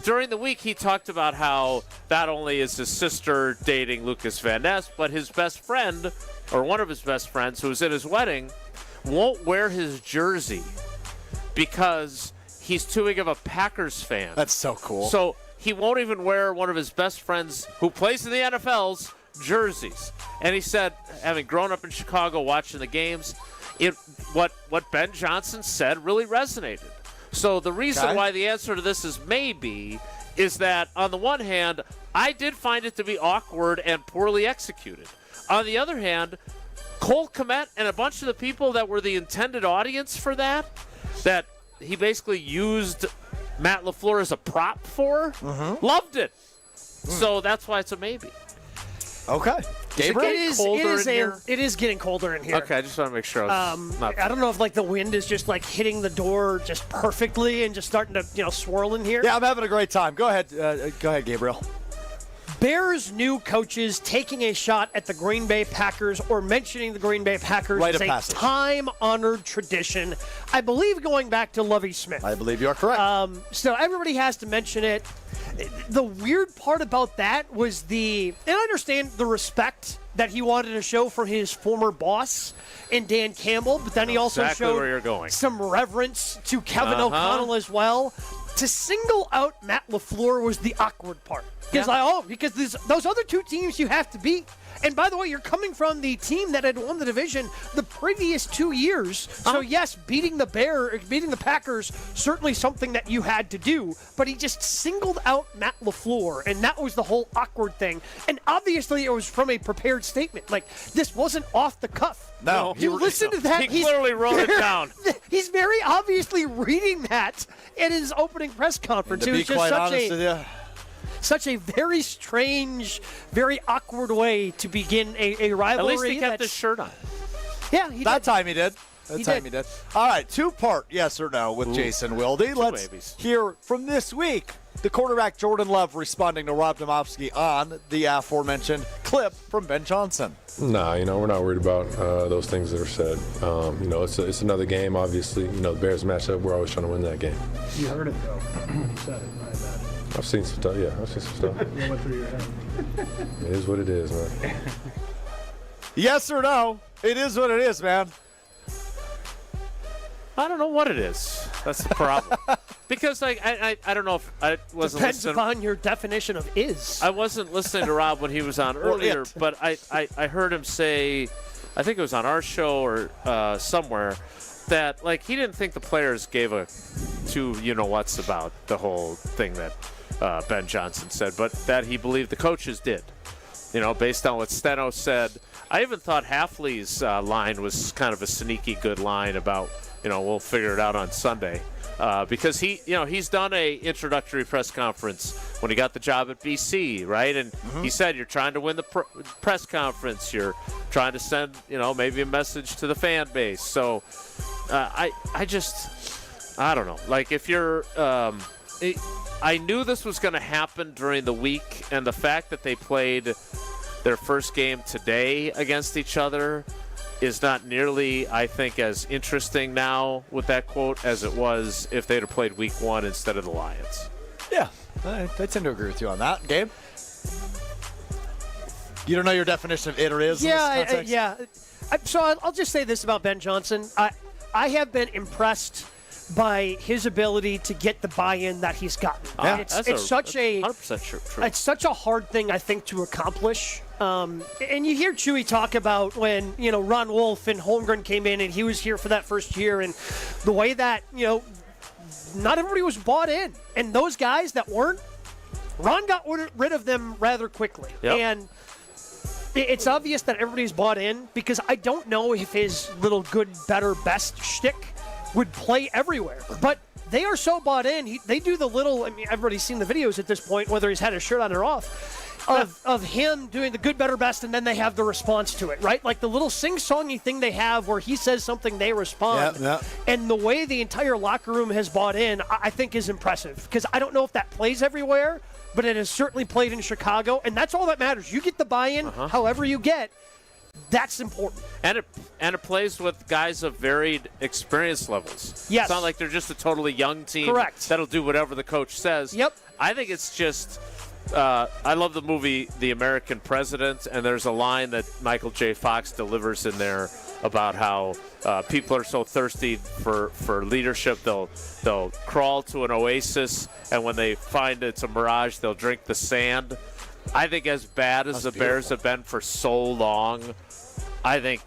Speaker 28: during the week, he talked about how not only is his sister dating Lucas Van Ness, but his best friend, or one of his best friends, who was at his wedding, won't wear his jersey because he's too big of a Packers fan.
Speaker 10: That's so cool.
Speaker 28: So he won't even wear one of his best friends who plays in the NFL's jerseys. And he said, having grown up in Chicago watching the games, what Ben Johnson said really resonated. So the reason why the answer to this is maybe is that, on the one hand, I did find it to be awkward and poorly executed. On the other hand, Cole Kmet and a bunch of the people that were the intended audience for that he basically used Matt LaFleur as a prop for, loved it. So that's why it's a maybe.
Speaker 10: Okay. Gabriel?
Speaker 11: It is getting colder in here.
Speaker 28: Okay, I just want to make sure. I
Speaker 11: don't know if the wind is just hitting the door just perfectly and just starting to swirl in here.
Speaker 10: Yeah, I'm having a great time. Go ahead, Gabriel.
Speaker 11: Bears new coaches taking a shot at the Green Bay Packers or mentioning the Green Bay Packers is a time-honored tradition. I believe going back to Lovie Smith.
Speaker 10: I believe you are correct.
Speaker 11: So everybody has to mention it. The weird part about that was and I understand the respect that he wanted to show for his former boss and Dan Campbell, but then he also showed some reverence to Kevin O'Connell as well. To single out Matt LaFleur was the awkward part. Because those other two teams you have to beat. And by the way, you're coming from the team that had won the division the previous 2 years. So yes, beating the Packers, certainly something that you had to do. But he just singled out Matt LaFleur, and that was the whole awkward thing. And obviously, it was from a prepared statement. This wasn't off the cuff.
Speaker 10: No,
Speaker 11: you listen to that.
Speaker 28: He clearly wrote it down.
Speaker 11: He's very obviously reading that in his opening press conference.
Speaker 10: And to be quite honest with you,
Speaker 11: such a very strange, very awkward way to begin a rivalry.
Speaker 28: At least he kept his shirt on.
Speaker 11: Yeah,
Speaker 10: that time he did. All right, two-part yes or no with Jason Wilde. Let's hear from this week. The quarterback Jordan Love responding to Rob Demovsky on the aforementioned clip from Ben Johnson.
Speaker 3: Nah, we're not worried about those things that are said. It's another game, obviously. The Bears match up. We're always trying to win that game.
Speaker 12: You heard it, though. You said it.
Speaker 3: I've seen some stuff, yeah. I've seen some stuff.
Speaker 12: What went through your head?
Speaker 3: It is what it is, man.
Speaker 10: Yes or no? It is what it is, man.
Speaker 28: I don't know what it is. That's the problem. Because I don't know if I wasn't
Speaker 11: Depends
Speaker 28: listening.
Speaker 11: upon your definition of is.
Speaker 28: I wasn't listening to Rob when he was on earlier, but I heard him say, I think it was on our show or somewhere, that he didn't think the players gave a two you-know-whats about the whole thing that Ben Johnson said, but that he believed the coaches did. Based on what Steno said. I even thought Hafley's line was kind of a sneaky good line about, we'll figure it out on Sunday. Because he's done a introductory press conference when he got the job at BC, right? And he said, you're trying to win the press conference. You're trying to send, maybe a message to the fan base. So I don't know. If you're I knew this was going to happen during the week, and the fact that they played their first game today against each other is not nearly, I think, as interesting now with that quote as it was if they'd have played week one instead of the Lions.
Speaker 10: Yeah, I tend to agree with you on that. Gabe? You don't know your definition of it or is in this context?
Speaker 11: So I'll just say this about Ben Johnson. I have been impressed by his ability to get the buy-in that he's gotten. It's such a
Speaker 28: 100% true.
Speaker 11: It's such a hard thing, I think, to accomplish. And you hear Chewy talk about when Ron Wolf and Holmgren came in, and he was here for that first year, and the way that not everybody was bought in, and those guys that weren't, Ron got rid of them rather quickly, and it's obvious that everybody's bought in because I don't know if his little good, better, best shtick would play everywhere. But they are so bought in. They do the little, everybody's seen the videos at this point, whether he's had his shirt on or off, of him doing the good, better, best, and then they have the response to it, right? Like the little sing-songy thing they have where he says something, they respond. And the way the entire locker room has bought in, I think is impressive. Because I don't know if that plays everywhere, but it has certainly played in Chicago, and that's all that matters. You get the buy-in however you get. That's important.
Speaker 28: And it plays with guys of varied experience levels.
Speaker 11: Yes.
Speaker 28: It's not like they're just a totally young team.
Speaker 11: Correct.
Speaker 28: That'll do whatever the coach says.
Speaker 11: Yep.
Speaker 28: I think it's just I love the movie The American President, and there's a line that Michael J. Fox delivers in there about how people are so thirsty for leadership, they'll crawl to an oasis, and when they find it's a mirage, they'll drink the sand. I think as bad as the Bears have been for so long, I think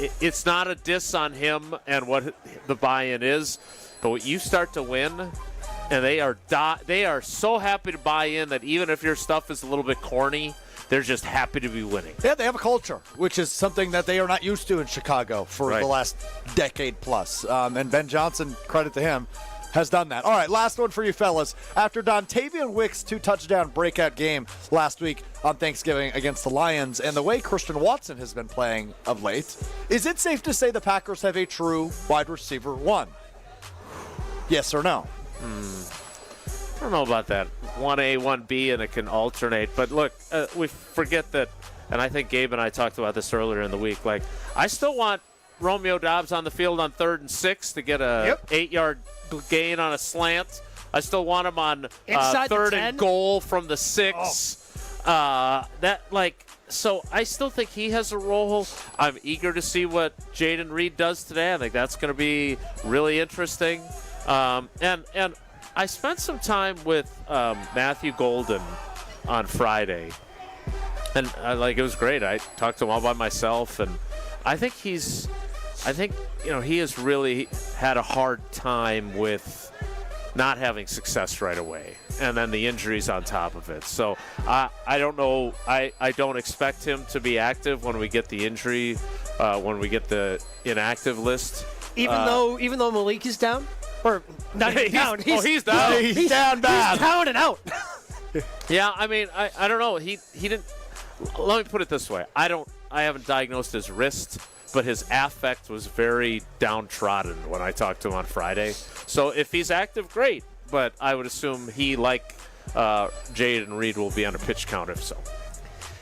Speaker 28: it's not a diss on him and what the buy-in is, but when you start to win, and they are so happy to buy in that even if your stuff is a little bit corny, they're just happy to be winning.
Speaker 10: Yeah, they have a culture, which is something that they are not used to in Chicago for the last decade plus. And Ben Johnson, credit to him, has done that. All right, last one for you fellas. After Dontavian Wick's 2-touchdown breakout game last week on Thanksgiving against the Lions, and the way Christian Watson has been playing of late, is it safe to say the Packers have a true wide receiver one? Yes or no?
Speaker 28: I don't know about that. 1A, 1B, and it can alternate. But look, we forget that, and I think Gabe and I talked about this earlier in the week. Like, I still want Romeo Doubs on the field on 3rd and 6 to get a 8-yard gain on a slant. I still want him on 3rd and goal from the 6. So I still think he has a role. I'm eager to see what Jaden Reed does today. I think that's going to be really interesting. And I spent some time with Matthew Golden on Friday, and it was great. I talked to him all by myself, and I think he has really had a hard time with not having success right away, and then the injuries on top of it. So I don't know. I don't expect him to be active when we get the injury, when we get the inactive list.
Speaker 11: Even though Malik is down, or not down.
Speaker 28: He's down.
Speaker 10: He's down bad.
Speaker 11: He's down and out.
Speaker 28: Yeah, I mean, I don't know. He didn't. Let me put it this way. I haven't diagnosed his wrist, but his affect was very downtrodden when I talked to him on Friday. So if he's active, great. But I would assume he, like Jaden Reed, will be on a pitch count if so.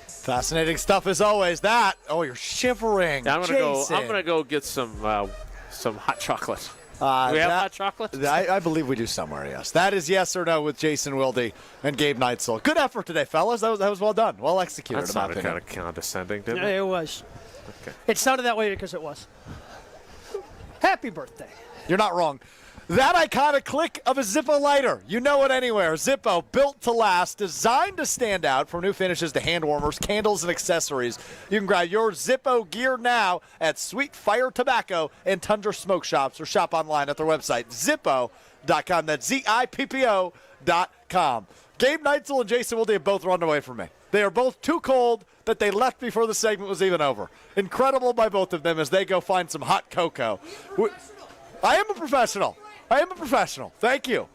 Speaker 10: Fascinating stuff as always. You're shivering.
Speaker 28: Yeah, I'm gonna go get some hot chocolate. Do we have hot chocolate?
Speaker 10: I believe we do somewhere, yes. That is yes or no with Jason Wilde and Gabe Neitzel. Good effort today, fellas. That was well done. Well executed.
Speaker 28: That sounded kind of condescending, didn't
Speaker 11: it?
Speaker 28: It
Speaker 11: was.
Speaker 28: Okay.
Speaker 11: It sounded that way because it was. Happy birthday.
Speaker 10: You're not wrong. That iconic click of a Zippo lighter. You know it anywhere. Zippo, built to last, designed to stand out, from new finishes to hand warmers, candles, and accessories. You can grab your Zippo gear now at Sweet Fire Tobacco and Tundra Smoke Shops, or shop online at their website, Zippo.com. That's Zippo.com. Gabe Neitzel and Jason Wilde have both run away from me. They are both too cold that they left before the segment was even over. Incredible by both of them as they go find some hot cocoa. I am a professional. Thank you.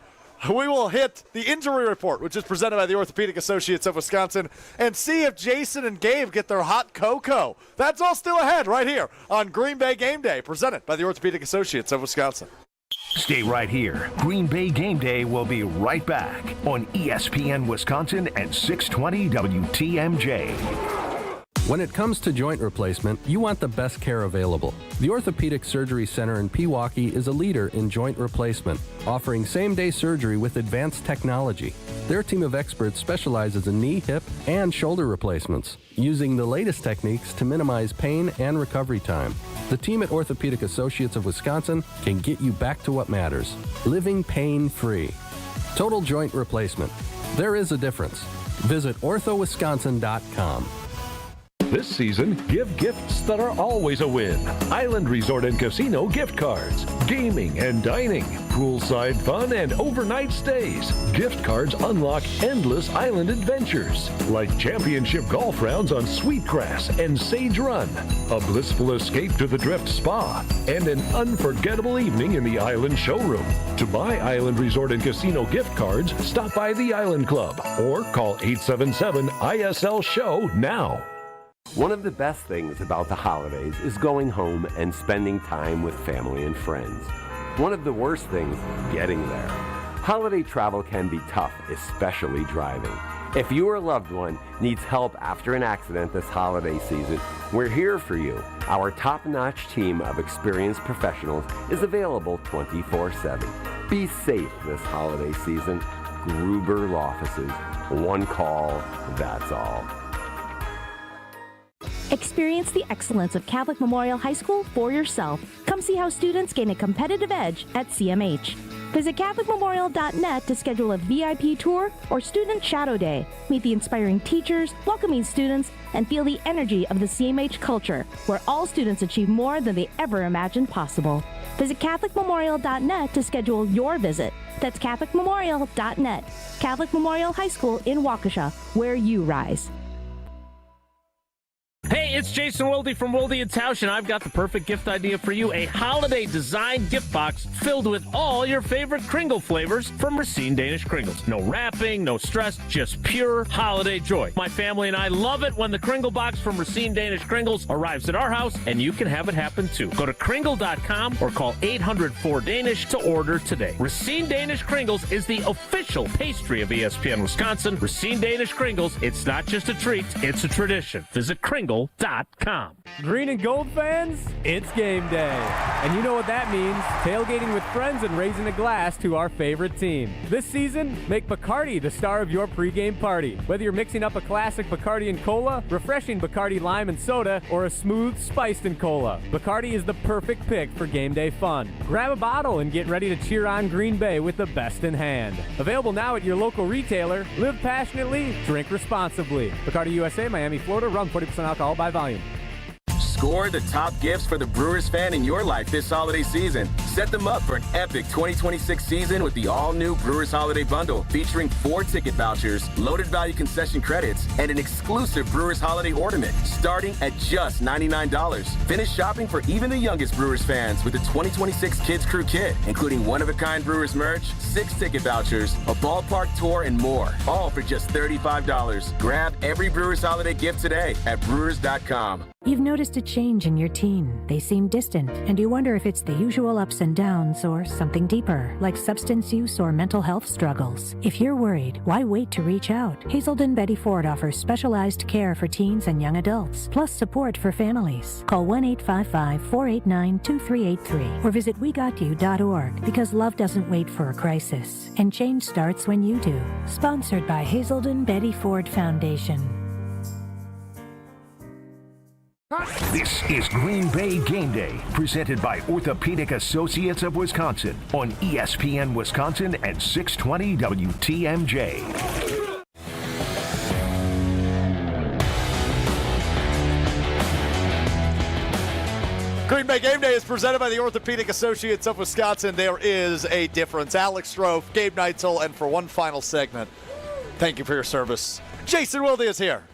Speaker 10: We will hit the injury report, which is presented by the Orthopedic Associates of Wisconsin, and see if Jason and Gabe get their hot cocoa. That's all still ahead right here on Green Bay Game Day, presented by the Orthopedic Associates of Wisconsin.
Speaker 9: Stay right here. Green Bay Game Day will be right back on ESPN Wisconsin and 620 WTMJ.
Speaker 1: When it comes to joint replacement, you want the best care available. The Orthopedic Surgery Center in Pewaukee is a leader in joint replacement, offering same-day surgery with advanced technology. Their team of experts specializes in knee, hip, and shoulder replacements, using the latest techniques to minimize pain and recovery time. The team at Orthopedic Associates of Wisconsin can get you back to what matters, living pain-free. Total joint replacement. There is a difference. Visit orthowisconsin.com.
Speaker 20: This season, give gifts that are always a win. Island Resort and Casino gift cards, gaming and dining, poolside fun, and overnight stays. Gift cards unlock endless island adventures, like championship golf rounds on Sweetgrass and Sage Run, a blissful escape to the Drift Spa, and an unforgettable evening in the Island Showroom. To buy Island Resort and Casino gift cards, stop by the Island Club or call 877-ISL-SHOW now.
Speaker 21: One of the best things about the holidays is going home and spending time with family and friends. One of the worst things, getting there. Holiday travel can be tough, especially driving. If you or a loved one needs help after an accident this holiday season, we're here for you. Our top-notch team of experienced professionals is available 24/7. Be safe this holiday season. Gruber Law Offices. One call, that's all.
Speaker 24: Experience the excellence of Catholic Memorial High School for yourself. Come see how students gain a competitive edge at CMH. Visit CatholicMemorial.net to schedule a VIP tour or Student Shadow Day. Meet the inspiring teachers, welcoming students, and feel the energy of the CMH culture, where all students achieve more than they ever imagined possible. Visit CatholicMemorial.net to schedule your visit. That's CatholicMemorial.net. Catholic Memorial High School in Waukesha, where you rise.
Speaker 22: Hey,
Speaker 5: it's Jason Wilde from Wilde & Tausch, and I've got the perfect gift idea for you. A holiday design gift box filled with all your favorite Kringle flavors from Racine Danish Kringles. No wrapping, no stress, just pure holiday joy. My family and I love it when the Kringle box from Racine Danish Kringles arrives at our house, and you can have it happen too. Go to Kringle.com or call 800-4DANISH to order today. Racine Danish Kringles is the official pastry of ESPN Wisconsin. Racine Danish Kringles, it's not just a treat, it's a tradition. Visit Kringle.com.
Speaker 7: Green and gold fans, it's game day. And you know what that means. Tailgating with friends and raising a glass to our favorite team. This season, make Bacardi the star of your pregame party. Whether you're mixing up a classic Bacardi and cola, refreshing Bacardi lime and soda, or a smooth spiced and cola, Bacardi is the perfect pick for game day fun. Grab a bottle and get ready to cheer on Green Bay with the best in hand. Available now at your local retailer. Live passionately, drink responsibly. Bacardi USA, Miami, Florida. Run 40% alcohol by volume.
Speaker 17: Score the top gifts for the Brewers fan in your life this holiday season. Set them up for an epic 2026 season with the all-new Brewers Holiday Bundle, featuring 4 ticket vouchers, loaded value concession credits, and an exclusive Brewers Holiday ornament, starting at just $99. Finish shopping for even the youngest Brewers fans with the 2026 Kids Crew Kit, including one-of-a-kind Brewers merch, 6 ticket vouchers, a ballpark tour, and more, all for just $35. Grab every Brewers Holiday gift today at Brewers.com.
Speaker 13: You've noticed a change in your teen. They seem distant, and you wonder if it's the usual ups and downs or something deeper, like substance use or mental health struggles. If you're worried, why wait to reach out? Hazelden Betty Ford offers specialized care for teens and young adults, plus support for families. Call 1-855-489-2383 or visit wegotyou.org, because love doesn't wait for a crisis, and change starts when you do. Sponsored by Hazelden Betty Ford Foundation.
Speaker 9: This is Green Bay Game Day, presented by Orthopedic Associates of Wisconsin on ESPN Wisconsin and 620 WTMJ.
Speaker 10: Green Bay Game Day is presented by the Orthopedic Associates of Wisconsin. There is a difference. Alex Strouf, Gabe Neitzel, and for one final segment, thank you for your service, Jason Wilde is here.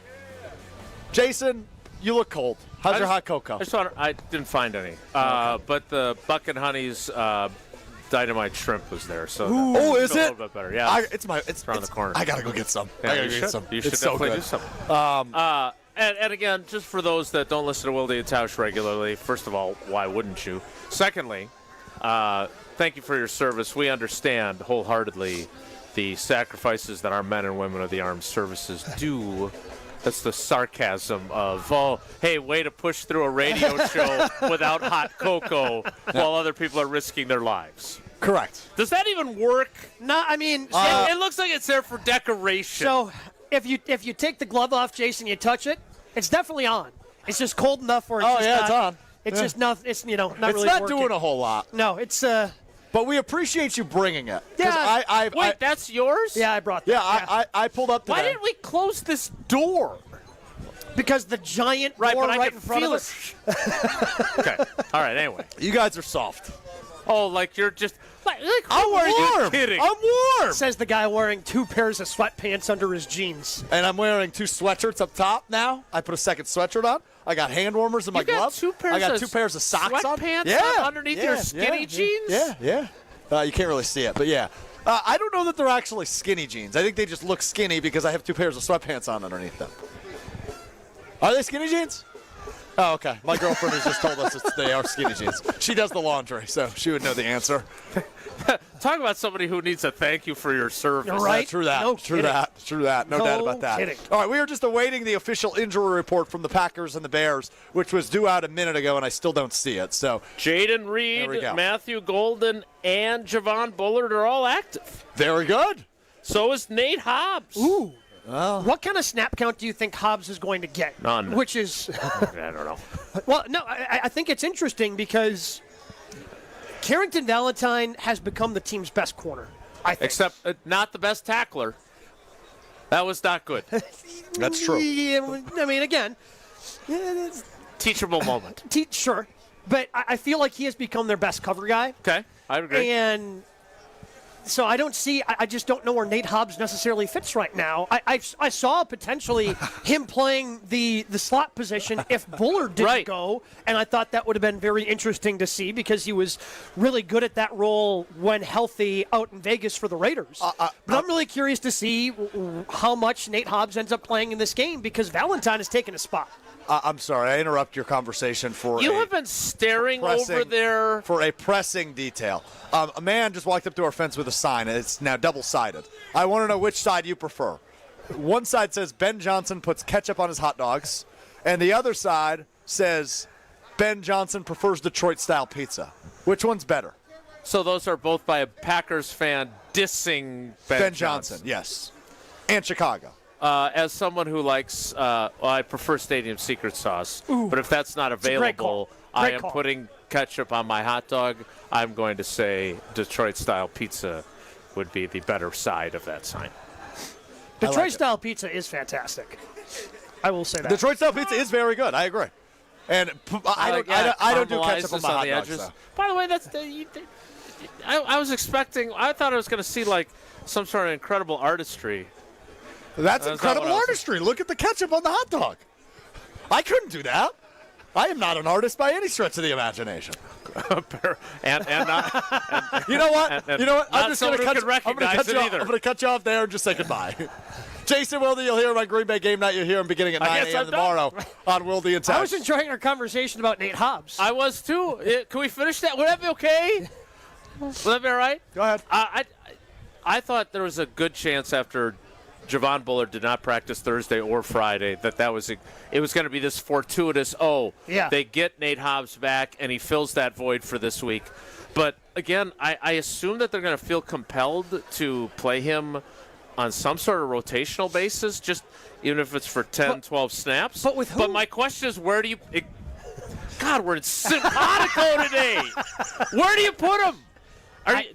Speaker 10: Jason, you look cold. How's your hot cocoa?
Speaker 28: I didn't find any. But the Buck and Honey's dynamite shrimp was there. So
Speaker 10: oh, is it?
Speaker 28: A little bit better. Yeah.
Speaker 10: It's
Speaker 28: around the corner.
Speaker 10: I got to go get some.
Speaker 28: Yeah,
Speaker 10: I got to get some.
Speaker 28: You should
Speaker 10: it's
Speaker 28: definitely
Speaker 10: so
Speaker 28: do some. And again, just for those that don't listen to Wilde and Tausch regularly, first of all, why wouldn't you? Secondly, thank you for your service. We understand wholeheartedly the sacrifices that our men and women of the armed services do. That's the sarcasm of, oh, hey, way to push through a radio show without hot cocoa while other people are risking their lives.
Speaker 10: Correct.
Speaker 28: Does that even work?
Speaker 11: No, I mean,
Speaker 28: it looks like it's there for decoration.
Speaker 11: So if you take the glove off, Jason, you touch it, it's definitely on. It's just cold enough where it's
Speaker 10: it's on.
Speaker 11: It's just not. It's not
Speaker 10: it's
Speaker 11: really.
Speaker 10: It's not
Speaker 11: working.
Speaker 10: doing a whole lot.
Speaker 11: No, it's.
Speaker 10: But we appreciate you bringing it.
Speaker 11: Yeah.
Speaker 28: Wait, that's yours?
Speaker 11: Yeah, I brought that.
Speaker 10: Yeah, I pulled up today.
Speaker 28: Why didn't we close this door?
Speaker 11: Because the giant door right in front of us.
Speaker 28: Okay. All right, anyway.
Speaker 10: You guys are soft.
Speaker 28: Oh, like you're just...
Speaker 10: I'm warm.
Speaker 28: Are you kidding?
Speaker 10: I'm warm.
Speaker 11: Says the guy wearing 2 pairs of sweatpants under his jeans.
Speaker 10: And I'm wearing 2 sweatshirts up top now. I put a second sweatshirt on. I got hand warmers in my gloves.
Speaker 28: I
Speaker 10: got 2 pairs of socks on.
Speaker 28: Sweatpants underneath your skinny jeans?
Speaker 10: Yeah. You can't really see it, but yeah. I don't know that they're actually skinny jeans. I think they just look skinny because I have 2 pairs of sweatpants on underneath them. Are they skinny jeans? Oh, okay. My girlfriend has just told us they are skinny jeans. She does the laundry, so she would know the answer.
Speaker 28: Talk about somebody who needs a thank you for your service.
Speaker 11: You're right.
Speaker 10: True that.
Speaker 11: No
Speaker 10: True that. No doubt about that.
Speaker 11: Kidding.
Speaker 10: All right, we are just awaiting the official injury report from the Packers and the Bears, which was due out a minute ago, and I still don't see it. So
Speaker 28: Jaden Reed, Matthew Golden, and Javon Bullard are all active.
Speaker 10: Very good.
Speaker 28: So is Nate Hobbs.
Speaker 11: Ooh. Well, what kind of snap count do you think Hobbs is going to get?
Speaker 28: None.
Speaker 11: Which is...
Speaker 28: I don't know.
Speaker 11: Well, no, I think it's interesting because Carrington Valentine has become the team's best corner, I think.
Speaker 28: Except not the best tackler. That was not good.
Speaker 10: That's true.
Speaker 11: Yeah, I mean, again...
Speaker 28: Teachable moment.
Speaker 11: Sure. But I feel like he has become their best cover guy.
Speaker 28: Okay, I agree.
Speaker 11: And So I don't see. I just don't know where Nate Hobbs necessarily fits right now. I saw potentially him playing the slot position if Bullard didn't go, and I thought that would have been very interesting to see because he was really good at that role when healthy out in Vegas for the Raiders. But I'm really curious to see how much Nate Hobbs ends up playing in this game because Valentine has taken a spot.
Speaker 10: I'm sorry, I interrupt your conversation for
Speaker 28: You have been staring over there.
Speaker 10: For a pressing detail. A man just walked up to our fence with a sign, and it's now double-sided. I want to know which side you prefer. One side says Ben Johnson puts ketchup on his hot dogs, and the other side says Ben Johnson prefers Detroit-style pizza. Which one's better?
Speaker 28: So those are both by a Packers fan dissing Ben
Speaker 10: Johnson, yes. And Chicago.
Speaker 28: As someone who likes, I prefer Stadium Secret Sauce. But if that's not available, I am putting ketchup on my hot dog. I'm going to say Detroit-style pizza would be the better side of that sign.
Speaker 11: Detroit-style pizza is fantastic. I will say that.
Speaker 10: Detroit-style pizza is very good. I agree. And I don't do ketchup on my hot dogs. So.
Speaker 28: By the way, I thought I was going to see like some sort of incredible artistry.
Speaker 10: That's incredible artistry. Look at the ketchup on the hot dog. I couldn't do that. I am not an artist by any stretch of the imagination.
Speaker 28: and
Speaker 10: you know what? I'm just going to cut you off there and just say goodbye. Jason Wilde, you'll hear him on Green Bay Game Night. You'll hear him beginning at 9 a.m. tomorrow on Wilde and Tech.
Speaker 11: I was enjoying our conversation about Nate Hobbs.
Speaker 28: I was too. Can we finish that? Would that be okay? Would that be all right?
Speaker 10: Go ahead.
Speaker 28: I thought there was a good chance after Javon Bullard did not practice Thursday or Friday it was going to be this fortuitous, they get Nate Hobbs back and he fills that void for this week. But again, I assume that they're going to feel compelled to play him on some sort of rotational basis, just even if it's for 10, 12 snaps.
Speaker 11: But with who?
Speaker 28: But my question is, where do you God, we're in simpatico today. Where do you put him?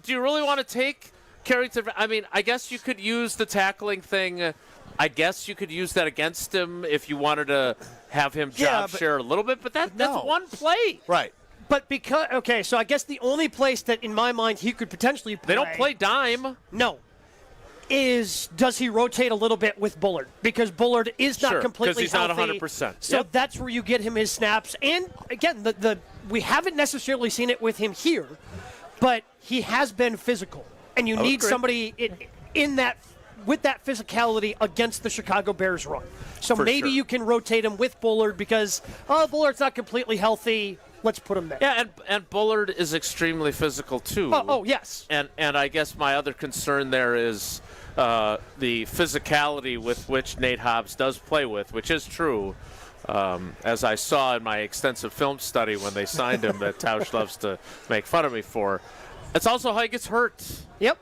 Speaker 28: Do you really want to take Carrington? I mean, I guess you could use the tackling thing. I guess you could use that against him if you wanted to have him share a little bit, but that's one play.
Speaker 10: Right.
Speaker 11: But so I guess the only place that in my mind he could potentially play.
Speaker 28: They don't play dime.
Speaker 11: No. Does he rotate a little bit with Bullard? Because Bullard is not completely
Speaker 28: he's
Speaker 11: healthy.
Speaker 28: Not 100%.
Speaker 11: So that's where you get him his snaps. And again, we haven't necessarily seen it with him here, but he has been physical. And you need somebody in that with that physicality against the Chicago Bears run. So maybe you can rotate him with Bullard because Bullard's not completely healthy. Let's put him there.
Speaker 28: Yeah, and Bullard is extremely physical too.
Speaker 11: Oh yes.
Speaker 28: And I guess my other concern there is the physicality with which Nate Hobbs does play with, which is true. As I saw in my extensive film study when they signed him that Tausch loves to make fun of me for. It's also how he gets hurt.
Speaker 11: Yep.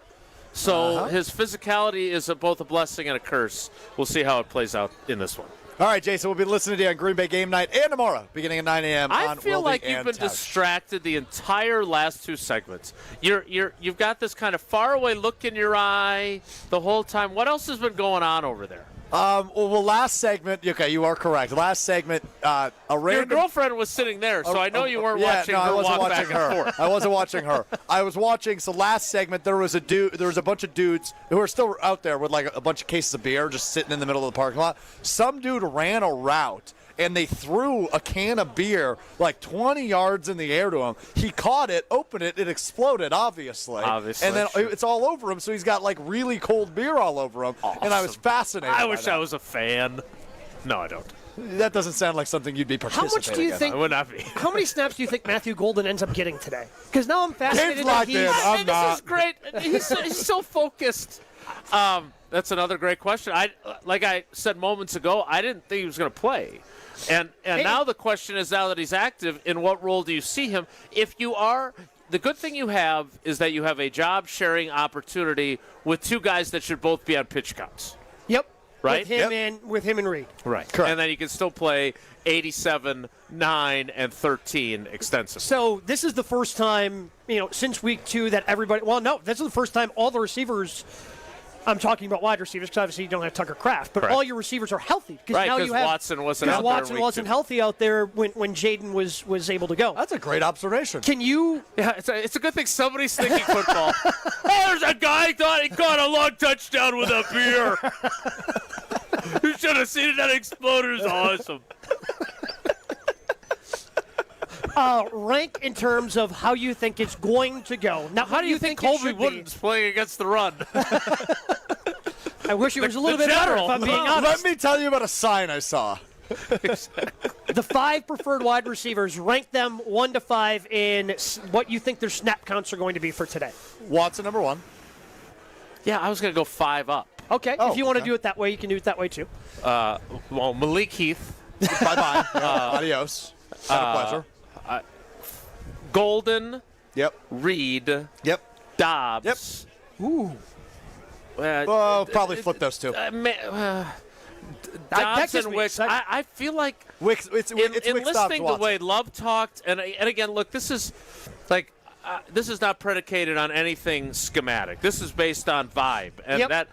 Speaker 28: So his physicality is both a blessing and a curse. We'll see how it plays out in this one.
Speaker 10: All right, Jason, we'll be listening to you on Green Bay Game Night and tomorrow, beginning at 9 a.m.
Speaker 28: I feel like you've been distracted the entire last two segments. You've got this kind of faraway look in your eye the whole time. What else has been going on over there?
Speaker 10: Well, last segment, okay, you are correct. Last segment,
Speaker 28: Your girlfriend was sitting there, so I know you weren't watching her
Speaker 10: I wasn't
Speaker 28: walk
Speaker 10: watching
Speaker 28: back
Speaker 10: her.
Speaker 28: and forth.
Speaker 10: I wasn't watching her. I was watching. So last segment, there was a bunch of dudes who are still out there with like a bunch of cases of beer, just sitting in the middle of the parking lot. Some dude ran a route. And they threw a can of beer like 20 yards in the air to him. He caught it, opened it, it exploded, obviously. And then it's all over him, so he's got like really cold beer all over him.
Speaker 28: Awesome.
Speaker 10: And I was fascinated
Speaker 28: I
Speaker 10: by
Speaker 28: wish
Speaker 10: that.
Speaker 28: I was a fan. No, I don't.
Speaker 10: That doesn't sound like something you'd be participating in.
Speaker 11: How much do you think?
Speaker 28: I would not be.
Speaker 11: How many snaps do you think Matthew Golden ends up getting today? Because now I'm fascinated.
Speaker 28: This is great. He's so focused. That's another great question. Like I said moments ago, I didn't think he was going to play. And now the question is, now that he's active, in what role do you see him? If you are, the good thing you have is that you have a job-sharing opportunity with two guys that should both be on pitch counts.
Speaker 11: Yep.
Speaker 28: Right?
Speaker 11: With him and Reed.
Speaker 28: Right.
Speaker 10: Correct.
Speaker 28: And then you can still play 87, 9, and 13 extensively.
Speaker 11: So this is the first time, since week 2 that everybody – well, no, this is the first time all the receivers I'm talking about wide receivers because obviously you don't have Tucker Kraft, but all your receivers are healthy
Speaker 28: Right,
Speaker 11: now
Speaker 28: because
Speaker 11: you have
Speaker 28: Watson wasn't out there.
Speaker 11: Watson wasn't healthy out there when Jaden was able to go.
Speaker 10: That's a great observation.
Speaker 11: Can you?
Speaker 28: Yeah, it's a good thing somebody's thinking football. There's a guy thought he caught a long touchdown with a beer. You should have seen it. That exploder is awesome.
Speaker 11: Rank in terms of how you think it's going to go. Now,
Speaker 28: how do you think Colby Wooden's playing against the run?
Speaker 11: I wish it was a little bit better, if I'm being honest.
Speaker 10: Let me tell you about a sign I saw.
Speaker 11: The 5 preferred wide receivers, rank them 1 to 5 in what you think their snap counts are going to be for today.
Speaker 10: Watson, number 1.
Speaker 28: Yeah, I was going to go 5 up.
Speaker 11: Okay, if you want to do it that way, you can do it that way too.
Speaker 28: Well, Malik Heath.
Speaker 10: Bye-bye. Adios. It's been a pleasure.
Speaker 28: Golden.
Speaker 10: Yep.
Speaker 28: Reed.
Speaker 10: Yep.
Speaker 28: Dobbs.
Speaker 10: Yep. Ooh. Probably flip those two.
Speaker 28: Dobbs and Wicks. I feel like
Speaker 10: Wicks. It's
Speaker 28: in
Speaker 10: Wicks
Speaker 28: listening
Speaker 10: Watson.
Speaker 28: the way Love talked, and again, look, this is like this is not predicated on anything schematic. This is based on vibe, and that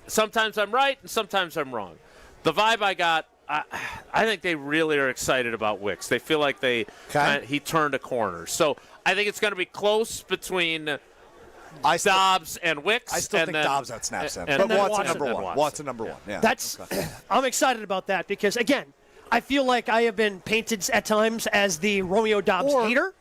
Speaker 28: sometimes I'm right and sometimes I'm wrong. The vibe I got. I think they really are excited about Wicks. They feel like he turned a corner. So I think it's going to be close between Dobbs and Wicks.
Speaker 10: I still think Dobbs outsnaps him. But Watson number 1. Watson number 1. Yeah.
Speaker 11: That's. I'm excited about that because, again, I feel like I have been painted at times as the Romeo Dobbs hater.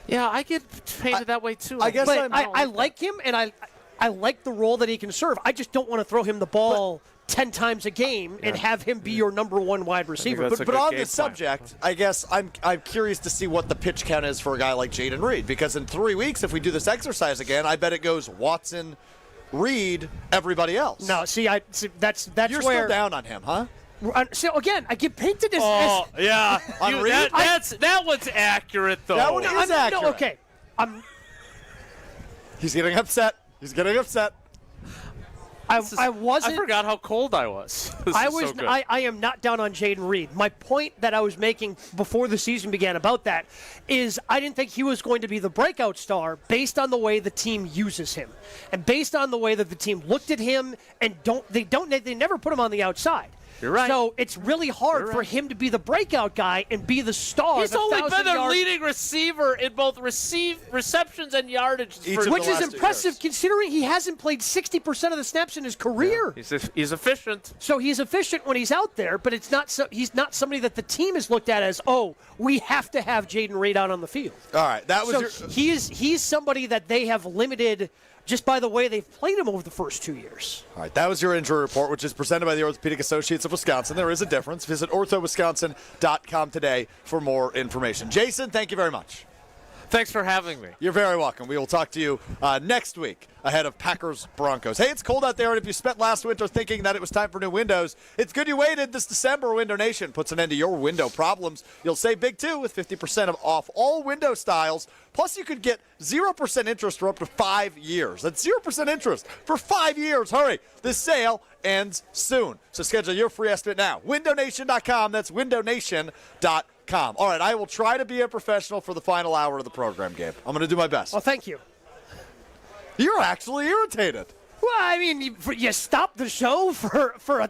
Speaker 28: Yeah, I get painted that way too.
Speaker 11: I guess I like him, and I like the role that he can serve. I just don't want to throw him the ball 10 times a game and have him be your number 1 wide receiver.
Speaker 10: But on this subject, I guess I'm curious to see what the pitch count is for a guy like Jaden Reed, because in 3 weeks, if we do this exercise again, I bet it goes Watson, Reed, everybody else.
Speaker 11: No, that's
Speaker 10: You're
Speaker 11: where
Speaker 10: still down on him, huh?
Speaker 11: So again, I get painted as.
Speaker 28: Yeah, that one's accurate though.
Speaker 10: That one is accurate.
Speaker 11: No, okay,
Speaker 10: He's getting upset.
Speaker 11: I wasn't.
Speaker 28: I forgot how cold I was.
Speaker 11: I am not down on Jaden Reed. My point that I was making before the season began about that is I didn't think he was going to be the breakout star based on the way the team uses him, and based on the way that the team looked at him and they never put him on the outside.
Speaker 28: You're right.
Speaker 11: So it's really hard for him to be the breakout guy and be the star.
Speaker 28: He's only been their leading receiver in both receptions and yardage.
Speaker 11: Which is impressive considering he hasn't played 60% of the snaps in his career.
Speaker 28: Yeah. He's efficient.
Speaker 11: So he's efficient when he's out there, but it's not. He's not somebody that the team has looked at as, we have to have Jaden Reed out on the field.
Speaker 10: All right, that was
Speaker 11: he's somebody that they have limited just by the way they've played him over the first 2 years.
Speaker 10: All right, that was your injury report, which is presented by the Orthopedic Associates of Wisconsin. There is a difference. Visit orthowisconsin.com today for more information. Jason, thank you very much.
Speaker 28: Thanks for having me.
Speaker 10: You're very welcome. We will talk to you next week ahead of Packers-Broncos. Hey, it's cold out there, and if you spent last winter thinking that it was time for new windows, it's good you waited. This December, Window Nation puts an end to your window problems. You'll save big, too, with 50% off all window styles. Plus, you could get 0% interest for up to 5 years. That's 0% interest for 5 years. Hurry. This sale ends soon. So schedule your free estimate now. WindowNation.com. That's WindowNation.com. All right, I will try to be a professional for the final hour of the program, Gabe. I'm going to do my best.
Speaker 11: Well, thank you.
Speaker 10: You're actually irritated.
Speaker 11: Well, I mean, you stopped the show for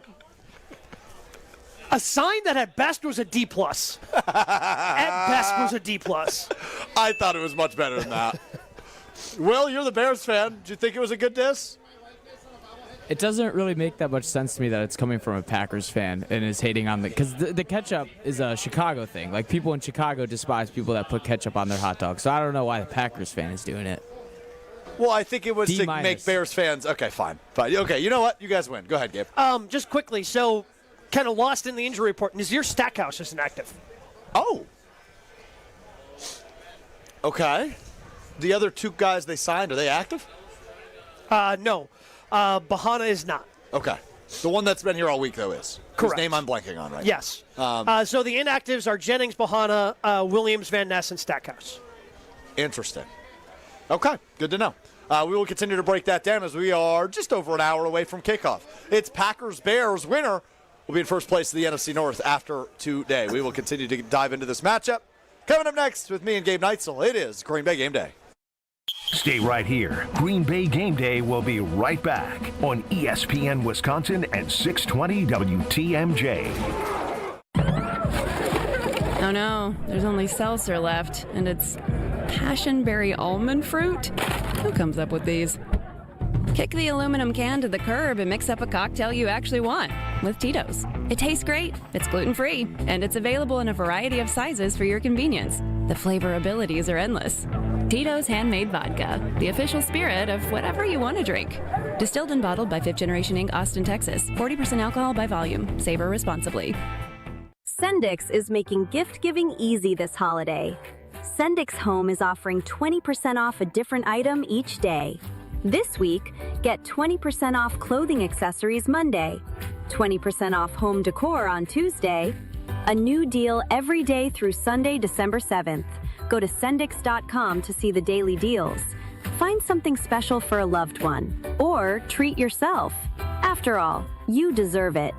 Speaker 11: a sign that at best was a D+. At best was a D+.
Speaker 10: I thought it was much better than that. Will, you're the Bears fan. Did you think it was a good diss?
Speaker 6: It doesn't really make that much sense to me that it's coming from a Packers fan and is hating on because the ketchup is a Chicago thing. Like, people in Chicago despise people that put ketchup on their hot dogs. So I don't know why the Packers fan is doing it.
Speaker 10: Well, I think it was
Speaker 6: D-.
Speaker 10: to make Bears fans. Okay, fine. Okay, you know what? You guys win. Go ahead, Gabe.
Speaker 11: Just quickly, so kind of lost in the injury report. Nazir Stackhouse isn't active.
Speaker 10: Oh. Okay. The other 2 guys they signed, are they active?
Speaker 11: No. Bahana is not.
Speaker 10: Okay. The one that's been here all week, though, is.
Speaker 11: Correct.
Speaker 10: Whose name I'm blanking on right
Speaker 11: Yes.
Speaker 10: now.
Speaker 11: So the inactives are Jennings, Bahana, Williams, Van Ness, and Stackhouse.
Speaker 10: Interesting. Okay. Good to know. We will continue to break that down as we are just over an hour away from kickoff. It's Packers-Bears. Winner will be in first place in the NFC North after today. We will continue to dive into this matchup. Coming up next with me and Gabe Neitzel, it is Green Bay Game Day.
Speaker 9: Stay right here. Green Bay Game Day will be right back on ESPN Wisconsin and 620 WTMJ.
Speaker 4: Oh no, there's only seltzer left, and it's passionberry almond fruit? Who comes up with these? Kick the aluminum can to the curb and mix up a cocktail you actually want with Tito's. It tastes great, it's gluten-free, and it's available in a variety of sizes for your convenience. The flavor abilities are endless. Tito's Handmade Vodka, the official spirit of whatever you want to drink. Distilled and bottled by 5th Generation Inc., Austin, Texas. 40% alcohol by volume. Savor responsibly.
Speaker 14: Sendix is making gift-giving easy this holiday. Sendix Home is offering 20% off a different item each day. This week, get 20% off clothing accessories Monday, 20% off home decor on Tuesday, a new deal every day through Sunday, December 7th. Go to Sendix.com to see the daily deals. Find something special for a loved one, or treat yourself. After all, you deserve it.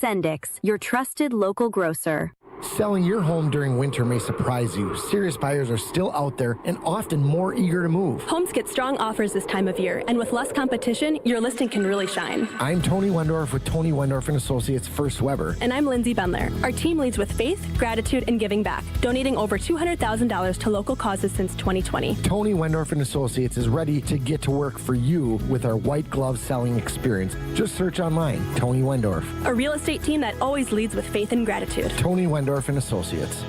Speaker 14: Sendix, your trusted local grocer.
Speaker 16: Selling your home during winter may surprise you. Serious buyers are still out there and often more eager to move.
Speaker 22: Homes get strong offers this time of year, and with less competition, your listing can really shine.
Speaker 16: I'm Tony Wendorf with Tony Wendorf & Associates First Weber.
Speaker 22: And I'm Lindsay Bendler. Our team leads with faith, gratitude, and giving back, donating over $200,000 to local causes since 2020.
Speaker 16: Tony Wendorf & Associates is ready to get to work for you with our white glove selling experience. Just search online, Tony Wendorf.
Speaker 22: A real estate team that always leads with faith and gratitude.
Speaker 16: Tony Wendorf & Associates.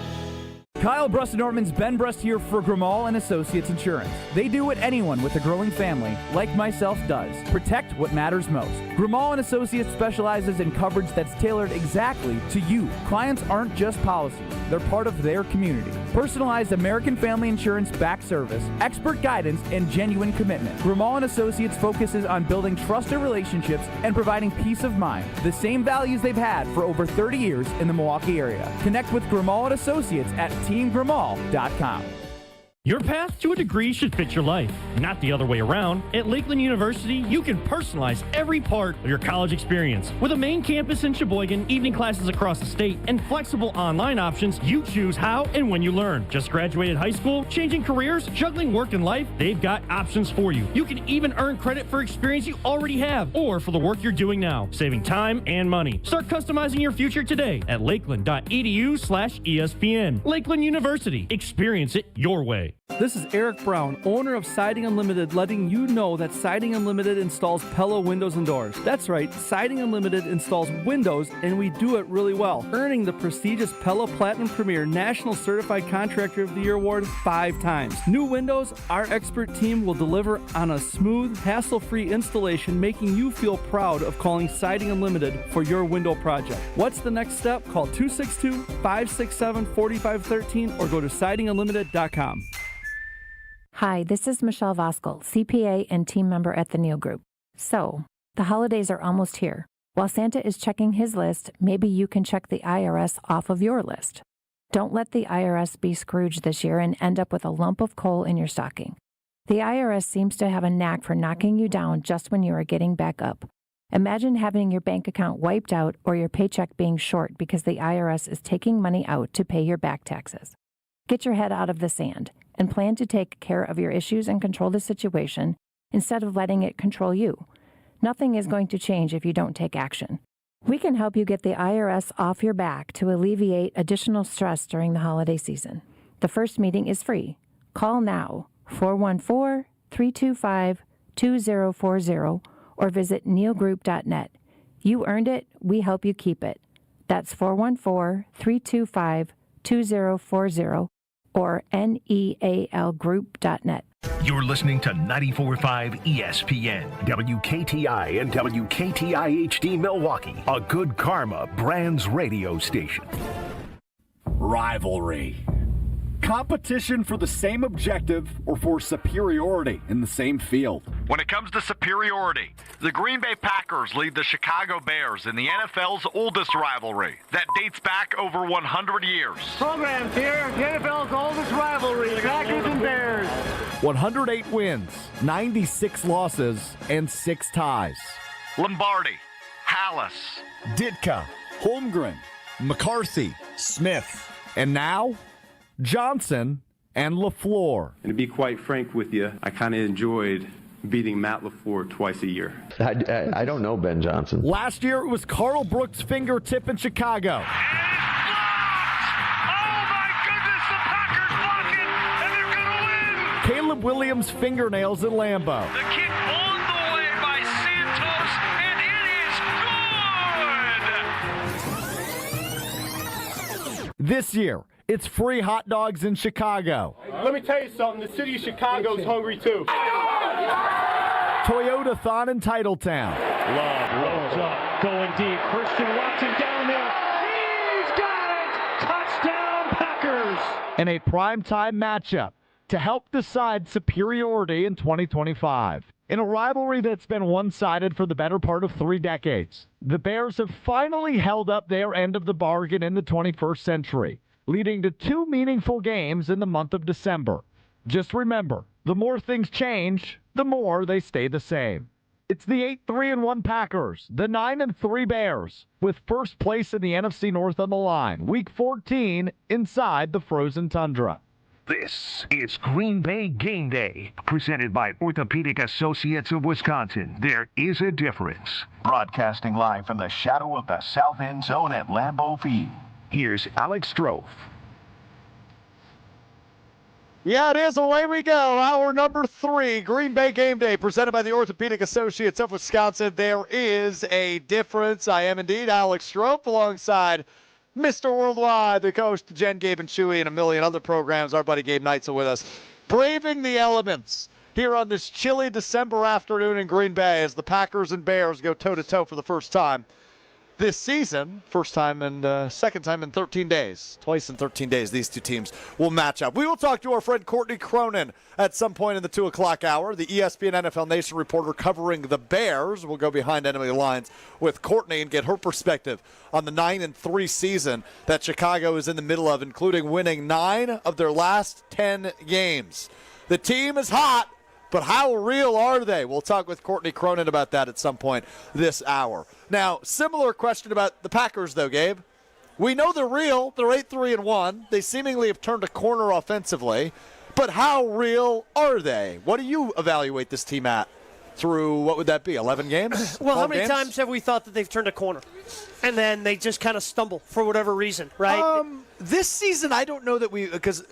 Speaker 23: Kyle Brust-Norman's Ben Brust here for Grimal and Associates Insurance. They do what anyone with a growing family, like myself, does. Protect what matters most. Grimal and Associates specializes in coverage that's tailored exactly to you. Clients aren't just policies, they're part of their community. Personalized American Family Insurance back service, expert guidance, and genuine commitment. Grimal and Associates focuses on building trusted relationships and providing peace of mind, the same values they've had for over 30 years in the Milwaukee area. Connect with Grimal and Associates at teamgrimal.com.
Speaker 25: Your path to a degree should fit your life, not the other way around. At Lakeland University, you can personalize every part of your college experience. With a main campus in Sheboygan, evening classes across the state, and flexible online options, you choose how and when you learn. Just graduated high school, changing careers, juggling work and life, they've got options for you. You can even earn credit for experience you already have, or for the work you're doing now, saving time and money. Start customizing your future today at lakeland.edu/ESPN. Lakeland University. Experience it your way.
Speaker 26: This is Eric Brown, owner of Siding Unlimited, letting you know that Siding Unlimited installs Pella windows and doors. That's right, Siding Unlimited installs windows, and we do it really well, earning the prestigious Pella Platinum Premier National Certified Contractor of the Year award 5 times. New windows, our expert team will deliver on a smooth, hassle-free installation, making you feel proud of calling Siding Unlimited for your window project. What's the next step? Call 262-567-4513 or go to sidingunlimited.com.
Speaker 13: Hi, this is Michelle Voskel, CPA and team member at the Neil Group. So, the holidays are almost here. While Santa is checking his list, maybe you can check the IRS off of your list. Don't let the IRS be Scrooge this year and end up with a lump of coal in your stocking. The IRS seems to have a knack for knocking you down just when you are getting back up. Imagine having your bank account wiped out or your paycheck being short because the IRS is taking money out to pay your back taxes. Get your head out of the sand and plan to take care of your issues and control the situation instead of letting it control you. Nothing is going to change if you don't take action. We can help you get the IRS off your back to alleviate additional stress during the holiday season. The first meeting is free. Call now, 414-325-2040, or visit neilgroup.net. You earned it, we help you keep it. That's 414-325-2040. or nealgroup.net.
Speaker 9: You're listening to 94.5 ESPN, WKTI and WKTI HD Milwaukee, a Good Karma Brands radio station.
Speaker 10: Rivalry. Competition for the same objective or for superiority in the same field.
Speaker 27: When it comes to superiority, the Green Bay Packers lead the Chicago Bears in the NFL's oldest rivalry that dates back over 100 years.
Speaker 15: Programs here, the NFL's oldest rivalry, Packers and Bears.
Speaker 10: 108 wins, 96 losses, and 6 ties.
Speaker 27: Lombardi, Hallis,
Speaker 10: Ditka, Holmgren, McCarthy, Smith, and now Johnson
Speaker 1: and LaFleur.
Speaker 2: And to be quite frank with you, I kind of enjoyed beating Matt LaFleur twice a year.
Speaker 3: I don't know Ben Johnson.
Speaker 1: Last year, it was Carl Brooks' fingertip in Chicago. Caleb Williams' fingernails at Lambeau.
Speaker 27: The kick on the way by Santos, and it is good!
Speaker 1: This year, it's free hot dogs in Chicago.
Speaker 8: Let me tell you something, the city of Chicago's hungry too.
Speaker 1: Toyota-thon in Titletown.
Speaker 25: Love rolls up, going deep. Christian Watson down there. He's got it! Touchdown, Packers!
Speaker 1: And a primetime matchup to help decide superiority in 2025. In a rivalry that's been one-sided for the better part of 3 decades, the Bears have finally held up their end of the bargain in the 21st century, leading to 2 meaningful games in the month of December. Just remember, the more things change, the more they stay the same. It's the 8-3-1 Packers, the 9-3 Bears, with first place in the NFC North on the line, Week 14, inside the frozen tundra.
Speaker 9: This is Green Bay Game Day, presented by Orthopedic Associates of Wisconsin. There is a difference. Broadcasting live from the shadow of the south end zone at Lambeau Field. Here's Alex Strouf.
Speaker 10: Yeah, it is. Away we go. Hour number 3, Green Bay Game Day, presented by the Orthopedic Associates of Wisconsin. There is a difference. I am indeed Alex Strouf, alongside Mr. Worldwide, the coach to Jen, Gabe, and Chewy, and a million other programs. Our buddy Gabe Neitzel with us, braving the elements here on this chilly December afternoon in Green Bay as the Packers and Bears go toe-to-toe for the first time this season. First time and second time in 13 days. Twice in 13 days, these two teams will match up. We will talk to our friend Courtney Cronin at some point in the 2 o'clock hour, the ESPN NFL Nation reporter covering the Bears. We'll go behind enemy lines with Courtney and get her perspective on the 9-3 season that Chicago is in the middle of, including winning 9 of their last 10 games. The team is hot, but how real are they? We'll talk with Courtney Cronin about that at some point this hour. Now, similar question about the Packers, though, Gabe. We know they're real. They're 8-3-1. They seemingly have turned a corner offensively. But how real are they? What do you evaluate this team at through, what would that be, 11 games?
Speaker 11: Well, how many times have we thought that they've turned a corner? And then they just kind of stumble for whatever reason, right?
Speaker 10: This season, I don't know that because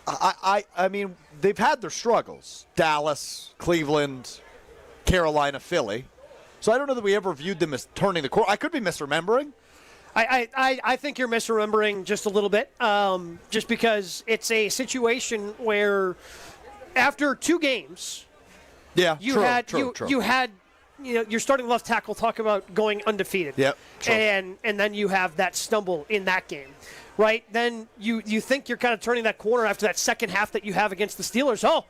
Speaker 10: I mean, they've had their struggles. Dallas, Cleveland, Carolina, Philly. So I don't know that we ever viewed them as turning the corner. I could be misremembering.
Speaker 11: I think you're misremembering just a little bit, just because it's a situation where after 2 games, you had your starting left tackle talk about going undefeated.
Speaker 10: Yep. True.
Speaker 11: And then you have that stumble in that game. Right? Then you think you're kind of turning that corner after that second half that you have against the Steelers. Oh,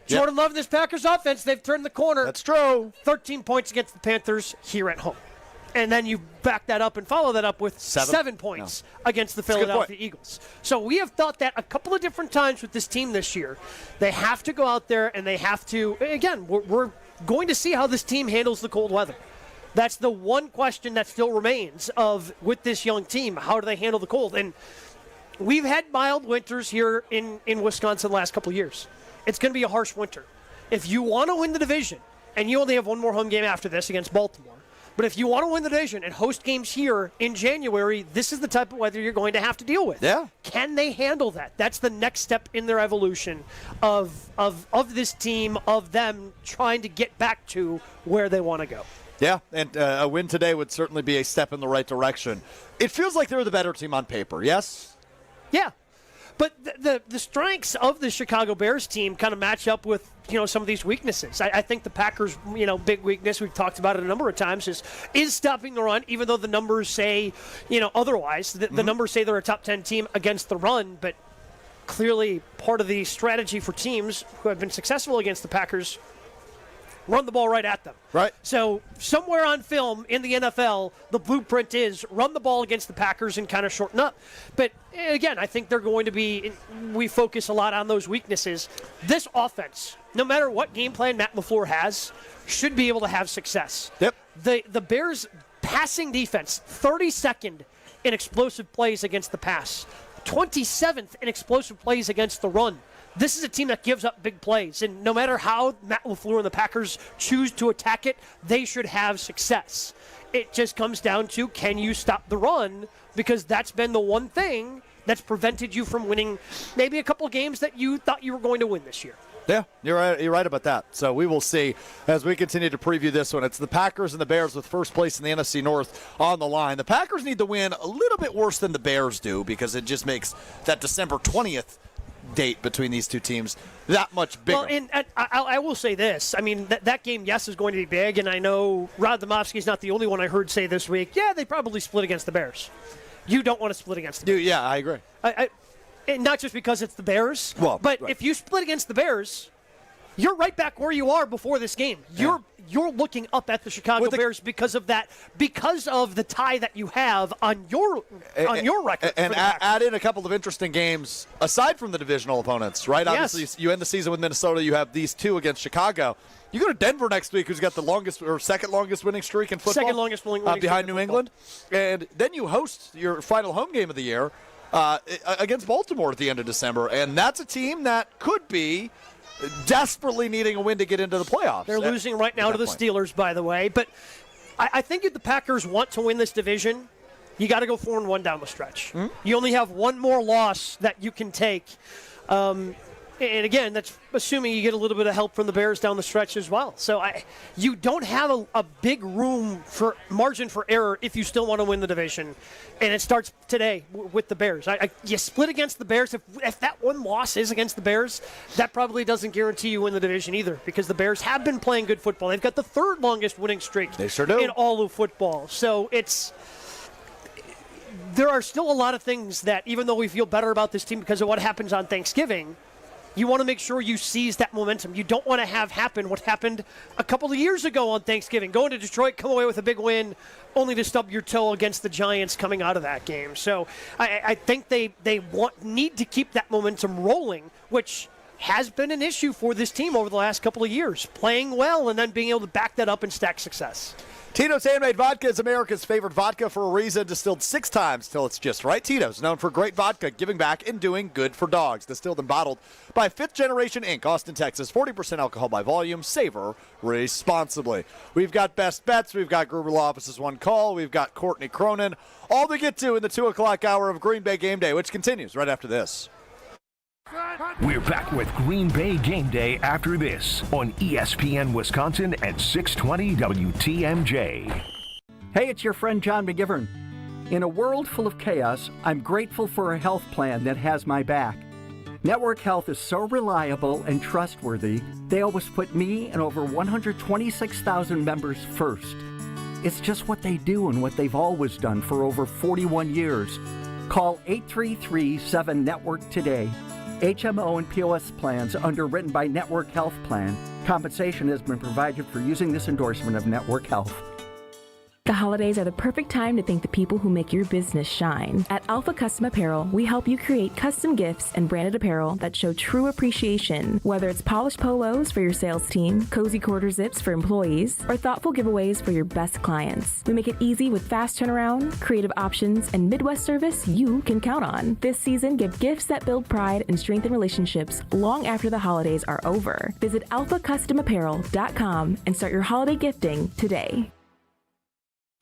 Speaker 11: Jordan Love and this Packers offense, they've turned the corner.
Speaker 10: That's true.
Speaker 11: 13 points against the Panthers here at home. And then you back that up and follow that up with 7 points against the Philadelphia Eagles. So we have thought that a couple of different times with this team this year. They have to go out there and they have to, again, we're going to see how this team handles the cold weather. That's the one question that still remains with this young team. How do they handle the cold? And we've had mild winters here in Wisconsin the last couple of years. It's going to be a harsh winter. If you want to win the division, and you only have one more home game after this against Baltimore, but if you want to win the division and host games here in January, this is the type of weather you're going to have to deal with.
Speaker 10: Yeah.
Speaker 11: Can they handle that? That's the next step in their evolution of this team, of them trying to get back to where they want to go.
Speaker 10: Yeah, and a win today would certainly be a step in the right direction. It feels like they're the better team on paper, yes?
Speaker 11: Yeah. But the strengths of the Chicago Bears team kind of match up with, some of these weaknesses. I think the Packers, big weakness, we've talked about it a number of times, is stopping the run, even though the numbers say, otherwise. The numbers say they're a top 10 team against the run, but clearly part of the strategy for teams who have been successful against the Packers, run the ball right at them.
Speaker 10: Right.
Speaker 11: So somewhere on film in the NFL, the blueprint is run the ball against the Packers and kind of shorten up. But again, I think they're going to be, we focus a lot on those weaknesses. This offense, no matter what game plan Matt LaFleur has, should be able to have success.
Speaker 10: Yep.
Speaker 11: The Bears passing defense, 32nd in explosive plays against the pass, 27th in explosive plays against the run. This is a team that gives up big plays, and no matter how Matt LaFleur and the Packers choose to attack it, they should have success. It just comes down to, can you stop the run? Because that's been the one thing that's prevented you from winning maybe a couple of games that you thought you were going to win this year.
Speaker 10: Yeah, you're right about that. So we will see as we continue to preview this one. It's the Packers and the Bears with first place in the NFC North on the line. The Packers need to win a little bit worse than the Bears do because it just makes that December 20th date between these two teams that much bigger.
Speaker 11: Well, and I will say this. I mean, that game, yes, is going to be big, and I know Demovsky is not the only one I heard say this week, yeah, they probably split against the Bears. You don't want to split against the Bears.
Speaker 10: Yeah, I agree.
Speaker 11: And not just because it's the Bears, but
Speaker 10: right.
Speaker 11: If you split against the Bears, you're right back where you are before this game.
Speaker 10: Yeah.
Speaker 11: You're looking up at the Chicago Bears because of that, because of the tie that you have on your record.
Speaker 10: And add in a couple of interesting games aside from the divisional opponents, right?
Speaker 11: Yes.
Speaker 10: Obviously, you end the season with Minnesota. You have these two against Chicago. You go to Denver next week, who's got the longest or second longest winning streak in football.
Speaker 11: Second longest winning streak
Speaker 10: behind
Speaker 11: in
Speaker 10: New England. And then you host your final home game of the year against Baltimore at the end of December. And that's a team that could be desperately needing a win to get into the playoffs.
Speaker 11: They're losing right now to the Steelers, by the way. But I think if the Packers want to win this division, you got to go 4-1 down the stretch.
Speaker 10: Mm-hmm.
Speaker 11: You only have one more loss that you can take. And again, that's assuming you get a little bit of help from the Bears down the stretch as well. So you don't have a big room for margin for error if you still want to win the division. And it starts today with the Bears. You split against the Bears. If that one loss is against the Bears, that probably doesn't guarantee you win the division either, because the Bears have been playing good football. They've got the third longest winning streak
Speaker 10: they sure do.
Speaker 11: in all of football. So there are still a lot of things that, even though we feel better about this team because of what happens on Thanksgiving, you want to make sure you seize that momentum. You don't want to have happen what happened a couple of years ago on Thanksgiving. Going to Detroit, come away with a big win, only to stub your toe against the Giants coming out of that game. So I think they need to keep that momentum rolling, which has been an issue for this team over the last couple of years. Playing well and then being able to back that up and stack success.
Speaker 10: Tito's Handmade Vodka is America's favorite vodka for a reason. Distilled 6 times till it's just right. Tito's, known for great vodka, giving back, and doing good for dogs. Distilled and bottled by 5th Generation Inc., Austin, Texas. 40% alcohol by volume. Savor responsibly. We've got Best Bets. We've got Gruber Law Office's One Call. We've got Courtney Cronin. All to get to in the 2 o'clock hour of Green Bay Game Day, which continues right after this.
Speaker 9: We're back with Green Bay Game Day after this on ESPN Wisconsin at 620 WTMJ.
Speaker 5: Hey, it's your friend John McGivern. In a world full of chaos, I'm grateful for a health plan that has my back. Network Health is so reliable and trustworthy, they always put me and over 126,000 members first. It's just what they do and what they've always done for over 41 years. Call 833-7-NETWORK today. HMO and POS plans underwritten by Network Health Plan. Compensation has been provided for using this endorsement of Network Health.
Speaker 7: The holidays are the perfect time to thank the people who make your business shine. At Alpha Custom Apparel, we help you create custom gifts and branded apparel that show true appreciation. Whether it's polished polos for your sales team, cozy quarter zips for employees, or thoughtful giveaways for your best clients. We make it easy with fast turnaround, creative options, and Midwest service you can count on. This season, give gifts that build pride and strengthen relationships long after the holidays are over. Visit alphacustomapparel.com and start your holiday gifting today.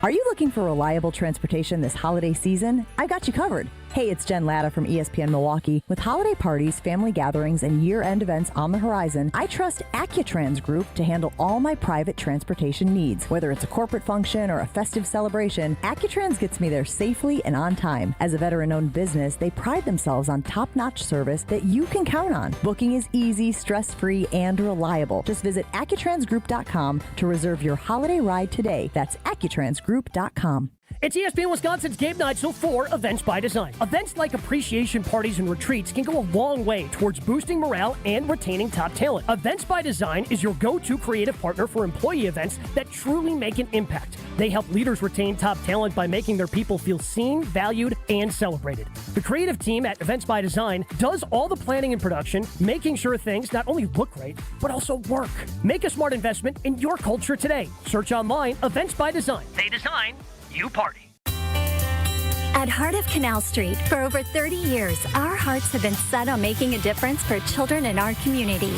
Speaker 12: Are you looking for reliable transportation this holiday season? I've got you covered. Hey, it's Jen Latta from ESPN Milwaukee. With holiday parties, family gatherings, and year-end events on the horizon, I trust Accutrans Group to handle all my private transportation needs. Whether it's a corporate function or a festive celebration, Accutrans gets me there safely and on time. As a veteran-owned business, they pride themselves on top-notch service that you can count on. Booking is easy, stress-free, and reliable. Just visit AccuTransGroup.com to reserve your holiday ride today. That's AccuTransGroup.com.
Speaker 18: It's ESPN Wisconsin's Gabe Neitzel for Events by Design. Events like appreciation parties and retreats can go a long way towards boosting morale and retaining top talent. Events by Design is your go-to creative partner for employee events that truly make an impact. They help leaders retain top talent by making their people feel seen, valued, and celebrated. The creative team at Events by Design does all the planning and production, making sure things not only look great, but also work. Make a smart investment in your culture today. Search online, Events by Design. They design, you party.
Speaker 4: At Heart of Canal Street, for over 30 years, our hearts have been set on making a difference for children in our community.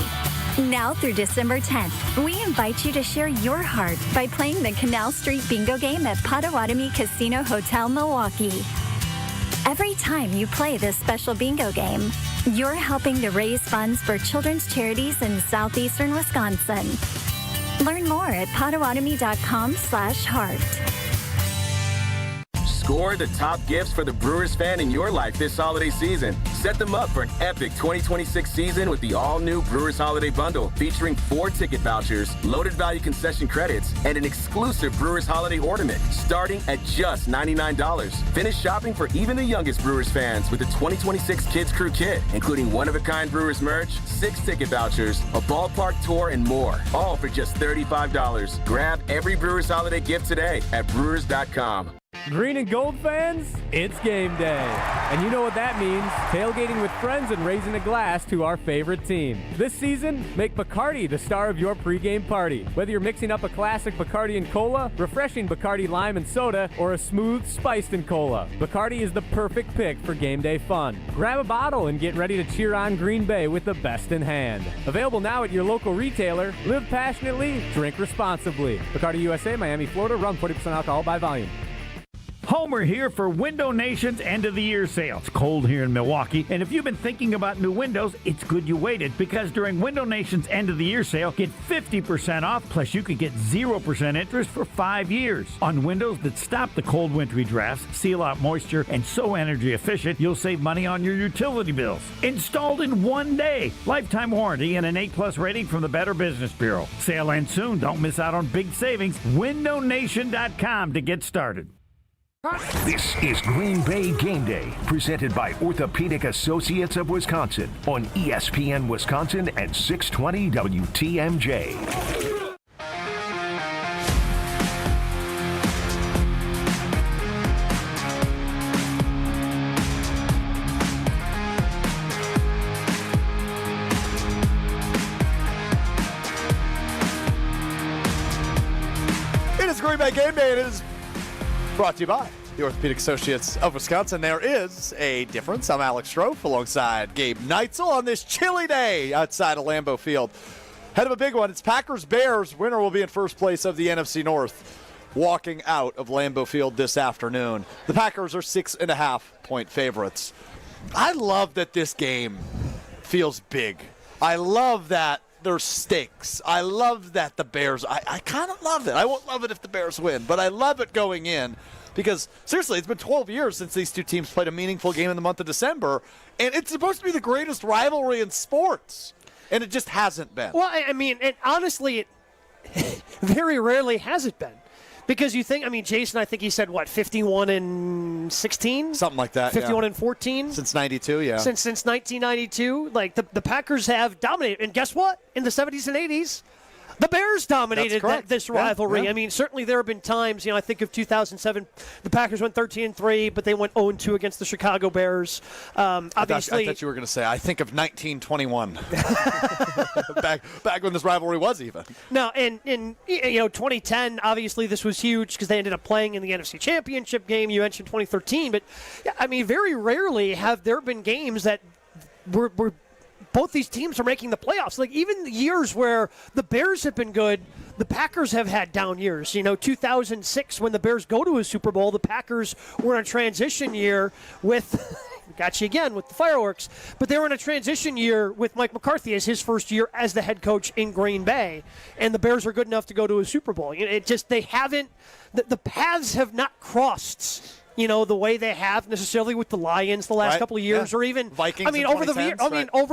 Speaker 4: Now through December 10th, we invite you to share your heart by playing the Canal Street Bingo game at Potawatomi Casino Hotel, Milwaukee. Every time you play this special bingo game, you're helping to raise funds for children's charities in southeastern Wisconsin. Learn more at potawatomi.com/heart.
Speaker 6: Score the top gifts for the Brewers fan in your life this holiday season. Set them up for an epic 2026 season with the all-new Brewers Holiday Bundle featuring 4 ticket vouchers, loaded value concession credits, and an exclusive Brewers Holiday Ornament starting at just $99. Finish shopping for even the youngest Brewers fans with the 2026 Kids Crew Kit, including one-of-a-kind Brewers merch, 6 ticket vouchers, a ballpark tour, and more, all for just $35. Grab every Brewers Holiday gift today at Brewers.com.
Speaker 17: Green and gold fans, it's game day. And you know what that means. Tailgating with friends and raising a glass to our favorite team. This season, make Bacardi the star of your pregame party. Whether you're mixing up a classic Bacardi and cola, refreshing Bacardi lime and soda, or a smooth spiced and cola, Bacardi is the perfect pick for game day fun. Grab a bottle and get ready to cheer on Green Bay with the best in hand. Available now at your local retailer. Live passionately, drink responsibly. Bacardi USA, Miami, Florida. Rum 40% alcohol by volume.
Speaker 19: Homer here for Window Nation's end of the year sale. It's cold here in Milwaukee, and if you've been thinking about new windows, it's good you waited, because during Window Nation's end of the year sale, get 50% off, plus you could get 0% interest for 5 years on windows that stop the cold wintry drafts, seal out moisture, and so energy efficient you'll save money on your utility bills. Installed in 1 day, lifetime warranty, and an A+ rating from the Better Business Bureau. Sale ends soon. Don't miss out on big savings. WindowNation.com to get started.
Speaker 9: This is Green Bay Game Day, presented by Orthopedic Associates of Wisconsin on ESPN Wisconsin and 620 WTMJ.
Speaker 10: It is Green Bay Game Day. It is brought to you by the Orthopedic Associates of Wisconsin. There is a difference. I'm Alex Strouf alongside Gabe Neitzel on this chilly day outside of Lambeau Field. Head of a big one. It's Packers-Bears. Winner will be in first place of the NFC North, walking out of Lambeau Field this afternoon. The Packers are 6.5-point favorites. I love that this game feels big. I love that there's stakes. I love that the Bears, I kind of love it. I won't love it if the Bears win, but I love it going in because, seriously, it's been 12 years since these two teams played a meaningful game in the month of December, and it's supposed to be the greatest rivalry in sports, and it just hasn't been.
Speaker 11: Well, I mean, and honestly, it very rarely has it been. Because you think, I mean, Jason, I think he said, what, 51-16?
Speaker 10: Something like that,
Speaker 11: 51-14?
Speaker 10: Since 92, yeah.
Speaker 11: Since 1992. Like, the Packers have dominated. And guess what? In the 70s and 80s, the Bears dominated this rivalry.
Speaker 10: Yeah.
Speaker 11: I mean, certainly there have been times, I think of 2007, the Packers went 13-3, but they went 0-2 against the Chicago Bears. Obviously,
Speaker 10: I thought you were going to say, I think of 1921. back when this rivalry was even.
Speaker 11: No, and 2010, obviously this was huge because they ended up playing in the NFC Championship game. You mentioned 2013, but I mean, very rarely have there been games that were both these teams are making the playoffs. Like, even the years where the Bears have been good, the Packers have had down years. 2006, when the Bears go to a Super Bowl, the Packers were in a transition year with got you again with the fireworks, but they were in a transition year with Mike McCarthy as his first year as the head coach in Green Bay, and the Bears are good enough to go to a Super Bowl. They haven't, the paths have not crossed the way they have necessarily with the Lions the last couple of years, or even
Speaker 10: Vikings.
Speaker 11: I mean, over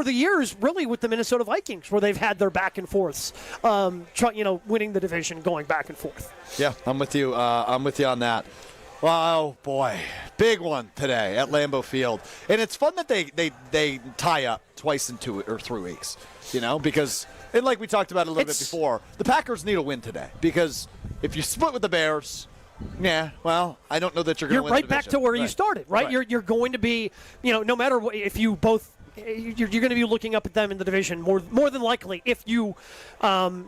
Speaker 11: the years, really with the Minnesota Vikings, where they've had their back and forths, winning the division, going back and forth.
Speaker 10: Yeah, I'm with you. I'm with you on that. Oh boy, big one today at Lambeau Field, and it's fun that they tie up twice in 2 or 3 weeks. Because, and like we talked about a little bit before, the Packers need a win today, because if you split with the Bears. Yeah, well, I don't know that you're going to win the division.
Speaker 11: You're right back to where you started, right? You're going to be, no matter what, if you both you're going to be looking up at them in the division more than likely if you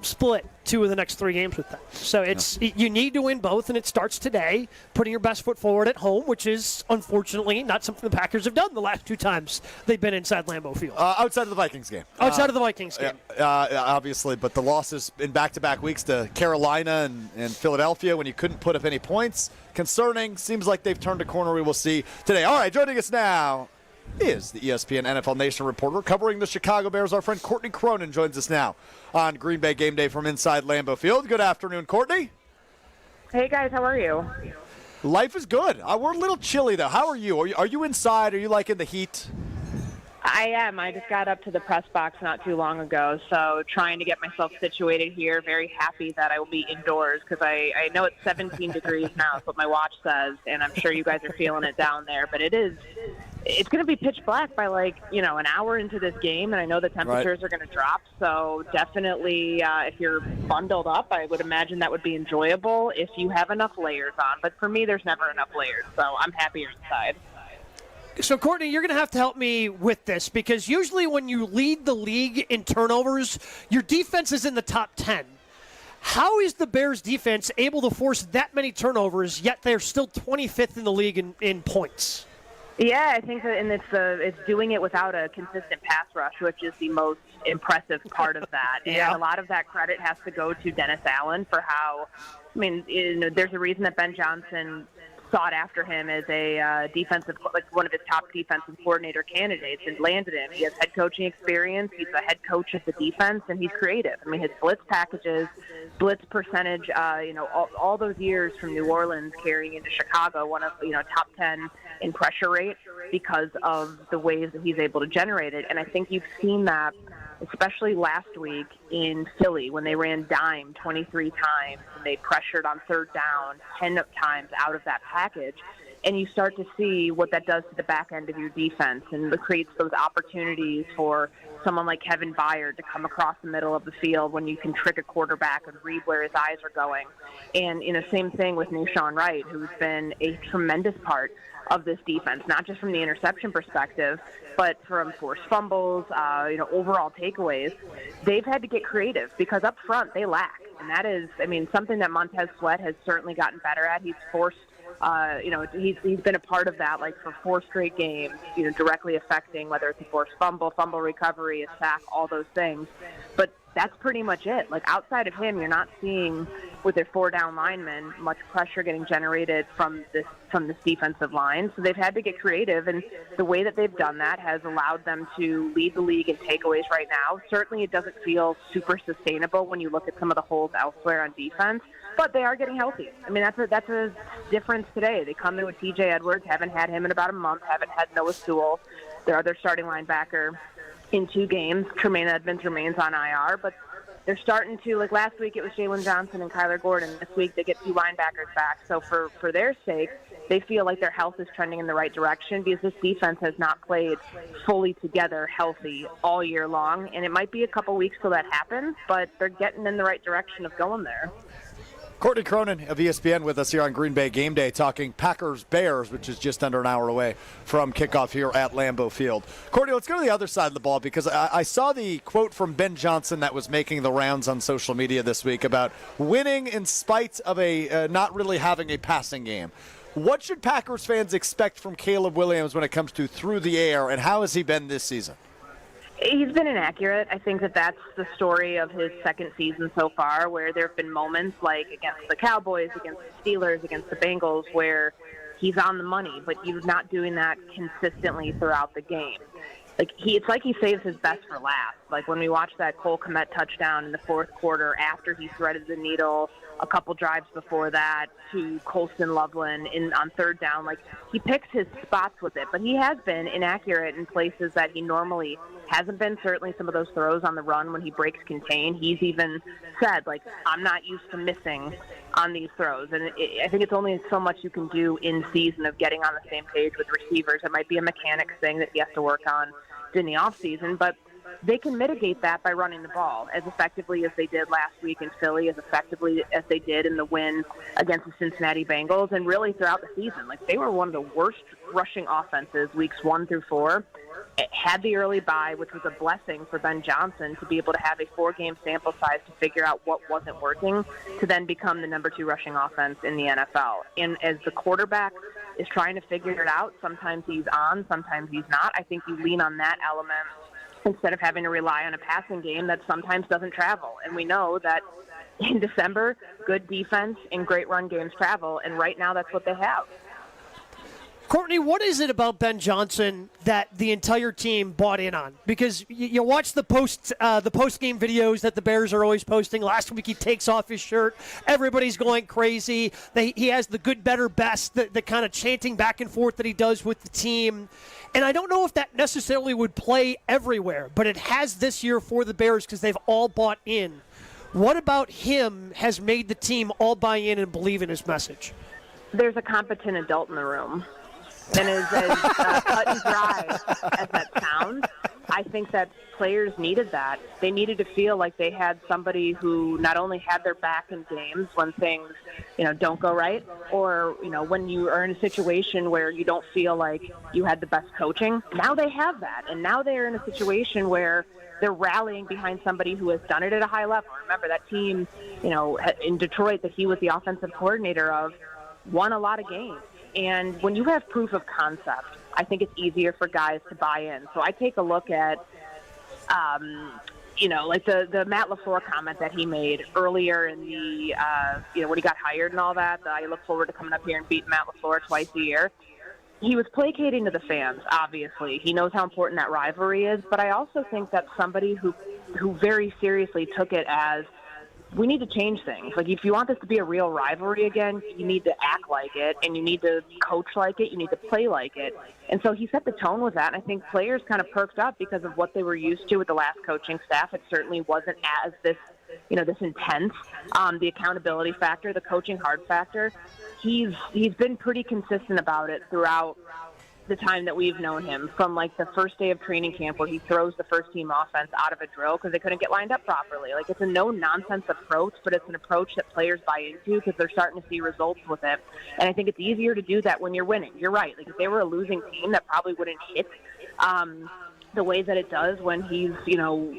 Speaker 11: split 2 of the next 3 games with them. So you need to win both, and it starts today, putting your best foot forward at home, which is unfortunately not something the Packers have done the last 2 times they've been inside Lambeau Field.
Speaker 10: Outside of the Vikings game.
Speaker 11: Outside of the Vikings game.
Speaker 10: Obviously, but the losses in back-to-back weeks to Carolina and Philadelphia when you couldn't put up any points. Concerning. Seems like they've turned a corner. We will see today. All right, joining us now is the ESPN NFL Nation reporter covering the Chicago Bears. Our friend Courtney Cronin joins us now on Green Bay Game Day from inside Lambeau Field. Good afternoon, Courtney.
Speaker 14: Hey, guys. How are you?
Speaker 10: Life is good. We're a little chilly, though. How are you? Are you inside? Are you, in the heat?
Speaker 14: I am. I just got up to the press box not too long ago, so trying to get myself situated here. Very happy that I will be indoors because I know it's 17 degrees now. That's what my watch says, and I'm sure you guys are feeling it down there. But it's going to be pitch black by an hour into this game, and I know the temperatures are going to drop. So definitely, if you're bundled up, I would imagine that would be enjoyable if you have enough layers on. But for me, there's never enough layers, so I'm happier inside.
Speaker 11: So, Courtney, you're going to have to help me with this because usually when you lead the league in turnovers, your defense is in the top 10. How is the Bears defense able to force that many turnovers, yet they're still 25th in the league in points?
Speaker 14: Yeah, I think that, and it's doing it without a consistent pass rush, which is the most impressive part of that. And a lot of that credit has to go to Dennis Allen for how, there's a reason that Ben Johnson sought after him as a one of his top defensive coordinator candidates and landed him. He has head coaching experience. He's the head coach of the defense, and he's creative. His blitz packages, blitz percentage, all those years from New Orleans carrying into Chicago, one of, top 10 in pressure rate because of the ways that he's able to generate it. And I think you've seen that especially last week in Philly when they ran dime 23 times and they pressured on third down 10 times out of that package. And you start to see what that does to the back end of your defense, and it creates those opportunities for someone like Kevin Byard to come across the middle of the field when you can trick a quarterback and read where his eyes are going. And, same thing with Nushan Wright, who's been a tremendous part of this defense, not just from the interception perspective, but from forced fumbles, overall takeaways. They've had to get creative because up front they lack. And that is, something that Montez Sweat has certainly gotten better at. He's forced, he's been a part of that, for 4 straight games, directly affecting whether it's a forced fumble recovery, a sack, all those things. But that's pretty much it. Outside of him, you're not seeing, with their 4 down linemen, much pressure getting generated from this defensive line. So they've had to get creative, and the way that they've done that has allowed them to lead the league in takeaways right now. Certainly it doesn't feel super sustainable when you look at some of the holes elsewhere on defense, but they are getting healthy. That's a difference today. They come in with TJ Edwards, haven't had him in about a month, haven't had Noah Sewell, their other starting linebacker, in 2 games. Tremaine Edmonds remains on IR, but they're starting to, last week it was Jalen Johnson and Kyler Gordon. This week they get 2 linebackers back. So for their sake, they feel like their health is trending in the right direction because this defense has not played fully together healthy all year long. And it might be a couple weeks till that happens, but they're getting in the right direction of going there.
Speaker 10: Courtney Cronin of ESPN with us here on Green Bay Game Day talking Packers-Bears, which is just under an hour away from kickoff here at Lambeau Field. Courtney, let's go to the other side of the ball because I saw the quote from Ben Johnson that was making the rounds on social media this week about winning in spite of not really having a passing game. What should Packers fans expect from Caleb Williams when it comes to through the air, and how has he been this season?
Speaker 14: He's been inaccurate. I think that's the story of his second season so far, where there have been moments like against the Cowboys, against the Steelers, against the Bengals, where he's on the money, but he's not doing that consistently throughout the game. It's like he saves his best for last. When we watched that Cole Kmet touchdown in the fourth quarter after he threaded the needle a couple drives before that to Colston Loveland on third down. He picks his spots with it, but he has been inaccurate in places that he normally hasn't been. Certainly some of those throws on the run when he breaks contain, he's even said, I'm not used to missing on these throws. And I think it's only so much you can do in season of getting on the same page with receivers. It might be a mechanics thing that he has to work on in the offseason, but they can mitigate that by running the ball as effectively as they did last week in Philly, as effectively as they did in the win against the Cincinnati Bengals, and really throughout the season. Like, they were one of the worst rushing offenses weeks 1 through 4. It had the early bye, which was a blessing for Ben Johnson to be able to have a 4-game sample size to figure out what wasn't working, to then become the number 2 rushing offense in the NFL. And as the quarterback is trying to figure it out, sometimes he's on, sometimes he's not. I think you lean on that element instead of having to rely on a passing game that sometimes doesn't travel. And we know that in December, good defense and great run games travel, and right now that's what they have.
Speaker 11: Courtney, what is it about Ben Johnson that the entire team bought in on? Because you watch the post-game videos that the Bears are always posting. Last week he takes off his shirt. Everybody's going crazy. He has the good, better, best, the kind of chanting back and forth that he does with the team. And I don't know if that necessarily would play everywhere, but it has this year for the Bears because they've all bought in. What about him has made the team all buy in and believe in his message?
Speaker 14: There's a competent adult in the room. And as cut and dry as that sounds, I think that players needed that. They needed to feel like they had somebody who not only had their back in games when things, don't go right, or, when you are in a situation where you don't feel like you had the best coaching. Now they have that, and now they're in a situation where they're rallying behind somebody who has done it at a high level. Remember, that team, in Detroit that he was the offensive coordinator of, won a lot of games. And when you have proof of concept, I think it's easier for guys to buy in. So I take a look at, like the Matt LaFleur comment that he made earlier in the, when he got hired and all that. I look forward to coming up here and beating Matt LaFleur twice a year. He was placating to the fans, obviously. He knows how important that rivalry is. But I also think that's somebody who very seriously took it as, we need to change things. Like, if you want this to be a real rivalry again, you need to act like it, and you need to coach like it, you need to play like it. And so he set the tone with that, and I think players kind of perked up because of what they were used to with the last coaching staff. It certainly wasn't as this intense. The accountability factor, the coaching hard factor, he's been pretty consistent about it throughout the time that we've known him, from like the first day of training camp where he throws the first team offense out of a drill because they couldn't get lined up properly. Like, it's a no nonsense approach, but it's an approach that players buy into because they're starting to see results with it. And I think it's easier to do that when you're winning. You're right. Like, if they were a losing team, that probably wouldn't hit the way that it does when he's,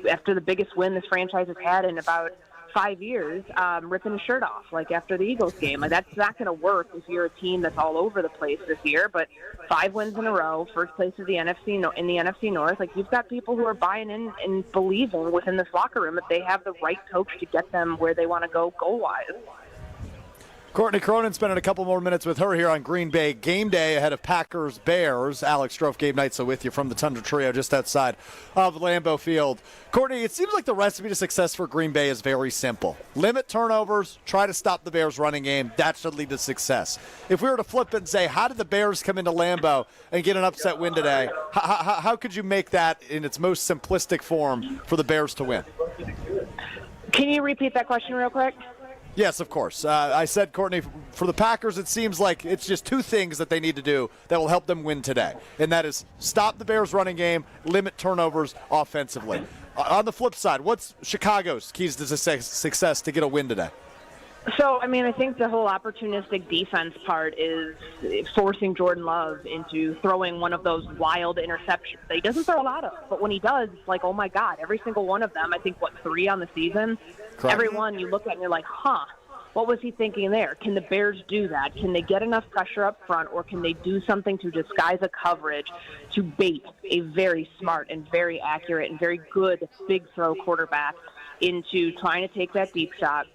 Speaker 14: after the biggest win this franchise has had in about 5 years, ripping his shirt off, like after the Eagles game. Like, that's not going to work if you're a team that's all over the place this year. But 5 wins in a row, first place of the NFC North. Like, you've got people who are buying in and believing within this locker room that they have the right coach to get them where they want to go goal-wise.
Speaker 10: Courtney Cronin spending a couple more minutes with her here on Green Bay Game Day ahead of Packers Bears. Alex Strouf, Gabe Neitzel with you from the Tundra Trio just outside of Lambeau Field. Courtney, it seems like the recipe to success for Green Bay is very simple. Limit turnovers, try to stop the Bears' running game. That should lead to success. If we were to flip it and say, how did the Bears come into Lambeau and get an upset win today, how could you make that in its most simplistic form for the Bears to win?
Speaker 14: Can you repeat that question real quick?
Speaker 10: Yes, of course. I said, Courtney, for the Packers, it seems like it's just 2 things that they need to do that will help them win today, and that is stop the Bears' running game, limit turnovers offensively. On the flip side, what's Chicago's keys to success to get a win today?
Speaker 14: So, I think the whole opportunistic defense part is forcing Jordan Love into throwing one of those wild interceptions that he doesn't throw a lot of. But when he does, it's like, oh, my God, every single one of them, I think, 3 on the season? Correct. Every one you look at and you're like, what was he thinking there? Can the Bears do that? Can they get enough pressure up front, or can they do something to disguise a coverage to bait a very smart and very accurate and very good big throw quarterback into trying to take that deep shot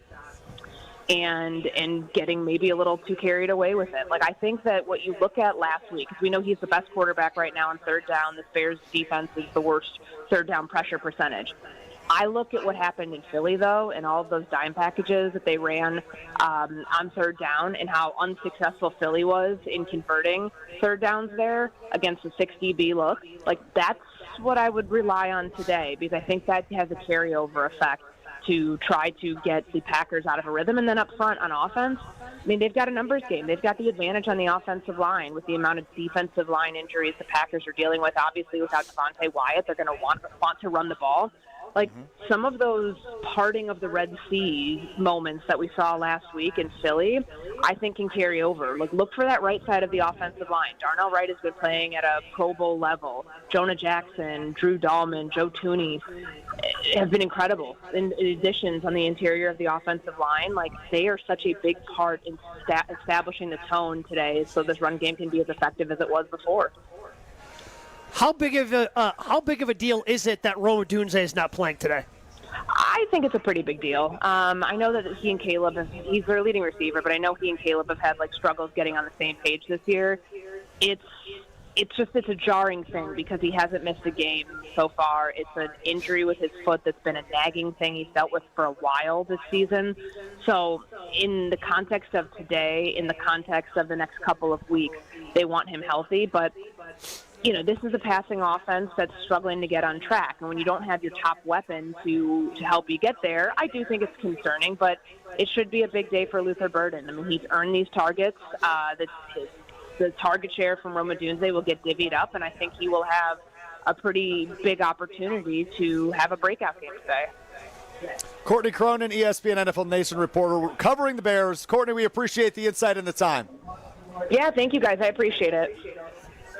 Speaker 14: and getting maybe a little too carried away with it? Like, I think that what you look at last week, because we know he's the best quarterback right now on third down. This Bears defense is the worst third down pressure percentage. I look at what happened in Philly, though, and all of those dime packages that they ran on third down, and how unsuccessful Philly was in converting third downs there against the 6 DB look. Like, that's what I would rely on today, because I think that has a carryover effect to try to get the Packers out of a rhythm. And then up front on offense, I mean, they've got a numbers game. They've got the advantage on the offensive line with the amount of defensive line injuries the Packers are dealing with. Obviously, without Devontae Wyatt, they're going to want to run the ball. Like, some of those parting of the Red Sea moments that we saw last week in Philly, I think can carry over. Like, look for that right side of the offensive line. Darnell Wright has been playing at a Pro Bowl level. Jonah Jackson, Drew Dahlman, Joe Tooney have been incredible in additions on the interior of the offensive line. Like, they are such a big part in establishing the tone today so this run game can be as effective as it was before.
Speaker 11: How big of a deal is it that Rome Odunze is not playing today?
Speaker 14: I think it's a pretty big deal. I know that he and Caleb, he's their leading receiver, but I know he and Caleb have had struggles getting on the same page this year. It's a jarring thing because he hasn't missed a game so far. It's an injury with his foot that's been a nagging thing he's dealt with for a while this season. So in the context of today, in the context of the next couple of weeks, they want him healthy, but this is a passing offense that's struggling to get on track. And when you don't have your top weapon to help you get there, I do think it's concerning, but it should be a big day for Luther Burden. I mean, he's earned these targets. The target share from Rome Odunze will get divvied up, and I think he will have a pretty big opportunity to have a breakout game today.
Speaker 10: Courtney Cronin, ESPN NFL Nation reporter, covering the Bears. Courtney, we appreciate the insight and the time.
Speaker 14: Yeah, thank you, guys. I appreciate it.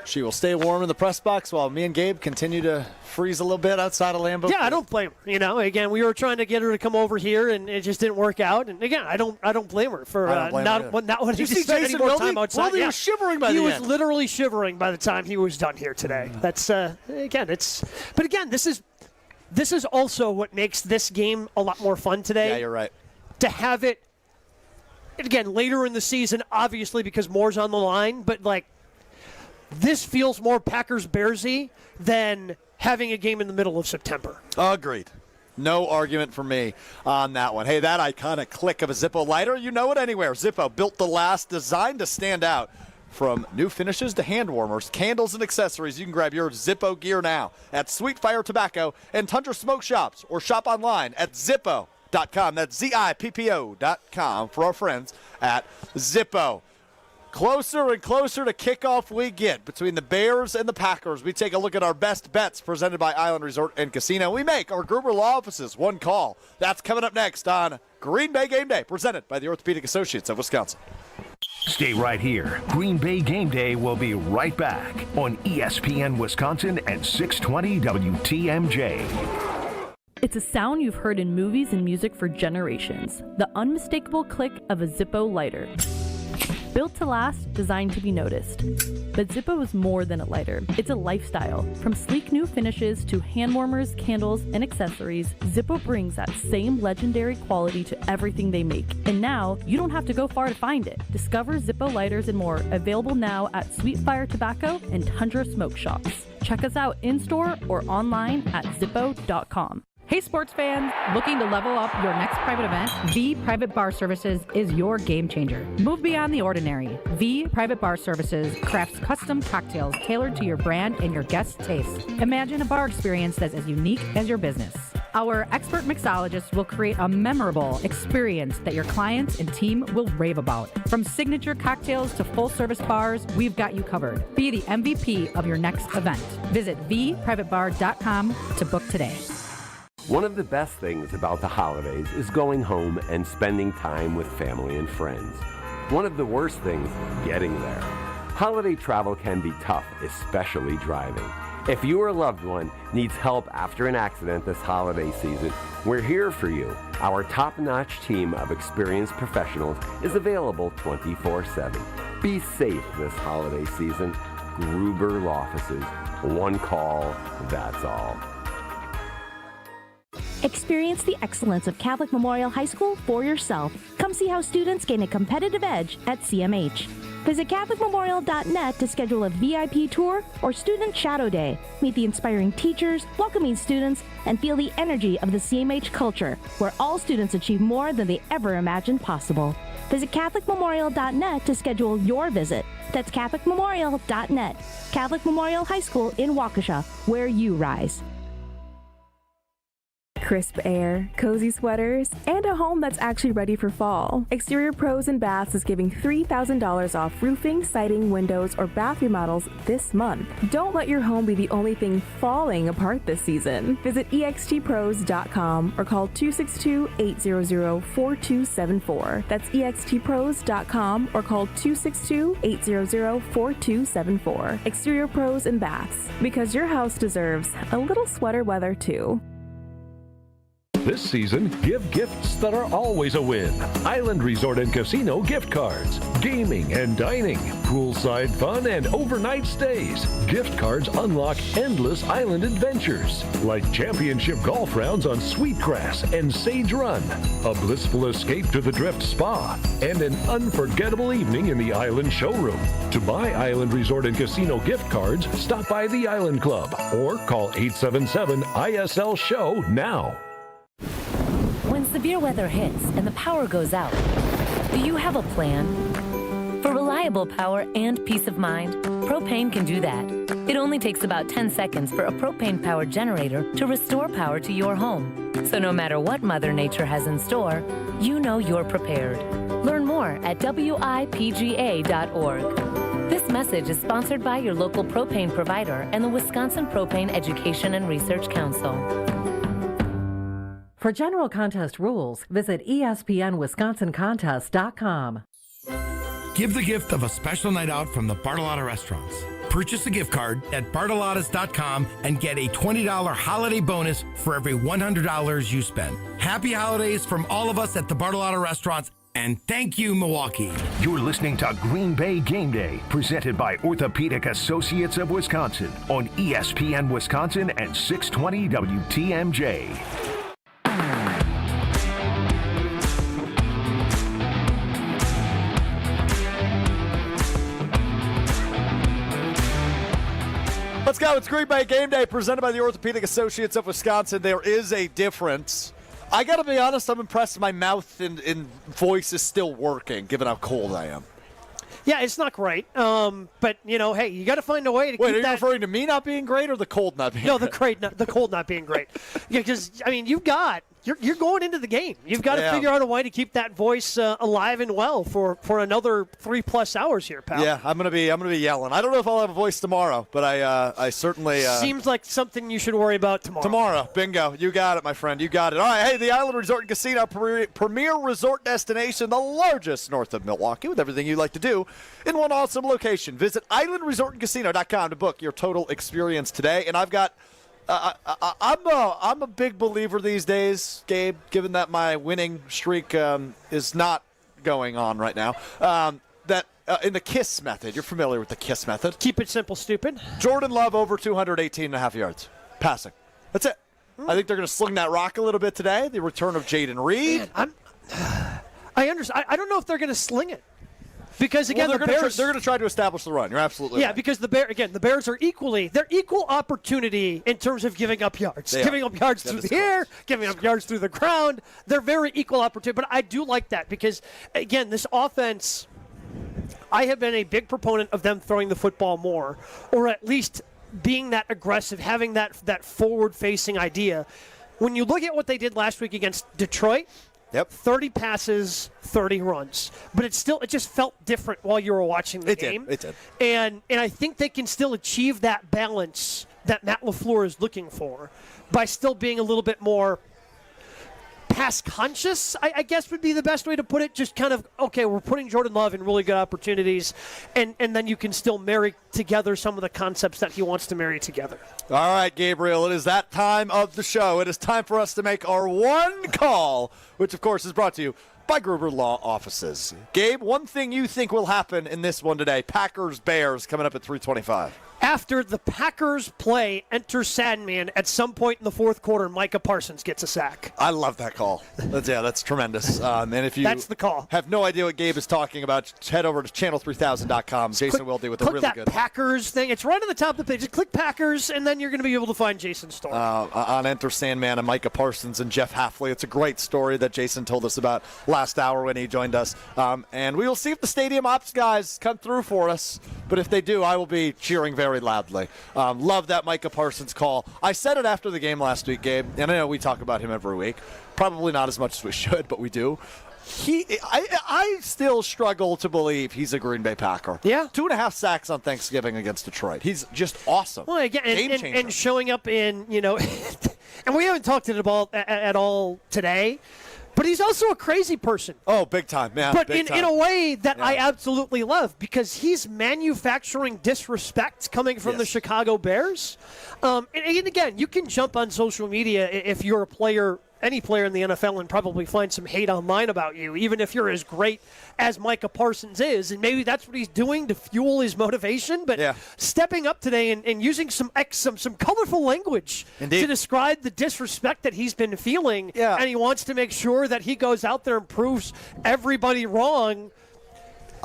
Speaker 10: She will stay warm in the press box while me and Gabe continue to freeze a little bit outside of Lambeau Field.
Speaker 11: Yeah, I don't blame her. Again, we were trying to get her to come over here, and it just didn't work out. And again, I don't blame her for not wanting to spend any more time outside.
Speaker 10: Wilde was shivering by the end.
Speaker 11: He was literally shivering by the time he was done here today. That's But again, this is also what makes this game a lot more fun today.
Speaker 10: Yeah, you're right.
Speaker 11: To have it again later in the season, obviously because more's on the line, but this feels more Packers-Bearsy than having a game in the middle of September.
Speaker 10: Agreed. No argument for me on that one. Hey, that iconic click of a Zippo lighter, you know it anywhere. Zippo built to last, designed to stand out. From new finishes to hand warmers, candles, and accessories, you can grab your Zippo gear now at Sweet Fire Tobacco and Tundra Smoke Shops or shop online at Zippo.com. That's Zippo.com for our friends at Zippo. Closer and closer to kickoff we get between the Bears and the Packers. We take a look at our best bets presented by Island Resort and Casino. We make our Gruber Law Offices one call. That's coming up next on Green Bay Game Day, presented by the Orthopedic Associates of Wisconsin.
Speaker 9: Stay right here. Green Bay Game Day will be right back on ESPN Wisconsin and 620 WTMJ.
Speaker 7: It's a sound you've heard in movies and music for generations. The unmistakable click of a Zippo lighter. Built to last, designed to be noticed. But Zippo is more than a lighter. It's a lifestyle. From sleek new finishes to hand warmers, candles, and accessories, Zippo brings that same legendary quality to everything they make. And now, you don't have to go far to find it. Discover Zippo lighters and more, available now at Sweet Fire Tobacco and Tundra Smoke Shops. Check us out in-store or online at Zippo.com.
Speaker 16: Hey sports fans, looking to level up your next private event? V Private Bar Services is your game changer. Move beyond the ordinary. V Private Bar Services crafts custom cocktails tailored to your brand and your guests' taste. Imagine a bar experience that's as unique as your business. Our expert mixologists will create a memorable experience that your clients and team will rave about. From signature cocktails to full-service bars, we've got you covered. Be the MVP of your next event. Visit vprivatebar.com to book today.
Speaker 20: One of the best things about the holidays is going home and spending time with family and friends. One of the worst things, getting there. Holiday travel can be tough, especially driving. If you or a loved one needs help after an accident this holiday season, we're here for you. Our top-notch team of experienced professionals is available 24/7. Be safe this holiday season. Gruber Law Offices. One call, that's all.
Speaker 12: Experience the excellence of Catholic Memorial High School for yourself. Come see how students gain a competitive edge at CMH. Visit CatholicMemorial.net to schedule a VIP tour or Student Shadow Day. Meet the inspiring teachers, welcoming students, and feel the energy of the CMH culture, where all students achieve more than they ever imagined possible. Visit CatholicMemorial.net to schedule your visit. That's CatholicMemorial.net. Catholic Memorial High School in Waukesha, where you rise.
Speaker 7: Crisp air, cozy sweaters, and a home that's actually ready for fall. Exterior Pros and Baths is giving $3,000 off roofing, siding, windows, or bath remodels this month. Don't let your home be the only thing falling apart this season. Visit extpros.com or call 262-800-4274. That's extpros.com or call 262-800-4274. Exterior Pros and Baths, because your house deserves a little sweater weather too.
Speaker 13: This season, give gifts that are always a win. Island Resort and Casino gift cards, gaming and dining, poolside fun and overnight stays. Gift cards unlock endless island adventures, like championship golf rounds on Sweetgrass and Sage Run, a blissful escape to the Drift Spa, and an unforgettable evening in the Island Showroom. To buy Island Resort and Casino gift cards, stop by the Island Club or call 877-ISL-SHOW now.
Speaker 15: When severe weather hits and the power goes out, do you have a plan? For reliable power and peace of mind, propane can do that. It only takes about 10 seconds for a propane-powered generator to restore power to your home. So no matter what Mother Nature has in store, you know you're prepared. Learn more at wipga.org. This message is sponsored by your local propane provider and the Wisconsin Propane Education and Research Council.
Speaker 21: For general contest rules, visit ESPNWisconsinContest.com.
Speaker 22: Give the gift of a special night out from the Bartolotta Restaurants. Purchase a gift card at Bartolottas.com and get a $20 holiday bonus for every $100 you spend. Happy holidays from all of us at the Bartolotta Restaurants, and thank you, Milwaukee.
Speaker 9: You're listening to Green Bay Game Day, presented by Orthopedic Associates of Wisconsin on ESPN Wisconsin and 620 WTMJ.
Speaker 10: Let's go. It's Green Bay Game Day, presented by the Orthopedic Associates of Wisconsin. There is a difference. I got to be honest, I'm impressed my mouth and voice is still working, given how cold I am.
Speaker 11: Yeah, it's not great. But, hey, you got to find a way to keep that.
Speaker 10: Wait, are you referring to me not being great or the cold not being great?
Speaker 11: No, the cold not being great. Yeah, because, you're going into the game. You've got to figure out a way to keep that voice alive and well for another 3+ hours here, pal.
Speaker 10: Yeah, I'm gonna be yelling. I don't know if I'll have a voice tomorrow, but I certainly
Speaker 11: seems like something you should worry about tomorrow.
Speaker 10: Tomorrow, bingo. You got it, my friend. You got it. All right, hey, the Island Resort and Casino, premier resort destination, the largest north of Milwaukee, with everything you like to do in one awesome location. Visit islandresortandcasino.com to book your total experience today. And I've got. I'm a big believer these days, Gabe, given that my winning streak is not going on right now, that in the KISS method. You're familiar with the KISS method.
Speaker 11: Keep it simple, stupid.
Speaker 10: Jordan Love over 218.5 yards passing. That's it. I think they're going to sling that rock a little bit today. The return of Jaden Reed.
Speaker 11: Man, I understand. I don't know if they're going to sling it. Because, again,
Speaker 10: they're
Speaker 11: the Bears...
Speaker 10: They're going to try to establish the run. You're absolutely right.
Speaker 11: Yeah, because the Bears are they're equal opportunity in terms of giving up yards. Giving up yards through the air, giving up yards through the ground. They're very equal opportunity. But I do like that because, again, this offense, I have been a big proponent of them throwing the football more, or at least being that aggressive, having that forward-facing idea. When you look at what they did last week against Detroit, 30 passes, 30 runs. But it just felt different while you were watching the game.
Speaker 10: It did.
Speaker 11: And I think they can still achieve that balance that Matt LaFleur is looking for by still being a little bit more pass conscious, I guess would be the best way to put it. Just kind of, okay, we're putting Jordan Love in really good opportunities, and then you can still marry together some of the concepts that he wants to marry together.
Speaker 10: All right, Gabriel, it is that time of the show. It is time for us to make our one call, which, of course, is brought to you by Gruber Law Offices. Gabe, one thing you think will happen in this one today, Packers-Bears coming up at 3:25.
Speaker 11: After the Packers play, enter Sandman at some point in the fourth quarter, Micah Parsons gets a sack.
Speaker 10: I love that call. That's tremendous. And if you
Speaker 11: that's the call.
Speaker 10: Have no idea what Gabe is talking about, head over to channel3000.com. Jason will do with a really good.
Speaker 11: Click that Packers thing. It's right on the top of the page. Just click Packers, and then you're going to be able to find Jason's story.
Speaker 10: On Enter Sandman and Micah Parsons and Jeff Hafley. It's a great story that Jason told us about last hour when he joined us. And we will see if the Stadium Ops guys come through for us. But if they do, I will be cheering very very loudly. Love that Micah Parsons call. I said it after the game last week, Gabe, and I know we talk about him every week. Probably not as much as we should, but we do. I still struggle to believe he's a Green Bay Packer.
Speaker 11: Yeah.
Speaker 10: 2.5 sacks on Thanksgiving against Detroit. He's just awesome.
Speaker 11: Well, again, and showing up in, and we haven't talked about at all today, but he's also a crazy person.
Speaker 10: Oh, big time, man.
Speaker 11: But in a way that I absolutely love, because he's manufacturing disrespect coming from the Chicago Bears. And again, you can jump on social media if you're a player, any player in the NFL, and probably find some hate online about you, even if you're as great as Micah Parsons is. And maybe that's what he's doing to fuel his motivation. But stepping up today and using some colorful language to describe the disrespect that he's been feeling. Yeah. And he wants to make sure that he goes out there and proves everybody wrong.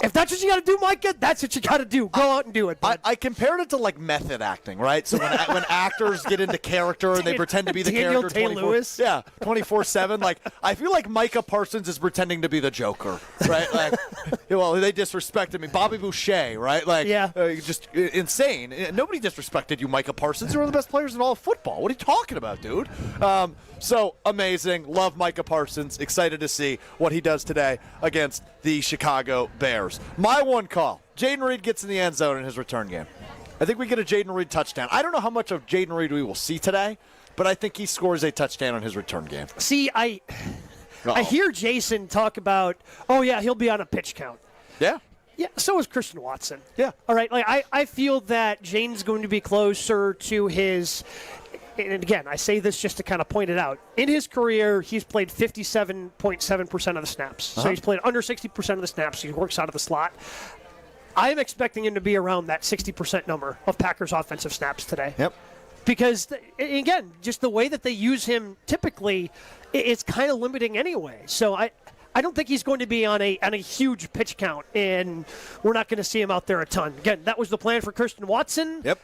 Speaker 11: If that's what you got to do, Micah, that's what you got to do. Go out and do it.
Speaker 10: I compared it to like method acting, right? So when actors get into character and they pretend to be the character 24/7, like I feel like Micah Parsons is pretending to be the Joker, right? Like, well, they disrespected me, Bobby Boucher, right? Like, just insane. Nobody disrespected you, Micah Parsons. You're one of the best players in all of football. What are you talking about, dude? So amazing. Love Micah Parsons. Excited to see what he does today against the Chicago Bears. My one call. Jayden Reed gets in the end zone in his return game. I think we get a Jayden Reed touchdown. I don't know how much of Jayden Reed we will see today, but I think he scores a touchdown on his return game.
Speaker 11: See, I hear Jason talk about, he'll be on a pitch count.
Speaker 10: Yeah.
Speaker 11: Yeah, so is Christian Watson.
Speaker 10: Yeah.
Speaker 11: All right, I feel that Jaden's going to be closer to his – and again, I say this just to kind of point it out. In his career, he's played 57.7% of the snaps. So he's played under 60% of the snaps. He works out of the slot. I'm expecting him to be around that 60% number of Packers offensive snaps today.
Speaker 10: Yep.
Speaker 11: Because, again, just the way that they use him typically, it's kind of limiting anyway. So I don't think he's going to be on a huge pitch count, and we're not going to see him out there a ton. Again, that was the plan for Christian Watson.
Speaker 10: Yep.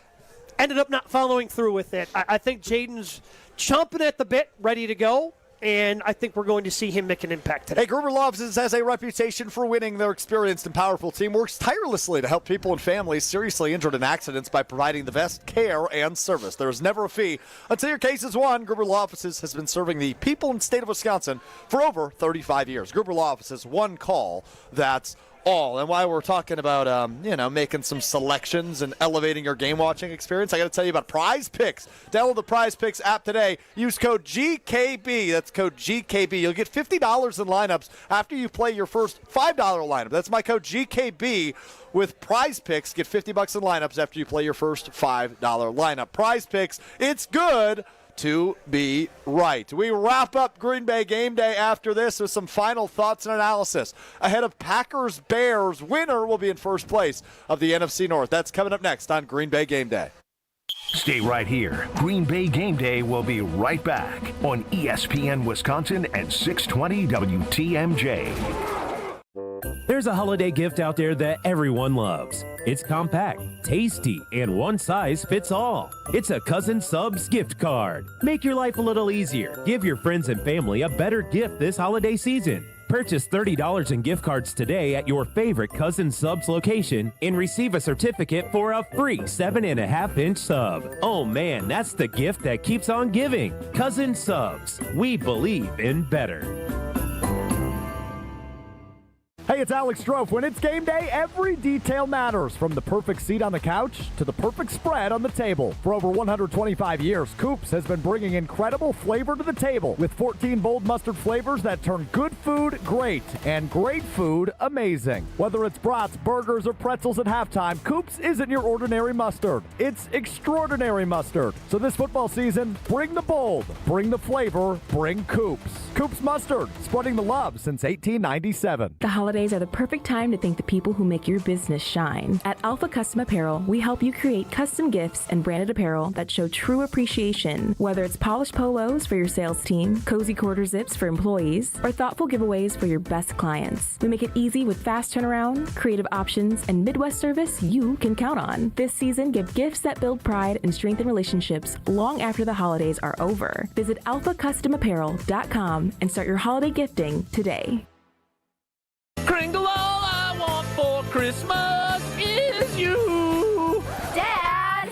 Speaker 11: Ended up not following through with it. I think Jaden's chomping at the bit, ready to go, and I think we're going to see him make an impact today.
Speaker 10: Hey, Gruber Loves has a reputation for winning. Their experienced and powerful team works tirelessly to help people and families seriously injured in accidents by providing the best care and service. There is never a fee until your case is won. Gruber Law Offices has been serving the people in the state of Wisconsin for over 35 years. Gruber Law Offices, one call, that's all. And while we're talking about, making some selections and elevating your game watching experience, I got to tell you about Prize Picks. Download the Prize Picks app today. Use code GKB. That's code GKB. You'll get $50 in lineups after you play your first $5 lineup. That's my code GKB. With Prize Picks, get $50 in lineups after you play your first $5 lineup. Prize Picks, it's good to be right. We wrap up Green Bay game day after this with some final thoughts and analysis. Ahead of Packers-Bears, winner will be in first place of the NFC North. That's coming up next on Green Bay Game Day.
Speaker 9: Stay right here. Green Bay Game Day will be right back on ESPN Wisconsin and 620 WTMJ.
Speaker 2: There's a holiday gift out there that everyone loves. It's compact, tasty, and one size fits all. It's a Cousin Subs gift card. Make your life a little easier. Give your friends and family a better gift this holiday season. Purchase $30 in gift cards today at your favorite Cousin Subs location and receive a certificate for a free 7.5-inch sub. Oh man, that's the gift that keeps on giving. Cousin Subs. We believe in better.
Speaker 1: Hey, it's Alex Strouf. When it's game day, every detail matters, from the perfect seat on the couch to the perfect spread on the table. For over 125 years, Coops has been bringing incredible flavor to the table with 14 bold mustard flavors that turn good food great and great food amazing. Whether it's brats, burgers, or pretzels at halftime, Coops isn't your ordinary mustard. It's extraordinary mustard. So this football season, bring the bold, bring the flavor, bring Coops. Coops Mustard, spreading the love since 1897.
Speaker 7: The holidays are the perfect time to thank the people who make your business shine. At Alpha Custom Apparel, we help you create custom gifts and branded apparel that show true appreciation. Whether it's polished polos for your sales team, cozy quarter zips for employees, or thoughtful giveaways for your best clients. We make it easy with fast turnaround, creative options, and Midwest service you can count on. This season, give gifts that build pride and strengthen relationships long after the holidays are over. Visit alphacustomapparel.com and start your holiday gifting today.
Speaker 3: Kringle, all I want for Christmas is you.
Speaker 8: Dad,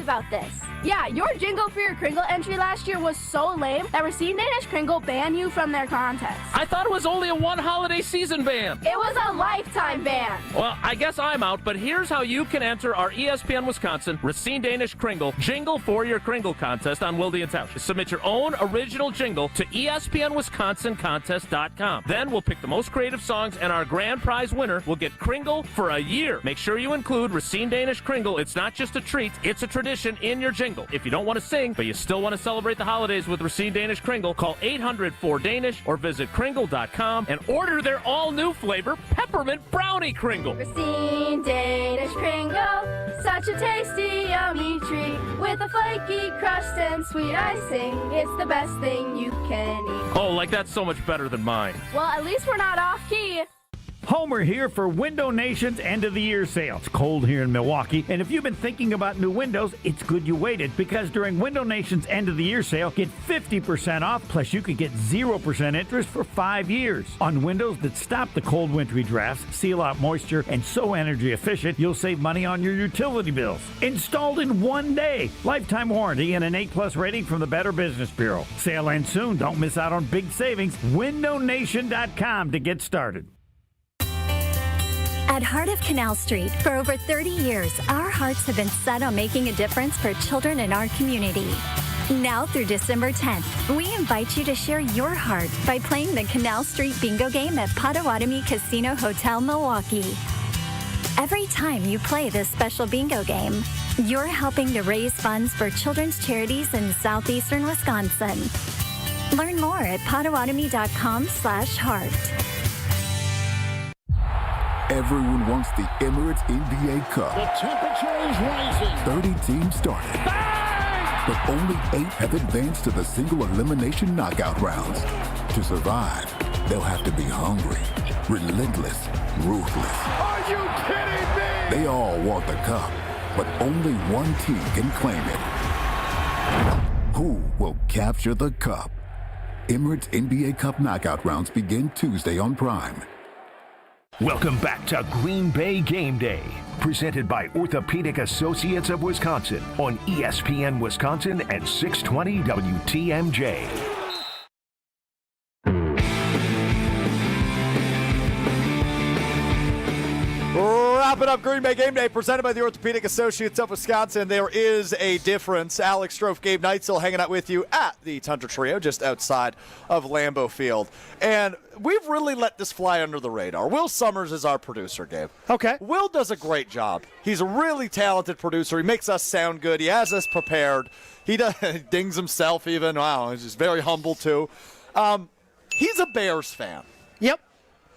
Speaker 5: about this. Yeah, your Jingle for Your Kringle entry last year was so lame that Racine Danish Kringle banned you from their contest.
Speaker 3: I thought it was only a one holiday season ban.
Speaker 5: It was a lifetime ban.
Speaker 3: Well, I guess I'm out, but here's how you can enter our ESPN Wisconsin Racine Danish Kringle Jingle for Your Kringle contest on Wilde and Tausch. Submit your own original jingle to ESPNWisconsinContest.com. Then we'll pick the most creative songs, and our grand prize winner will get Kringle for a year. Make sure you include Racine Danish Kringle. It's not just a treat, it's a tradition in your jingle. If you don't want to sing, but you still want to celebrate the holidays with Racine Danish Kringle, call 800-4DANISH or visit Kringle.com and order their all-new flavor, Peppermint Brownie Kringle.
Speaker 5: Racine Danish Kringle, such a tasty, yummy treat with a flaky crust and sweet icing. It's the best thing you can eat.
Speaker 3: Oh, like that's so much better than mine.
Speaker 5: Well, at least we're not off key.
Speaker 19: Homer here for Window Nation's end of the year sale. It's cold here in Milwaukee, and if you've been thinking about new windows, it's good you waited, because during Window Nation's end of the year sale, get 50% off, plus you could get 0% interest for 5 years on windows that stop the cold wintry drafts, seal out moisture, and so energy efficient you'll save money on your utility bills. Installed in 1 day, lifetime warranty, and an A+ rating from the Better Business Bureau. Sale ends soon. Don't miss out on big savings. WindowNation.com to get started.
Speaker 4: At Heart of Canal Street, for over 30 years, our hearts have been set on making a difference for children in our community. Now through December 10th, we invite you to share your heart by playing the Canal Street Bingo game at Potawatomi Casino Hotel, Milwaukee. Every time you play this special bingo game, you're helping to raise funds for children's charities in southeastern Wisconsin. Learn more at potawatomi.com/heart.
Speaker 8: Everyone wants the Emirates NBA Cup.
Speaker 23: The temperature is rising.
Speaker 8: 30 teams started. But only 8 have advanced to the single elimination knockout rounds. To survive, they'll have to be hungry, relentless, ruthless.
Speaker 23: Are you kidding me?
Speaker 8: They all want the cup, but only one team can claim it. Who will capture the cup? Emirates NBA Cup knockout rounds begin Tuesday on Prime.
Speaker 9: Welcome back to Green Bay Game Day, presented by Orthopedic Associates of Wisconsin on ESPN Wisconsin and 620 WTMJ.
Speaker 10: Wrapping up Green Bay Game Day, presented by the Orthopedic Associates of Wisconsin. There is a difference. Alex Strouf, Gabe Neitzel hanging out with you at the Tundra Trio just outside of Lambeau Field. And we've really let this fly under the radar. Will Summers is our producer, Gabe.
Speaker 11: Okay.
Speaker 10: Will does a great job. He's a really talented producer. He makes us sound good. He has us prepared. He dings himself even. Wow, he's just very humble, too. He's a Bears fan.
Speaker 11: Yep.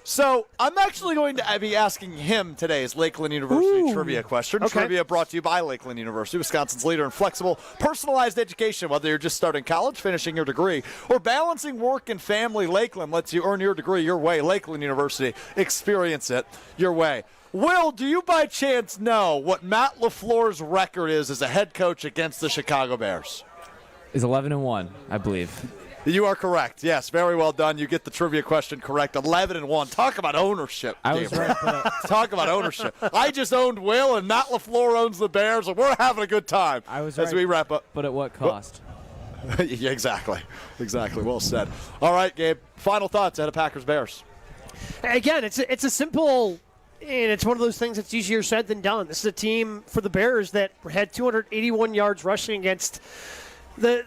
Speaker 10: So I'm actually going to be asking him today's Lakeland University trivia question.
Speaker 11: Okay.
Speaker 10: Trivia brought to you by Lakeland University, Wisconsin's leader in flexible, personalized education. Whether you're just starting college, finishing your degree, or balancing work and family, Lakeland lets you earn your degree your way. Lakeland University, experience it your way. Will, do you by chance know what Matt LaFleur's record is as a head coach against the Chicago Bears?
Speaker 24: Is 11-1, I believe.
Speaker 10: You are correct. Yes, very well done. You get the trivia question correct. 11-1. Talk about ownership.
Speaker 24: I was right.
Speaker 10: Talk about ownership. I just owned Will, and Matt LaFleur owns the Bears, and we're having a good time.
Speaker 24: I was
Speaker 10: as
Speaker 24: right,
Speaker 10: we wrap up.
Speaker 24: But at what cost?
Speaker 10: Yeah, exactly. Well said. All right, Gabe. Final thoughts out of Packers-Bears.
Speaker 11: Again, it's a simple, and it's one of those things that's easier said than done. This is a team for the Bears that had 281 yards rushing against the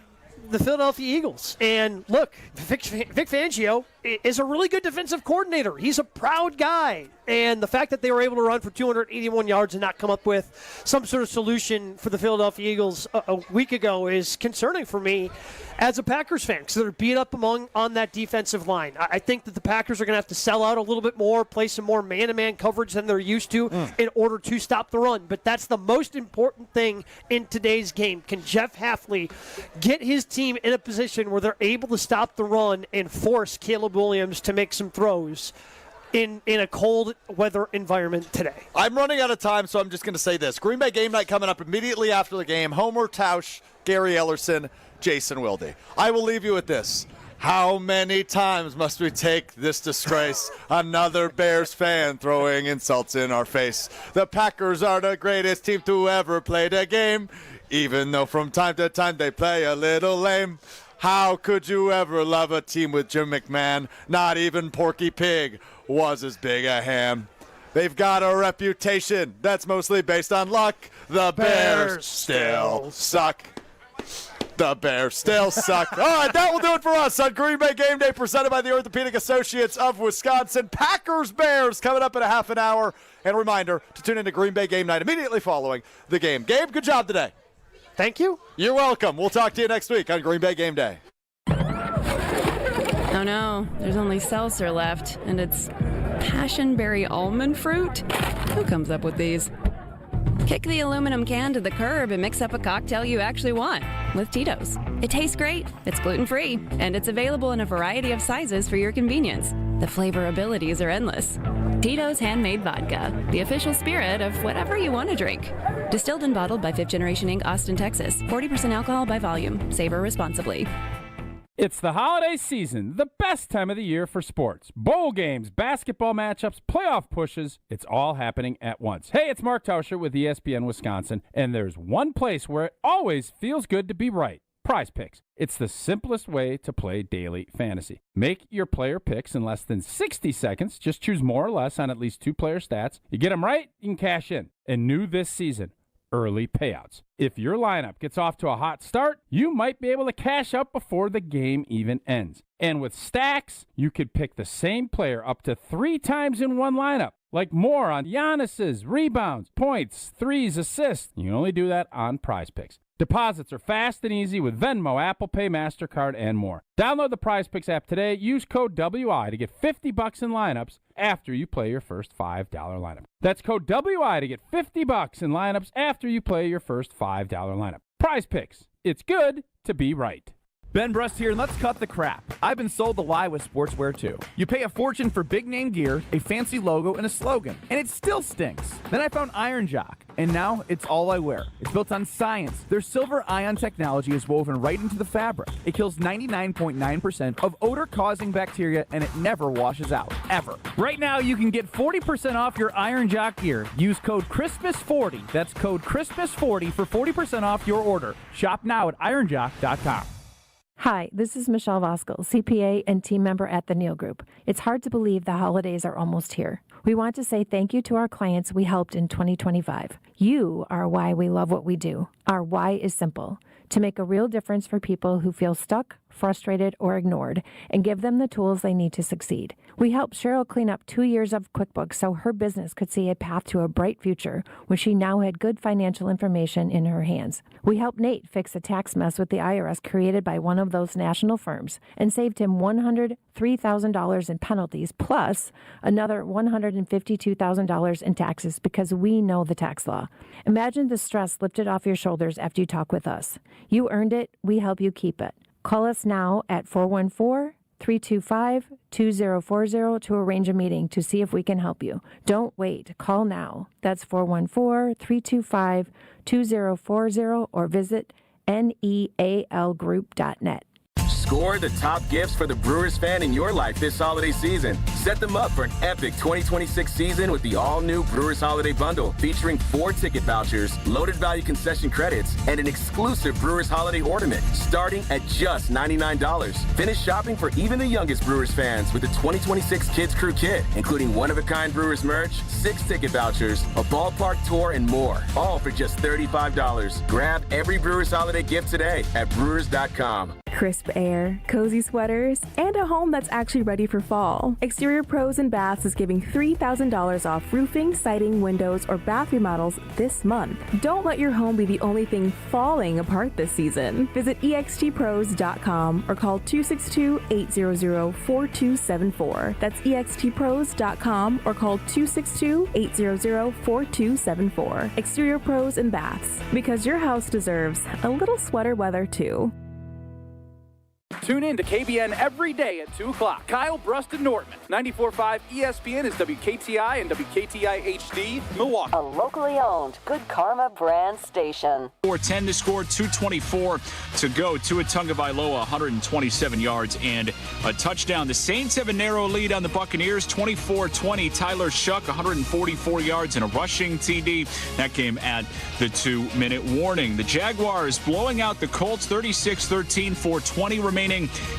Speaker 11: Philadelphia Eagles. And look, Vic Fangio is a really good defensive coordinator. He's a proud guy. And the fact that they were able to run for 281 yards and not come up with some sort of solution for the Philadelphia Eagles a week ago is concerning for me as a Packers fan, because they're beat up on that defensive line. I think that the Packers are going to have to sell out a little bit more, play some more man-to-man coverage than they're used to in order to stop the run. But that's the most important thing in today's game. Can Jeff Hafley get his team in a position where they're able to stop the run and force Caleb Williams to make some throws in a cold weather environment today?
Speaker 10: I'm running out of time, so I'm just going to say this. Green Bay game night coming up immediately after the game. Homer, Tausch, Gary Ellerson, Jason Wilde. I will leave you with this. How many times must we take this disgrace? Another Bears fan throwing insults in our face. The Packers are the greatest team to ever play the game. Even though from time to time they play a little lame. How could you ever love a team with Jim McMahon? Not even Porky Pig was as big a ham. They've got a reputation that's mostly based on luck. The Bears still suck. The Bears still suck. All right, that will do it for us on Green Bay Game Day, presented by the Orthopedic Associates of Wisconsin. Packers-Bears coming up in a half an hour. And a reminder to tune into Green Bay Game Night immediately following the game. Gabe, good job today.
Speaker 11: Thank you.
Speaker 10: You're welcome. We'll talk to you next week on Green Bay Game Day.
Speaker 6: Oh no, there's only seltzer left, and it's passionberry almond fruit? Who comes up with these? Kick the aluminum can to the curb and mix up a cocktail you actually want with Tito's. It tastes great, it's gluten-free, and it's available in a variety of sizes for your convenience. The flavor abilities are endless. Tito's Handmade Vodka, the official spirit of whatever you want to drink. Distilled and bottled by 5th Generation Inc., Austin, Texas. 40% alcohol by volume. Savor responsibly.
Speaker 14: It's the holiday season, the best time of the year for sports. Bowl games, basketball matchups, playoff pushes, it's all happening at once. Hey, it's Mark Tauscher with ESPN Wisconsin, and there's one place where it always feels good to be right. Prize Picks. It's the simplest way to play daily fantasy. Make your player picks in less than 60 seconds. Just choose more or less on at least 2 player stats. You get them right, you can cash in. And new this season, early payouts. If your lineup gets off to a hot start, you might be able to cash out before the game even ends. And with stacks, you could pick the same player up to 3 times in one lineup. Like more on Giannis's rebounds, points, threes, assists. You can only do that on Prize Picks. Deposits are fast and easy with Venmo, Apple Pay, MasterCard, and more. Download the Prize Picks app today. Use code WI to get $50 in lineups after you play your first $5 lineup. That's code WI to get $50 in lineups after you play your first $5 lineup. Prize Picks. It's good to be right.
Speaker 17: Ben Brust here, and let's cut the crap. I've been sold the lie with sportswear too. You pay a fortune for big name gear, a fancy logo, and a slogan, and it still stinks. Then I found Iron Jock, and now it's all I wear. It's built on science. Their silver ion technology is woven right into the fabric. It kills 99.9% of odor-causing bacteria, and it never washes out, ever. Right now, you can get 40% off your Iron Jock gear. Use code CHRISTMAS40. That's code CHRISTMAS40 for 40% off your order. Shop now at ironjock.com.
Speaker 18: Hi, this is Michelle Voskel, CPA and team member at the Neal Group. It's hard to believe the holidays are almost here. We want to say thank you to our clients we helped in 2025. You are why we love what we do. Our why is simple: to make a real difference for people who feel stuck, frustrated, or ignored, and give them the tools they need to succeed. We helped Cheryl clean up 2 years of QuickBooks so her business could see a path to a bright future when she now had good financial information in her hands. We helped Nate fix a tax mess with the IRS created by one of those national firms and saved him $103,000 in penalties plus another $152,000 in taxes because we know the tax law. Imagine the stress lifted off your shoulders after you talk with us. You earned it. We help you keep it. Call us now at 414-325-2040 to arrange a meeting to see if we can help you. Don't wait. Call now. That's 414-325-2040 or visit nealgroup.net.
Speaker 25: Score the top gifts for the Brewers fan in your life this holiday season. Set them up for an epic 2026 season with the all-new Brewers Holiday Bundle, featuring 4 ticket vouchers, loaded value concession credits, and an exclusive Brewers Holiday ornament, starting at just $99. Finish shopping for even the youngest Brewers fans with the 2026 Kids Crew Kit, including one-of-a-kind Brewers merch, 6 ticket vouchers, a ballpark tour, and more, all for just $35. Grab every Brewers Holiday gift today at brewers.com.
Speaker 7: Crisp air, cozy sweaters, and a home that's actually ready for fall. Exterior Pros and Baths is giving $3,000 off roofing, siding, windows, or bath remodels this month. Don't let your home be the only thing falling apart this season. Visit extpros.com or call 262-800-4274. That's extpros.com or call 262-800-4274. Exterior Pros and Baths, because your house deserves a little sweater weather too.
Speaker 12: Tune in to KBN every day at 2 o'clock. Kyle Brust and Nortman. 94.5 ESPN is WKTI and WKTI HD, Milwaukee.
Speaker 13: A locally owned Good Karma brand station.
Speaker 15: 4:10 to score, 2:24 to go. Tua Tagovailoa, 127 yards and a touchdown. The Saints have a narrow lead on the Buccaneers, 24-20. Tyler Shuck, 144 yards and a rushing TD. That came at the 2-minute warning. The Jaguars blowing out the Colts, 36-13, 4:20 remaining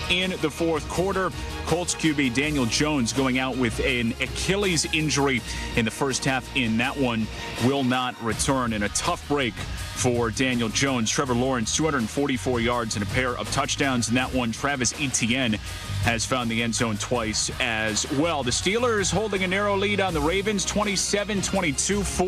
Speaker 15: in the fourth quarter. Colts QB Daniel Jones going out with an Achilles injury in the first half in that one, will not return in a tough break for Daniel Jones. Trevor Lawrence, 244 yards and a pair of touchdowns in that one. Travis Etienne has found the end zone twice as well. The Steelers holding a narrow lead on the Ravens, 27-22, 4